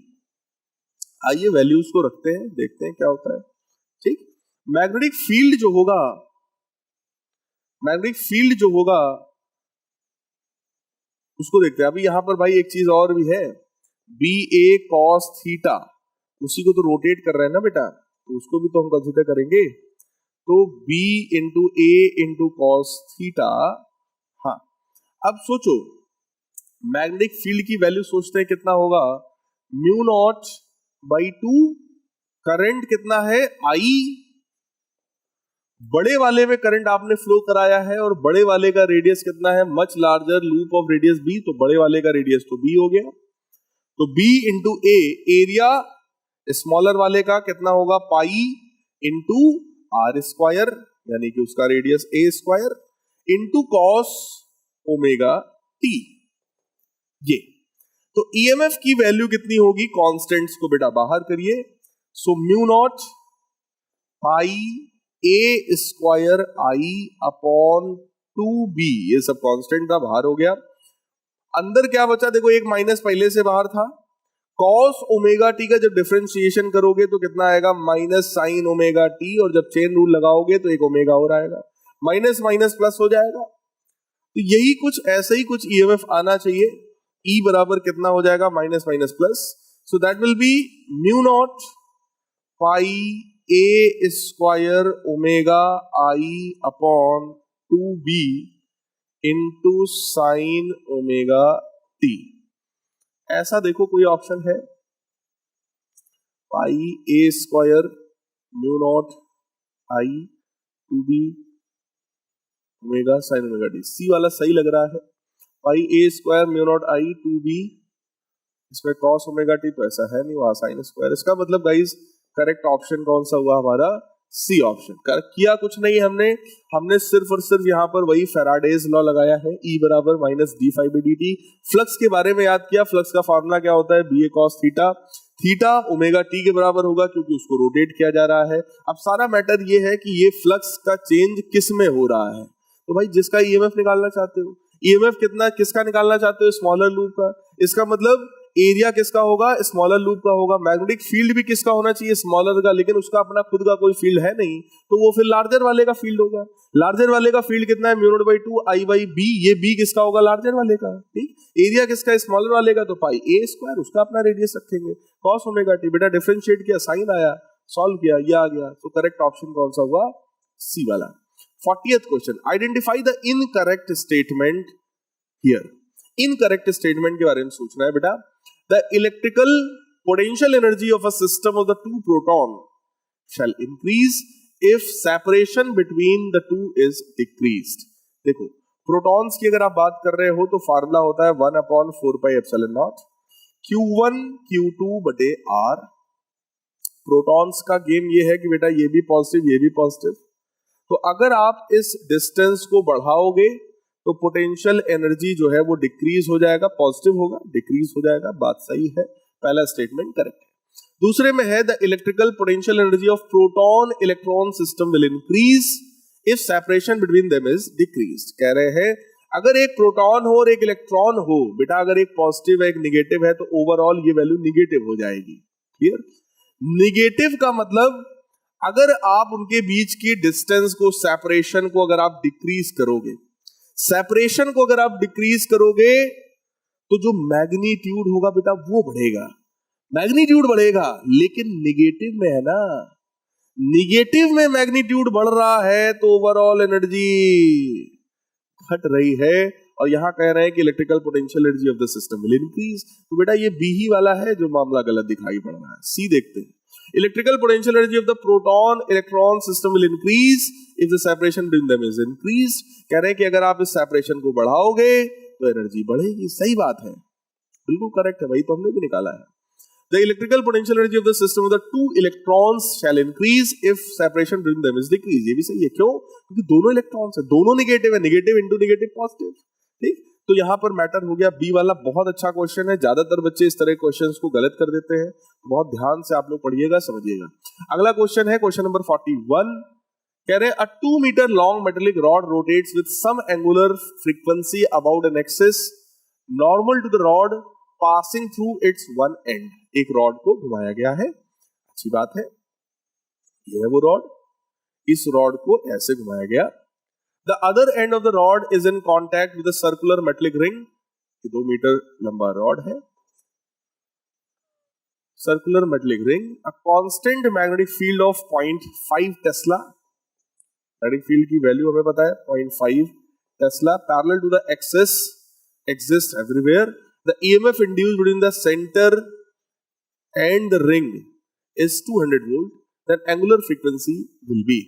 आइए वैल्यूज को रखते हैं, देखते हैं क्या होता है. ठीक, मैग्नेटिक फील्ड जो होगा, मैग्नेटिक फील्ड जो होगा उसको देखते हैं. अभी यहां पर भाई एक चीज और भी है, बी ए कॉस थीटा, उसी को तो रोटेट कर रहे हैं ना बेटा, तो उसको भी तो हम कंसीडर करेंगे. तो b इंटू ए इंटू कॉस थीटा. हाँ, अब सोचो मैग्नेटिक फील्ड की वैल्यू सोचते हैं कितना होगा? Mu naught by 2. करंट कितना है? I. बड़े वाले में करंट आपने फ्लो कराया है और बड़े वाले का रेडियस कितना है? Much larger loop of radius b, तो बड़े वाले का रेडियस तो b हो गया. तो B इंटू ए, एरिया स्मॉलर वाले का कितना होगा, पाई इंटू आर स्क्वायर, यानी कि उसका radius A square into cos omega T. ये तो ईएमएफ की वैल्यू कितनी होगी, कांस्टेंट्स को बेटा बाहर करिए, so mu naught pi A square I upon 2b, ये सब कांस्टेंट था, बाहर हो गया। अंदर क्या बचा, देखो एक माइनस पहले से बाहर था, कॉस ओमेगा टी का जब डिफरेंशिएशन करोगे तो कितना आएगा, माइनस साइन ओमेगा टी, और जब चेन रूल लगाओगे तो एक ओमेगा और आएगा, माइनस माइनस प्लस हो जाएगा। तो यही कुछ ऐसा ही कुछ ईएमएफ आना चाहिए, ई बराबर कितना हो जाएगा, minus minus plus, so that will be mu naught pi A square omega I upon 2b into sine omega T. ऐसा देखो कोई ऑप्शन है, pi A square mu naught I 2b omega sine omega T, C वाला सही लग रहा है, pi A square mu naught I 2b, इसमें कॉस ओमेगा टी तो ऐसा है नहीं, वहां साइन स्क्वायर, इसका मतलब गाइस करेक्ट ऑप्शन कौन सा हुआ हमारा, सी ऑप्शन। किया कुछ नहीं हमने सिर्फ और सिर्फ यहाँ पर वही फैराडेज लॉ लगाया है, E बराबर minus D phi by D T. Flux के बारे में याद किया, फ्लक्स का फॉर्मूला क्या होता है, B A cos theta, theta omega T के बराबर होगा क्योंकि उसको रोटेट किया जा रहा है। अब सारा मैटर ये है कि ये फ्लक्स का चेंज किस में हो रहा है, तो भाई जिसका ईएमएफ निकालना चाहते हो, ईएमएफ कितना किसका निकालना चाहते हो, स्मॉलर लूप का, इसका मतलब एरिया किसका होगा, स्मॉलर लूप का होगा। मैग्नेटिक फील्ड भी किसका होना चाहिए, स्मॉलर का, लेकिन उसका अपना खुद का कोई फील्ड है नहीं, तो वो फिर लार्जर वाले का फील्ड होगा। लार्जर वाले का फील्ड कितना है, mu naught by 2 I by B, ये बी किसका होगा, लार्जर वाले का, ठीक। एरिया किसका, स्मॉलर वाले का, तो पाई ए स्क्वायर, उसका अपना रेडियस रखेंगे, कॉस ओमेगा टी, बेटा डिफरेंशिएट किया, साइन आया, सॉल्व किया, ये आ गया, तो करेक्ट ऑप्शन कौन सा हुआ, सी वाला। 40th question, identify the incorrect statement here. Incorrect statement के बारे में सोचना है बेटा। The electrical potential energy of a system of the two proton shall increase if separation between the two is decreased। देखो प्रोटॉन्स की अगर आप बात कर रहे हो तो फार्मूला होता है 1/4 pi epsilon not Q1 Q2 बटे R। प्रोटॉन्स का गेम ये है कि बेटा ये भी पॉजिटिव ये भी पॉजिटिव, तो अगर आप इस डिस्टेंस को बढ़ाओगे तो पोटेंशियल एनर्जी जो है वो डिक्रीज हो जाएगा, पॉजिटिव होगा डिक्रीज हो जाएगा, बात सही है, पहला स्टेटमेंट करेक्ट है। दूसरे में है the electrical potential energy of proton electron system will increase if separation between them is decreased. कह रहे हैं अगर एक प्रोटॉन हो और एक इलेक्ट्रॉन हो, बेटा अगर एक पॉजिटिव है एक निगेटिव है तो ओवरऑल ये वैल्यू निगेटिव हो जाएगी, क्लियर। निगेटिव का मतलब अगर आप उनके बीच की डिस्टेंस को, सेपरेशन को अगर आप डिक्रीज करोगे, सेपरेशन को अगर आप डिक्रीज करोगे तो जो मैग्नीट्यूड होगा बेटा वो बढ़ेगा, मैग्नीट्यूड बढ़ेगा, लेकिन निगेटिव में है ना, निगेटिव में मैग्नीट्यूड बढ़ रहा है तो ओवरऑल एनर्जी घट रही है, और यहां कह रहे हैं कि electrical potential energy of the system will increase, तो बेटा ये बी ही वाला है जो मामला गलत दिखाई पड़ रहा है। सी देखते हैं, electrical potential energy of the proton electron system will increase if the separation between them is increased. कह रहे हैं कि अगर आप इस सेपरेशन को बढ़ाओगे तो एनर्जी बढ़ेगी, सही बात है, बिल्कुल करेक्ट है भाई, तो हमने भी निकाला है। The electrical potential energy of the system of the two electrons shall increase if separation between them is decreased। ये भी सही है, क्यों, क्योंकि दोनों इलेक्ट्रॉन्स है, दोनों निगेटिव है, निगेटिव इंटू निगेटिव पॉजिटिव, ठीक। तो यहां पर मैटर हो गया बी वाला, बहुत अच्छा क्वेश्चन है, ज्यादातर बच्चे इस तरह क्वेश्चंस को गलत कर देते हैं, बहुत ध्यान से आप लोग पढ़िएगा समझिएगा। अगला क्वेश्चन है क्वेश्चन नंबर 41, कह रहे हैं a 2 metre long metallic rod rotates with some angular frequency about an axis normal to the rod passing through its one end. एक रॉड को घुमाया गया है, अच्छी बात है, यह है वो रॉड, इस रॉड को ऐसे घुमाया गया। The other end of the rod is in contact with the circular metallic ring, 2 metre लंबा रॉड है, circular metallic ring, a constant magnetic field of 0.5 tesla, magnetic field की वैल्यू हमें पता है 0.5 tesla, parallel to the axis exist everywhere, the EMF induced between the centre and the ring is 200 volt, then angular frequency will be।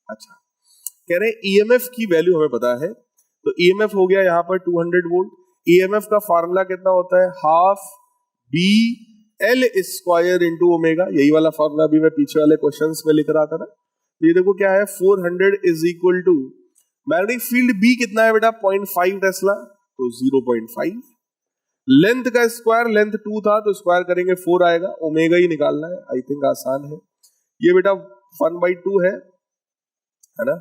अच्छा कह रहे हैं EMF की value हमें पता है, तो EMF हो गया यहां पर 200 वोल्ट। EMF का फार्मूला कितना होता है, half B L square into omega, यही वाला फॉर्मूला भी मैं पीछे वाले क्वेश्चंस में लिख रहा था ना। तो ये देखो क्या है, 400 is equal to magnetic field B कितना है बेटा 0.5 टेस्ला, तो 0.5। लेंथ का स्क्वायर, लेंथ 2 था तो स्क्वायर करेंगे 4 आएगा, ओमेगा ही निकालना है, आई थिंक आसान है। ये बेटा 1/2 है ना,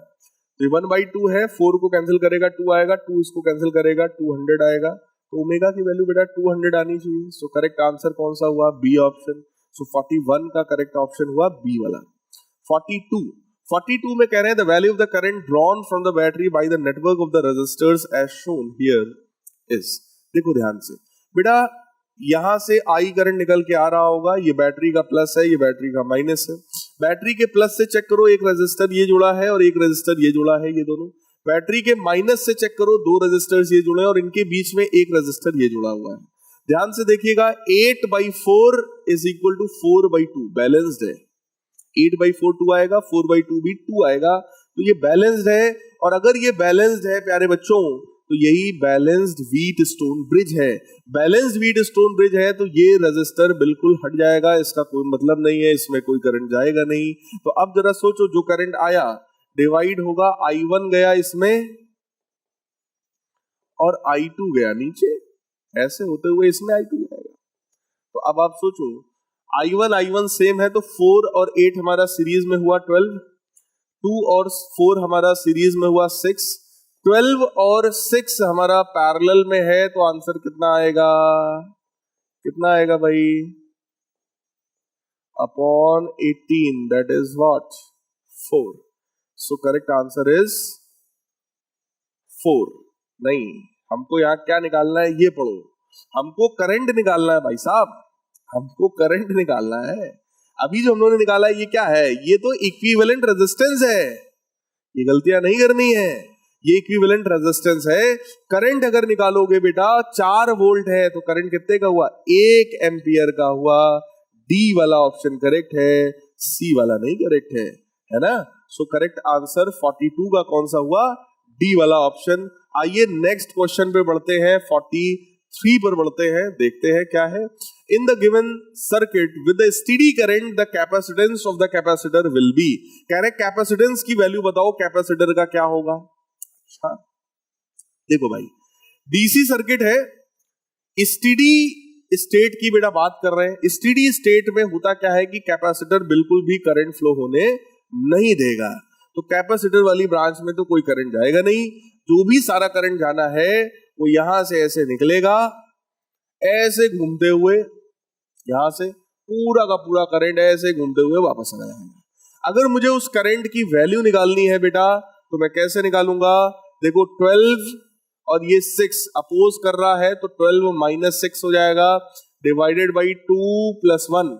तो 1/2 है, 4 को कैंसिल करेगा 2 आएगा, 2 इसको कैंसिल करेगा 200 आएगा, तो ओमेगा की वैल्यू बेटा 200 आनी चाहिए। सो करेक्ट आंसर कौन सा हुआ, बी ऑप्शन। सो 41 का करेक्ट ऑप्शन हुआ बी वाला। 42 में कह रहे हैं the value of the current drawn from the battery by the network of the resistors as shown here is. देखो ध्यान से बेटा, यहां से आई करंट निकल के आ रहा होगा, ये बैटरी का प्लस है, ये बैटरी का माइनस है। बैटरी के प्लस से चेक करो, एक रेजिस्टर ये जुड़ा है और एक रेजिस्टर ये जुड़ा है, ये दोनों। बैटरी के माइनस से चेक करो, 2 रेजिस्टर्स ये जुड़े हैं और इनके बीच में एक रेजिस्टर ये जुड़ा हुआ है। ध्यान से देखिएगा, 8/4 इज इक्वल टू 4/2, बैलेंस्ड है। 8/4 2 आएगा, 4/2 भी 2 आएगा, तो ये बैलेंस्ड है। और अगर ये बैलेंस्ड है प्यारे बच्चों, तो यही बैलेंस्ड व्हीट स्टोन ब्रिज है। बैलेंस्ड व्हीट स्टोन ब्रिज है तो ये रेजिस्टर बिल्कुल हट जाएगा, इसका कोई मतलब नहीं है, इसमें कोई करंट जाएगा नहीं। तो अब जरा सोचो, जो करंट आया डिवाइड होगा, I1 गया इसमें और I2 गया नीचे, ऐसे होते हुए इसमें I2 जाएगा। तो अब आप सोचो, I1 सेम है, तो 4 और 8 हमारा सीरीज में हुआ 12, 2 और 4 हमारा सीरीज में हुआ 6, 12 और 6 हमारा पैरेलल में है, तो आंसर कितना आएगा, कितना आएगा भाई, upon 18, that is what, 4। So correct answer is 4। नहीं, हमको यहां क्या निकालना है, ये पढ़ो, हमको करंट निकालना है भाई साहब, हमको करंट निकालना है। अभी जो हम लोगों ने निकाला है ये क्या है, ये तो इक्विवेलेंट रेजिस्टेंस है, ये गलतियां नहीं करनी है, ये इक्विवेलेंट रेजिस्टेंस है। करंट अगर निकालोगे बेटा 4 वोल्ट है, तो करंट कितने का हुआ, 1 एम्पियर का हुआ। डी वाला ऑप्शन करेक्ट है, सी वाला नहीं करेक्ट है ना। सो करेक्ट आंसर 42 का कौन सा हुआ, डी वाला ऑप्शन। आइए नेक्स्ट क्वेश्चन पे बढ़ते हैं, 43 पर बढ़ते हैं, देखते हैं क्या है। In the given circuit with the steady current the capacitance of the capacitor will B. कह रहे कैपेसिटेंस की वैल्यू बताओ, कैपेसिटर का क्या होगा। अच्छा देखो भाई, डीसी सर्किट है, स्टेडी स्टेट की बेटा बात कर रहे हैं। स्टेडी स्टेट में होता क्या है कि कैपेसिटर बिल्कुल भी करंट फ्लो होने नहीं देगा, तो कैपेसिटर वाली ब्रांच में तो कोई करंट जाएगा नहीं। जो भी सारा करंट जाना है वो यहां से ऐसे निकलेगा, ऐसे घूमते हुए, यहां से पूरा का पूरा करंट ऐसे घूमते हुए वापस आ जाएगा। अगर मुझे उस करंट की वैल्यू निकालनी है बेटा, तो मैं कैसे निकालूंगा, देखो 12 और ये 6 अपोज कर रहा है, तो 12 माइनस 6 हो जाएगा, डिवाइडेड बाई 2 + 1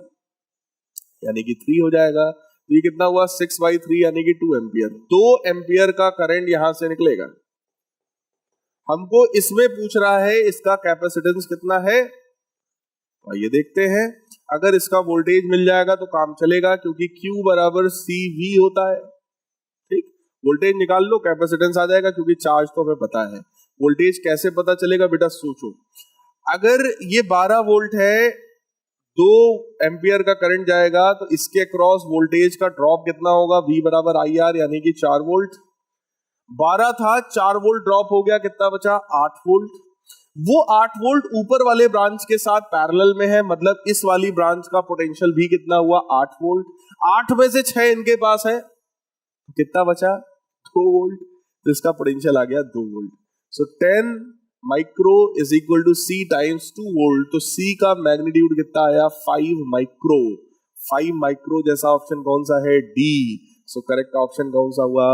यानी कि 3 हो जाएगा। तो ये कितना हुआ, 6/3 यानी कि 2 एम्पियर। 2 एम्पियर का करंट यहां से निकलेगा। हमको इसमें पूछ रहा है इसका कैपेसिटेंस कितना है, तो ये देखते हैं। अगर इसका वोल्टेज मिल जाएगा तो काम चलेगा, क्योंकि Q बराबर CV होता है। ठीक, वोल्टेज निकाल लो, कैपेसिटेंस आ जाएगा, क्योंकि चार्ज तो हमें पता है। वोल्टेज कैसे पता चलेगा बेटा, सोचो, अगर ये 12 वोल्ट है, 2 एम्पियर का करंट जाएगा, तो इसके क्रॉस वोल्टेज का ड्रॉप कितना होगा, V बराबर IR यानी कि 4 वोल्ट। 12 था, 4 वोल्ट ड्रॉप हो गया, कितना बचा, 8 वोल्ट। वो 8 वोल्ट ऊपर वाले ब्रांच के साथ पैरेलल में है, मतलब इस वाली ब्रांच का पोटेंशियल भी कितना हुआ, 8 वोल्ट। 8 में से 6 इनके पास है, तो कितना बचा, 2 वोल्ट। तो इसका पोटेंशियल आ गया 2 volt. So 10 micro is equal to C times 2 volt. तो C का मैग्नीट्यूड कितना आया, 5 माइक्रो। 5 माइक्रो जैसा ऑप्शन कौन सा है, डी। सो करेक्ट ऑप्शन कौन सा हुआ।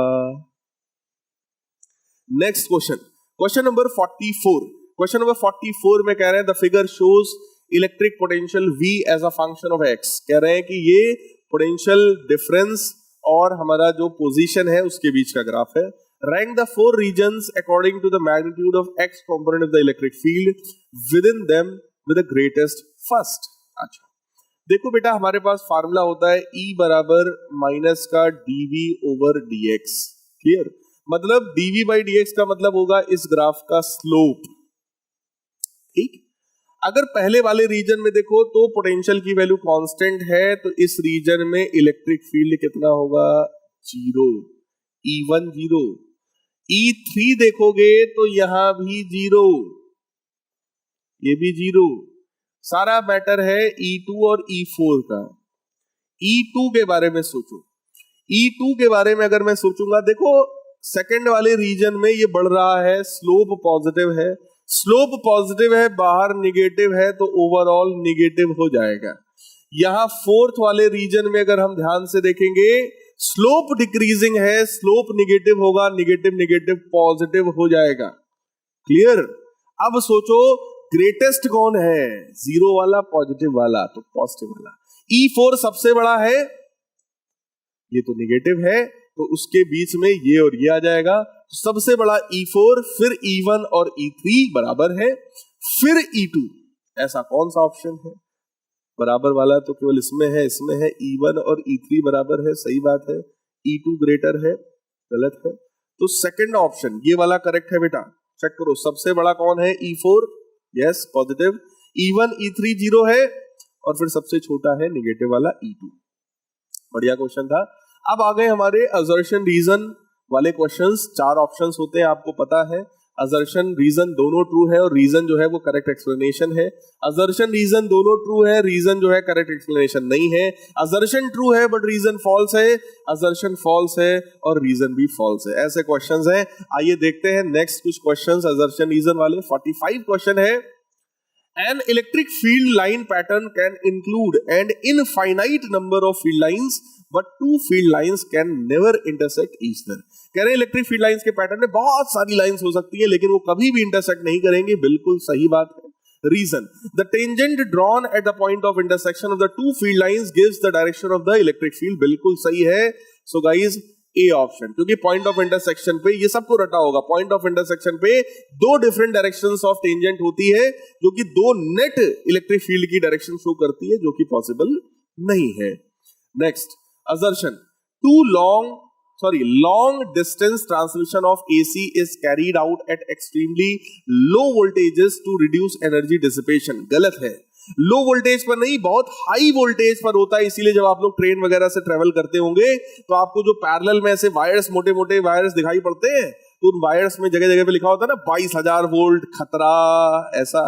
Next question, question number 44। Question number 44 में कह रहे हैं the figure shows electric potential V as a function of X। कह रहे हैं कि ये पोटेंशियल डिफरेंस और हमारा जो पोजीशन है उसके बीच का ग्राफ है। Rank the 4 regions according to the magnitude of X component of the electric field within them with the greatest first. अच्छा देखो बेटा, हमारे पास फार्मूला होता है E बराबर माइनस का dV ओवर dx। क्लियर, मतलब dV by dx का मतलब होगा इस ग्राफ का स्लोप। ठीक, अगर पहले वाले रीजन में देखो तो पोटेंशियल की वैल्यू कांस्टेंट है, तो इस रीजन में इलेक्ट्रिक फील्ड कितना होगा? जीरो। E1 zero. E3 देखोगे तो यहां भी जीरो, ये भी जीरो। सारा मैटर है E2 और E4 का। E2 के बारे में सोचो। E2 के बारे में अगर मैं सोचूंगा, देखो सेकंड वाले रीजन में ये बढ़ रहा है, स्लोप पॉजिटिव है, स्लोप पॉजिटिव है, बाहर निगेटिव है, तो ओवरऑल निगेटिव हो जाएगा। यहां फोर्थ वाले रीजन में अगर हम ध्यान से देखेंगे, स्लोप डिक्रीजिंग है, स्लोप निगेटिव होगा, निगेटिव निगेटिव पॉजिटिव हो जाएगा। क्लियर? अब सोचो ग्रेटेस्ट कौन है? जीरो वाला, पॉजिटिव वाला, तो पॉजिटिव वाला। E4 सबसे बड़ा है, ये तो निगेटिव है, तो उसके बीच में ये और ये आ जाएगा। तो सबसे बड़ा E4, फिर E1 और E3 बराबर है, फिर E2। ऐसा कौन सा ऑप्शन है बराबर वाला? तो केवल इसमें है, इसमें है। E1 और E3 बराबर है, सही बात है। E2 ग्रेटर है, गलत है। तो सेकंड ऑप्शन ये वाला करेक्ट है बेटा। चेक करो, सबसे बड़ा कौन है? E4, yes positive. E1 E3 zero है, और फिर सबसे छोटा है निगेटिव वाला E2। बढ़िया क्वेश्चन था। अब आ गए हमारे असर्शन रीजन वाले क्वेश्चंस। 4 ऑप्शंस होते हैं, आपको पता है। असर्शन रीजन दोनों ट्रू है, और रीजन जो है वो करेक्ट एक्सप्लेनेशन है। असर्शन रीजन दोनों ट्रू है, रीजन जो है करेक्ट एक्सप्लेनेशन नहीं है। असर्शन ट्रू है बट रीजन फॉल्स है, असर्शन फॉल्स है और रीजन भी फॉल्स है। ऐसे क्वेश्चंस हैं। आइए देखते हैं नेक्स्ट कुछ क्वेश्चंस असर्शन रीजन वाले। 45 क्वेश्चन है। An electric field line pattern can include an infinite number of field lines, but two field lines can never intersect each other. कह रहे हैं इलेक्ट्रिक फील्ड लाइंस के पैटर्न में बहुत सारी लाइंस हो सकती है, लेकिन वो कभी भी इंटरसेक्ट नहीं करेंगे। बिल्कुल सही बात है। Reason, the tangent drawn at the point of intersection of the two field lines gives the direction of the electric field. बिल्कुल सही है। सो गाइज ए ऑप्शन, क्योंकि पॉइंट ऑफ इंटरसेक्शन पे ये सबको रटा होगा। पॉइंट ऑफ इंटरसेक्शन पे दो डिफरेंट डायरेक्शंस ऑफ टेंजेंट होती है, जो कि दो नेट इलेक्ट्रिक फील्ड की डायरेक्शन शो करती है, जो कि पॉसिबल नहीं है। Next assertion, long distance transmission of AC is carried out at extremely low voltages to reduce energy dissipation. गलत है। लो वोल्टेज पर नहीं, बहुत हाई वोल्टेज पर होता है। इसीलिए जब आप लोग ट्रेन वगैरह से ट्रेवल करते होंगे तो आपको जो पैरेलल में ऐसे वायर्स, मोटे मोटे वायर्स दिखाई पड़ते हैं, तो उन वायर्स में जगह जगह पे लिखा होता है ना 22,000 वोल्ट खतरा, ऐसा।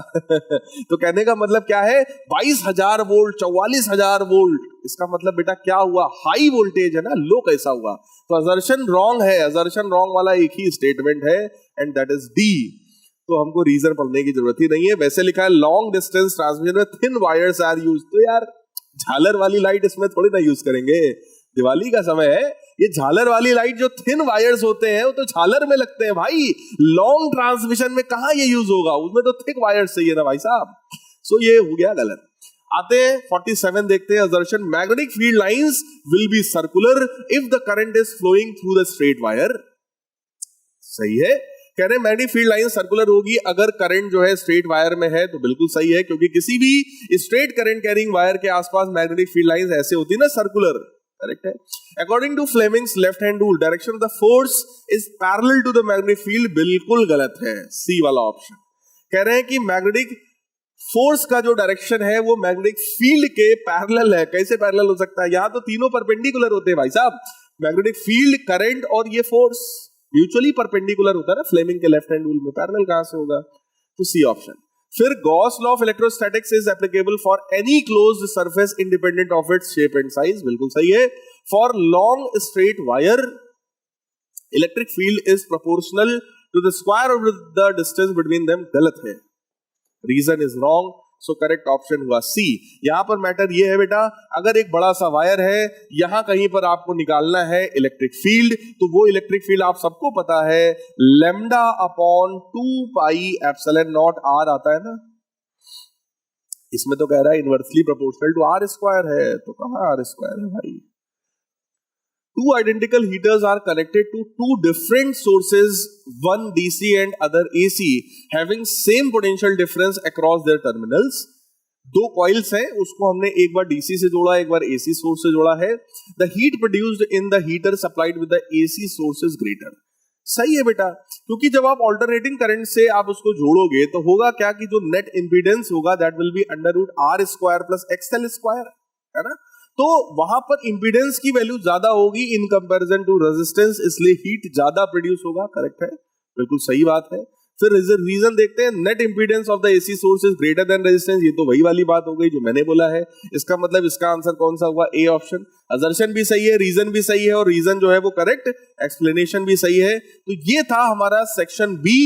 तो कहने का मतलब क्या है? 22,000 वोल्ट, 44,000 वोल्ट। इसका मतलब बेटा क्या हुआ? हाई वोल्टेज है ना, लो कैसा हुआ? तो असर्शन रॉन्ग है। असर्शन रॉन्ग वाला एक ही स्टेटमेंट है, एंड दैट इज डी। तो हमको रीजन पढ़ने की जरूरत ही नहीं है। वैसे लिखा है लॉन्ग डिस्टेंस ट्रांसमिशन में थिन वायर्स आर यूज। तो यार झालर वाली लाइट इसमें थोड़ी ना यूज करेंगे, दिवाली का समय है। ये झालर वाली लाइट जो थिन वायर्स होते हैं वो तो झालर में लगते हैं भाई। लॉन्ग ट्रांसमिशन में कहां ये यूज होगा? उसमें तो थिक वायर्स चाहिए ना भाई साहब। सो ये हो गया गलत। आते हैं 47 देखते हैं। Assertion, magnetic field lines will be circular if the current is flowing through the straight wire. सही है। कह रहे हैं मैग्नेटिक फील्ड लाइन सर्कुलर होगी अगर करंट जो है स्ट्रेट वायर में है, तो बिल्कुल सही है, क्योंकि किसी भी स्ट्रेट करंट कैरिंग वायर के आसपास मैग्नेटिक फील्ड लाइंस ऐसे होती है ना, सर्कुलर। करेक्ट है। According to Fleming's left hand rule, direction of the force is parallel to the magnetic field. बिल्कुल गलत है, सी वाला ऑप्शन। कह रहे हैं कि मैग्नेटिक फोर्स का जो डायरेक्शन है वो मैग्नेटिक फील्ड के पैरेलल है। कैसे पैरेलल हो सकता है? यहां तो तीनों परपेंडिकुलर होते हैं भाई साहब। मैग्नेटिक फील्ड, करंट और ये फोर्स म्यूचुअली परपेंडिकुलर होता है ना फ्लेमिंग के लेफ्ट हैंड रूल में। पैरेलल कहां से होगा? तो सी ऑप्शन। फिर Gauss law of electrostatics is applicable for any closed surface independent of its shape and size. बिल्कुल सही है। For long straight wire electric field is proportional to the square of the distance between them. गलत है, reason is wrong. So correct option हुआ C. यहां पर matter ये है बेटा, अगर एक बड़ा सा वायर है, यहां कहीं पर आपको निकालना है इलेक्ट्रिक फील्ड, तो वो इलेक्ट्रिक फील्ड आप सबको पता है lambda upon 2 pi epsilon naught R आता है ना। इसमें तो कह रहा है inversely proportional to R square है, तो कहां आर स्क्वायर है भाई? Two identical heaters are connected to two different sources, one DC and other AC, having same potential difference across their terminals. दो कॉइल्स हैं, उसको हमने एक बार DC से जोड़ा, एक बार AC सोर्स से जोड़ा है। The heat produced in the heater supplied with the AC source is greater. सही है बेटा, क्योंकि जब आप ऑल्टरनेटिंग करंट से आप उसको जोड़ोगे तो होगा क्या कि जो नेट इंपीडेंस होगा that will be under root R square plus X L square, है ना। तो वहां पर इंपीडेंस की वैल्यू ज्यादा होगी इन कंपैरिजन टू रेजिस्टेंस, इसलिए हीट ज्यादा प्रोड्यूस होगा। करेक्ट है, बिल्कुल सही बात है। फिर रीजन देखते हैं, net impedance of the AC source is greater then resistance, ये तो वही वाली बात हो गई जो मैंने बोला है। इसका मतलब इसका आंसर कौन सा हुआ, ए ऑप्शन। असर्शन भी सही है, रीजन भी सही है, और रीजन जो है वो करेक्ट, एक्सप्लेनेशन भी सही है। तो ये था हमारा सेक्शन बी।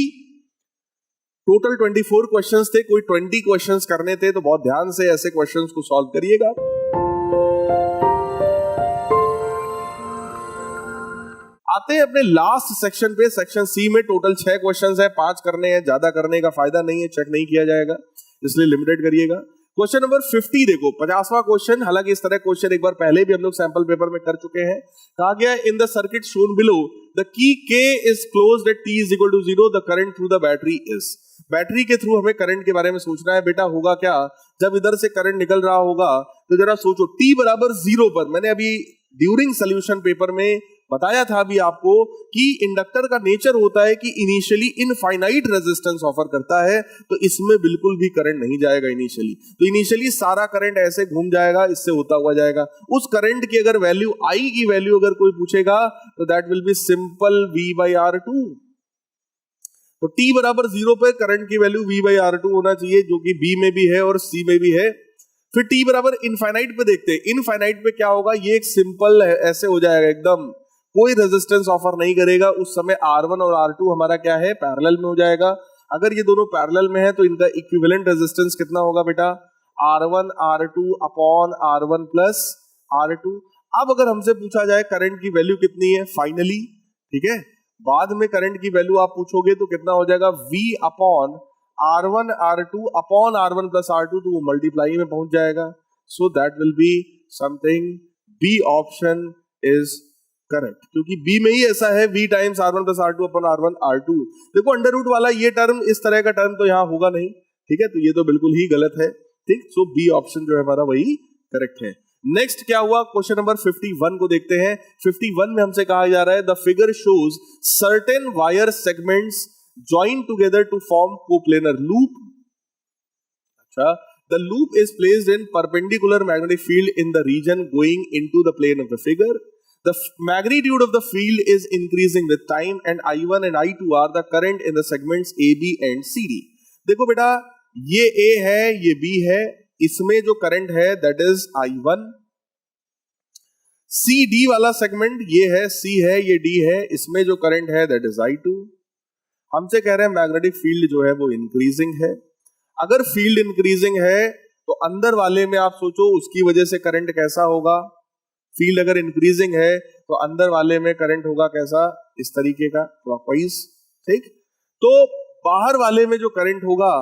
टोटल 24 क्वेश्चंस थे, कोई 20 क्वेश्चंस करने थे, तो बहुत ध्यान से ऐसे क्वेश्चंस को सॉल्व करिएगा। आते हैं अपने लास्ट सेक्शन पे। सेक्शन सी में टोटल 6 क्वेश्चंस है, 5 करने हैं, ज्यादा करने का फायदा नहीं है, चेक नहीं किया जाएगा, इसलिए लिमिटेड करिएगा। क्वेश्चन नंबर 50 देखो, 50वां क्वेश्चन। हालांकि इस तरह क्वेश्चन एक बार पहले भी हम लोग सैंपल पेपर में कर चुके हैं। कहा गया in the circuit shown below the key K is closed at T is equal to 0, the current through the battery is. Battery के थ्रू हमें करंट के बारे में सोचना है। बेटा होगा क्या, जब इधर से करंट निकल रहा होगा तो जरा सोचो, T बराबर 0 पर, मैंने अभी ड्यूरिंग सोल्यूशन पेपर में बताया था अभी आपको कि इंडक्टर का नेचर होता है कि इनिशियली इनफाइनाइट रेजिस्टेंस ऑफर करता है, तो इसमें बिल्कुल भी करंट नहीं जाएगा इनिशियली। तो इनिशियली सारा करंट ऐसे घूम जाएगा, इससे होता हुआ जाएगा। उस करंट की अगर वैल्यू आई की वैल्यू अगर कोई पूछेगा तो that will B simple V/R2। तो T बराबर 0 पे करंट की वैल्यू V/R2 होना चाहिए, जो कि B में भी है और C में भी है। फिर T बराबर इनफाइनाइट पे देखते हैं। इनफाइनाइट पे क्या होगा, ये एक सिंपल ऐसे हो जाएगा, एकदम कोई रेजिस्टेंस ऑफर नहीं करेगा। उस समय R1 और R2 हमारा क्या है, पैरेलल में हो जाएगा। अगर ये दोनों पैरेलल में है तो इनका इक्विवेलेंट रेजिस्टेंस कितना होगा बेटा, R1 R2 upon R1 plus R2। अब अगर हमसे पूछा जाए करंट की वैल्यू कितनी है फाइनली, ठीक है, बाद में करंट की वैल्यू आप पूछोगे तो कितना हो जाएगा, V upon R1 R2 upon R1 plus R2, तो वो मल्टीप्लाई में पहुंच जाएगा। So that will be something, B option is correct, क्योंकि बी में ही ऐसा है, V times R1 plus R2 upon R1 R2। देखो अंडर रूट वाला ये टर्म, इस तरह का टर्म तो यहाँ होगा नहीं, ठीक है, तो ये तो बिल्कुल ही गलत है, ठीक। सो बी ऑप्शन जो है हमारा वही करेक्ट है। नेक्स्ट क्या हुआ, क्वेश्चन नंबर 51 को देखते हैं। 51 में हमसे कहा जा रहा है, the figure shows certain wire segments join together to form coplanar loop. अच्छा, the loop is placed in perpendicular magnetic field in the region going into the plane of the figure. The magnitude of the field is increasing with time and I1 and I2 are the current in the segments AB and CD। देखो बेटा, ये A है, ये B है, इसमें जो current है that is I1। CD वाला सेगमेंट ये है, C है, ये D है, इसमें जो करंट है दैट इज I2। हमसे कह रहे हैं मैग्नेटिक फील्ड जो है वो इंक्रीजिंग है। अगर फील्ड इंक्रीजिंग है तो अंदर वाले में आप सोचो उसकी वजह से करंट कैसा होगा। फील्ड अगर इंक्रीजिंग है तो अंदर वाले में करंट होगा कैसा, इस तरीके का, क्लॉकवाइज, ठीक। तो बाहर वाले में जो करंट होगा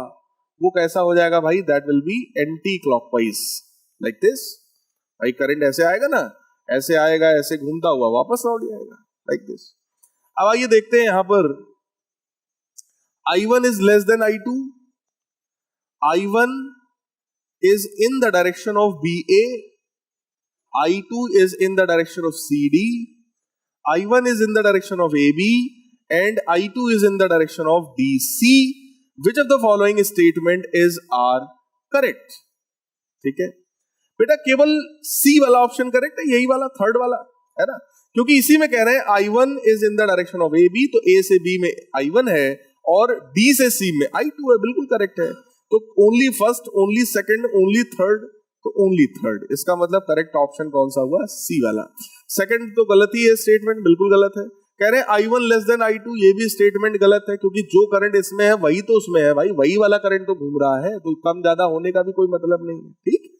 वो कैसा हो जाएगा भाई, that will B anti clockwise, like this. भाई करंट ऐसे आएगा ना, ऐसे आएगा, ऐसे घूमता हुआ वापस लौट जाएगा, लाइक दिस। अब आइए देखते हैं यहां पर, I1 is less than I2, I1 is in the direction of BA, I2 is in the direction of CD, I1 is in the direction of AB, and I2 is in the direction of DC. Which of the following statement is are correct? ठीक है बेटा, केवल C वाला option correct है, यही वाला third वाला है ना, क्योंकि इसी में कह रहे हैं I1 is in the direction of AB, तो A से B में I1 है और D से C में I2 है, बिल्कुल करेक्ट है। तो only first, only second, only third, तो ओनली थर्ड, इसका मतलब करेक्ट ऑप्शन कौन सा हुआ, सी वाला। सेकंड तो गलत ही है, स्टेटमेंट बिल्कुल गलत है। कह रहे हैं I1 लेस देन I2, ये भी स्टेटमेंट गलत है, क्योंकि जो करंट इसमें है वही तो उसमें है भाई, वही वाला करंट तो घूम रहा है, तो कम ज्यादा होने का भी कोई मतलब नहीं है, ठीक।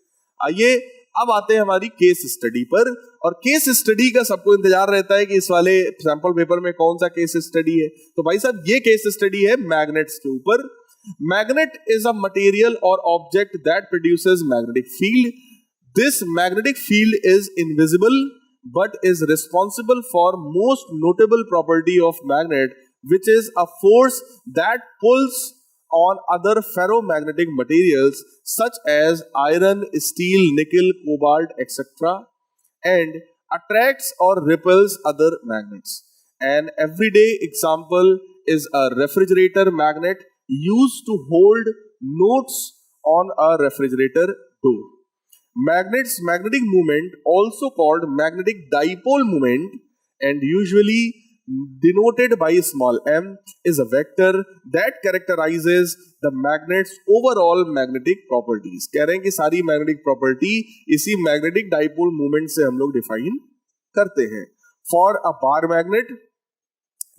आइए अब आते हैं हमारी केस स्टडी पर, और केस स्टडी का सबको इंतजार रहता है कि इस वाले सैंपल पेपर में कौन सा केस स्टडी है। तो भाई साहब ये केस स्टडी है मैग्नेट्स के ऊपर। Magnet is a material or object that produces magnetic field. This magnetic field is invisible but is responsible for most notable property of magnet, which is a force that pulls on other ferromagnetic materials such as iron, steel, nickel, cobalt, etc. and attracts or repels other magnets. An everyday example is a refrigerator magnet used to hold notes on a refrigerator door. Magnetic moment, also called magnetic dipole moment and usually denoted by small m, is a vector that characterizes the magnet's overall magnetic properties. कह रहे हैं कि सारी magnetic property इसी magnetic dipole moment से हम लोग define करते हैं. For a bar magnet,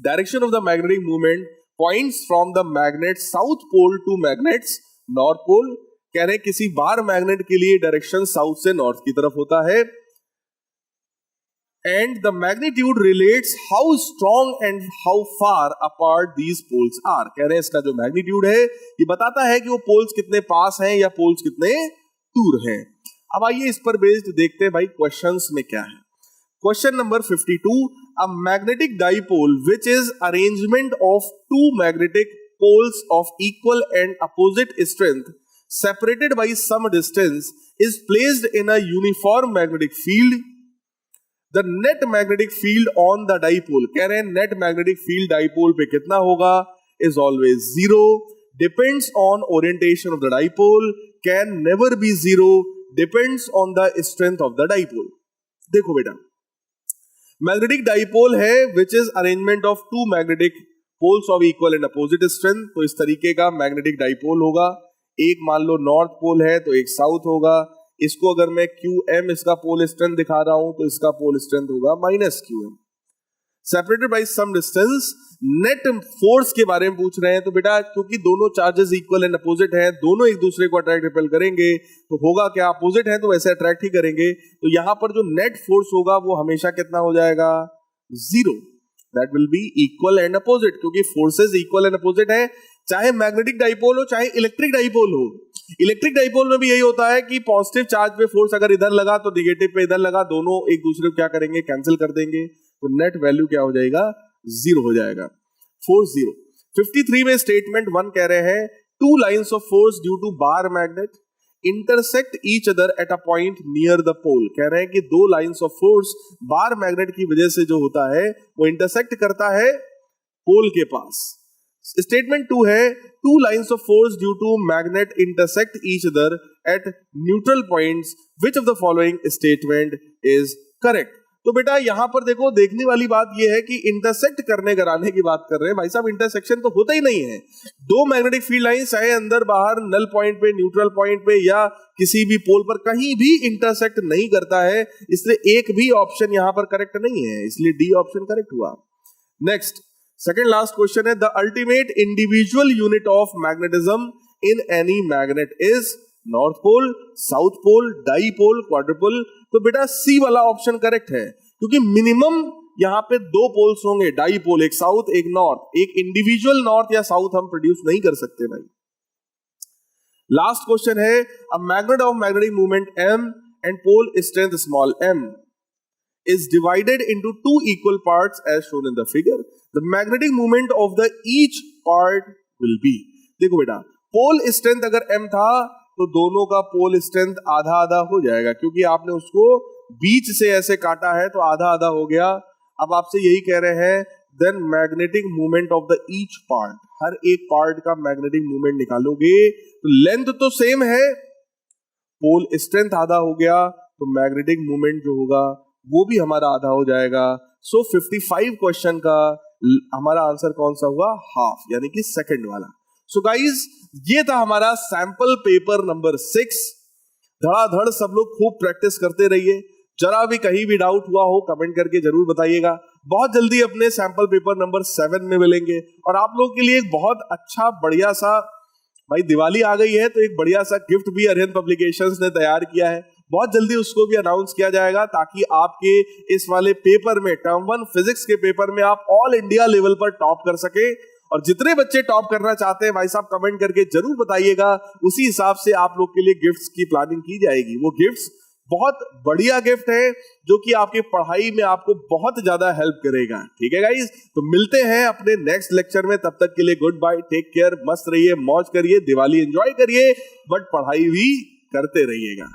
direction of the magnetic moment points from the magnet's south pole to magnet's north pole. कह रहे हैं किसी बार मैग्नेट के लिए डायरेक्शन साउथ से नॉर्थ की तरफ होता है. And the magnitude relates how strong and how far apart these poles are. कह रहे हैं इसका जो मैग्नीट्यूड है ये बताता है कि वो पोल्स कितने पास हैं या पोल्स कितने दूर हैं. अब आइए इस पर बेस्ड देखते हैं भाई क्वेश्चंस में क्या है. Question number 52. A magnetic dipole which is arrangement of two magnetic poles of equal and opposite strength separated by some distance is placed in a uniform magnetic field. The net magnetic field on the dipole, कह रहे हैं net magnetic field dipole पे कितना होगा, is always zero, depends on orientation of the dipole, can never be zero, depends on the strength of the dipole. देखो बेटा, magnetic dipole है which is arrangement of two magnetic poles of equal and opposite strength. तो इस तरीके का magnetic dipole होगा. एक मान लो नॉर्थ पोल है तो एक साउथ होगा. इसको अगर मैं QM इसका पोल स्ट्रेंथ दिखा रहा हूं तो इसका पोल स्ट्रेंथ होगा -QM. Separated by some distance. Net force के बारे में पूछ रहे हैं तो बेटा क्योंकि दोनों चार्जेस इक्वल एंड अपोजिट हैं, दोनों एक दूसरे को अट्रैक्ट रिपेल करेंगे, तो होगा क्या, अपोजिट है तो वैसे अट्रैक्ट ही करेंगे. तो यहां पर जो नेट फोर्स होगा वो हमेशा कितना हो जाएगा, 0. That will B equal and opposite, क्योंकि फोर्सेस इक्वल एंड अपोजिट है, चाहे मैग्नेटिक डाइपोल हो चाहे इलेक्ट्रिक डाइपोल हो. इलेक्ट्रिक डाइपोल में भी यही होता है कि पॉजिटिव चार्ज पे फोर्स अगर इधर लगा तो नेगेटिव पे इधर लगा, दोनों एक दूसरे को क्या करेंगे, कैंसिल कर देंगे. तो नेट वैल्यू क्या हो जाएगा, 0 हो जाएगा. फोर्स 0. 53 में स्टेटमेंट 1 कह रहे हैं two lines of force due to bar magnet intersect each other at a point near the pole. कह रहे हैं कि दो lines of force bar magnet की वजह से जो होता है वो इंटरसेक्ट करता है पोल के पास. स्टेटमेंट 2 है two lines of force due to magnet intersect each other at neutral points, which of the following statement is correct. तो बेटा यहां पर देखो, देखने वाली बात यह है कि इंटरसेक्ट करने कराने की बात कर रहे हैं. भाई साहब इंटरसेक्शन तो होता ही नहीं है. दो मैग्नेटिक फील्ड लाइंस चाहे अंदर बाहर नल पॉइंट पे, न्यूट्रल पॉइंट पे या किसी भी पोल पर कहीं भी इंटरसेक्ट नहीं करता है, इसलिए एक भी ऑप्शन यहां पर करेक्ट नहीं है, इसलिए डी ऑप्शन करेक्ट हुआ. नेक्स्ट सेकेंड लास्ट क्वेश्चन है the ultimate individual unit of magnetism in any magnet is north pole, south pole, dipole, quadrupole. तो बेटा सी वाला ऑप्शन करेक्ट है, क्योंकि मिनिमम यहां पे दो पोल्स होंगे, डाईपोल, एक साउथ एक नॉर्थ. एक इंडिविजुअल नॉर्थ या साउथ हम प्रोड्यूस नहीं कर सकते भाई. लास्ट क्वेश्चन है a magnet of magnetic movement m and pole strength small m is divided into two equal parts as shown in the figure. The magnetic moment of the each part will be. देखो बेटा pole strength अगर m था तो दोनों का pole strength आधा आधा हो जाएगा, क्योंकि आपने उसको बीच से ऐसे काटा है तो आधा आधा हो गया. अब आपसे यही कह रहे हैं then magnetic movement of the each part, हर एक पार्ट का मैग्नेटिक मूवमेंट निकालोगे तो लेंथ तो सेम है, पोल स्ट्रेंथ आधा हो गया तो मैग्नेटिक मूवमेंट जो होगा वो भी हमारा आधा हो जाएगा. सो 55 क्वेश्चन का हमारा आंसर कौन सा हुआ, हाफ, यानी कि सेकंड वाला. सो गाइज ये था हमारा सैंपल पेपर नंबर 6. धड़ाधड़ सब लोग खूब प्रैक्टिस करते रहिए. जरा भी कहीं भी डाउट हुआ हो कमेंट करके जरूर बताइएगा. बहुत जल्दी अपने सैंपल पेपर नंबर 7 में मिलेंगे. और आप लोगों के लिए एक बहुत अच्छा बढ़िया सा, भाई दिवाली आ गई है तो एक बढ़िया सा गिफ्ट भी अरिहंत पब्लिकेशंस ने तैयार किया है. बहुत जल्दी उसको भी अनाउंस किया जाएगा, ताकि आपके इस वाले पेपर में, टर्म 1 फिजिक्स के पेपर में, आप ऑल इंडिया लेवल पर टॉप कर सके. और जितने बच्चे टॉप करना चाहते हैं भाई साहब कमेंट करके जरूर बताइएगा, उसी हिसाब से आप लोग के लिए गिफ्ट्स की प्लानिंग की जाएगी. वो गिफ्ट्स बहुत बढ़िया गिफ्ट है जो कि आपकी पढ़ाई में आपको बहुत ज्यादा हेल्प करेगा. ठीक है गाइस, तो मिलते हैं अपने नेक्स्ट लेक्चर में. तब तक के लिए गुड बाय, टेक केयर, मस्त रहिए, मौज करिए, दिवाली एंजॉय करिए, बट पढ़ाई भी करते रहिएगा.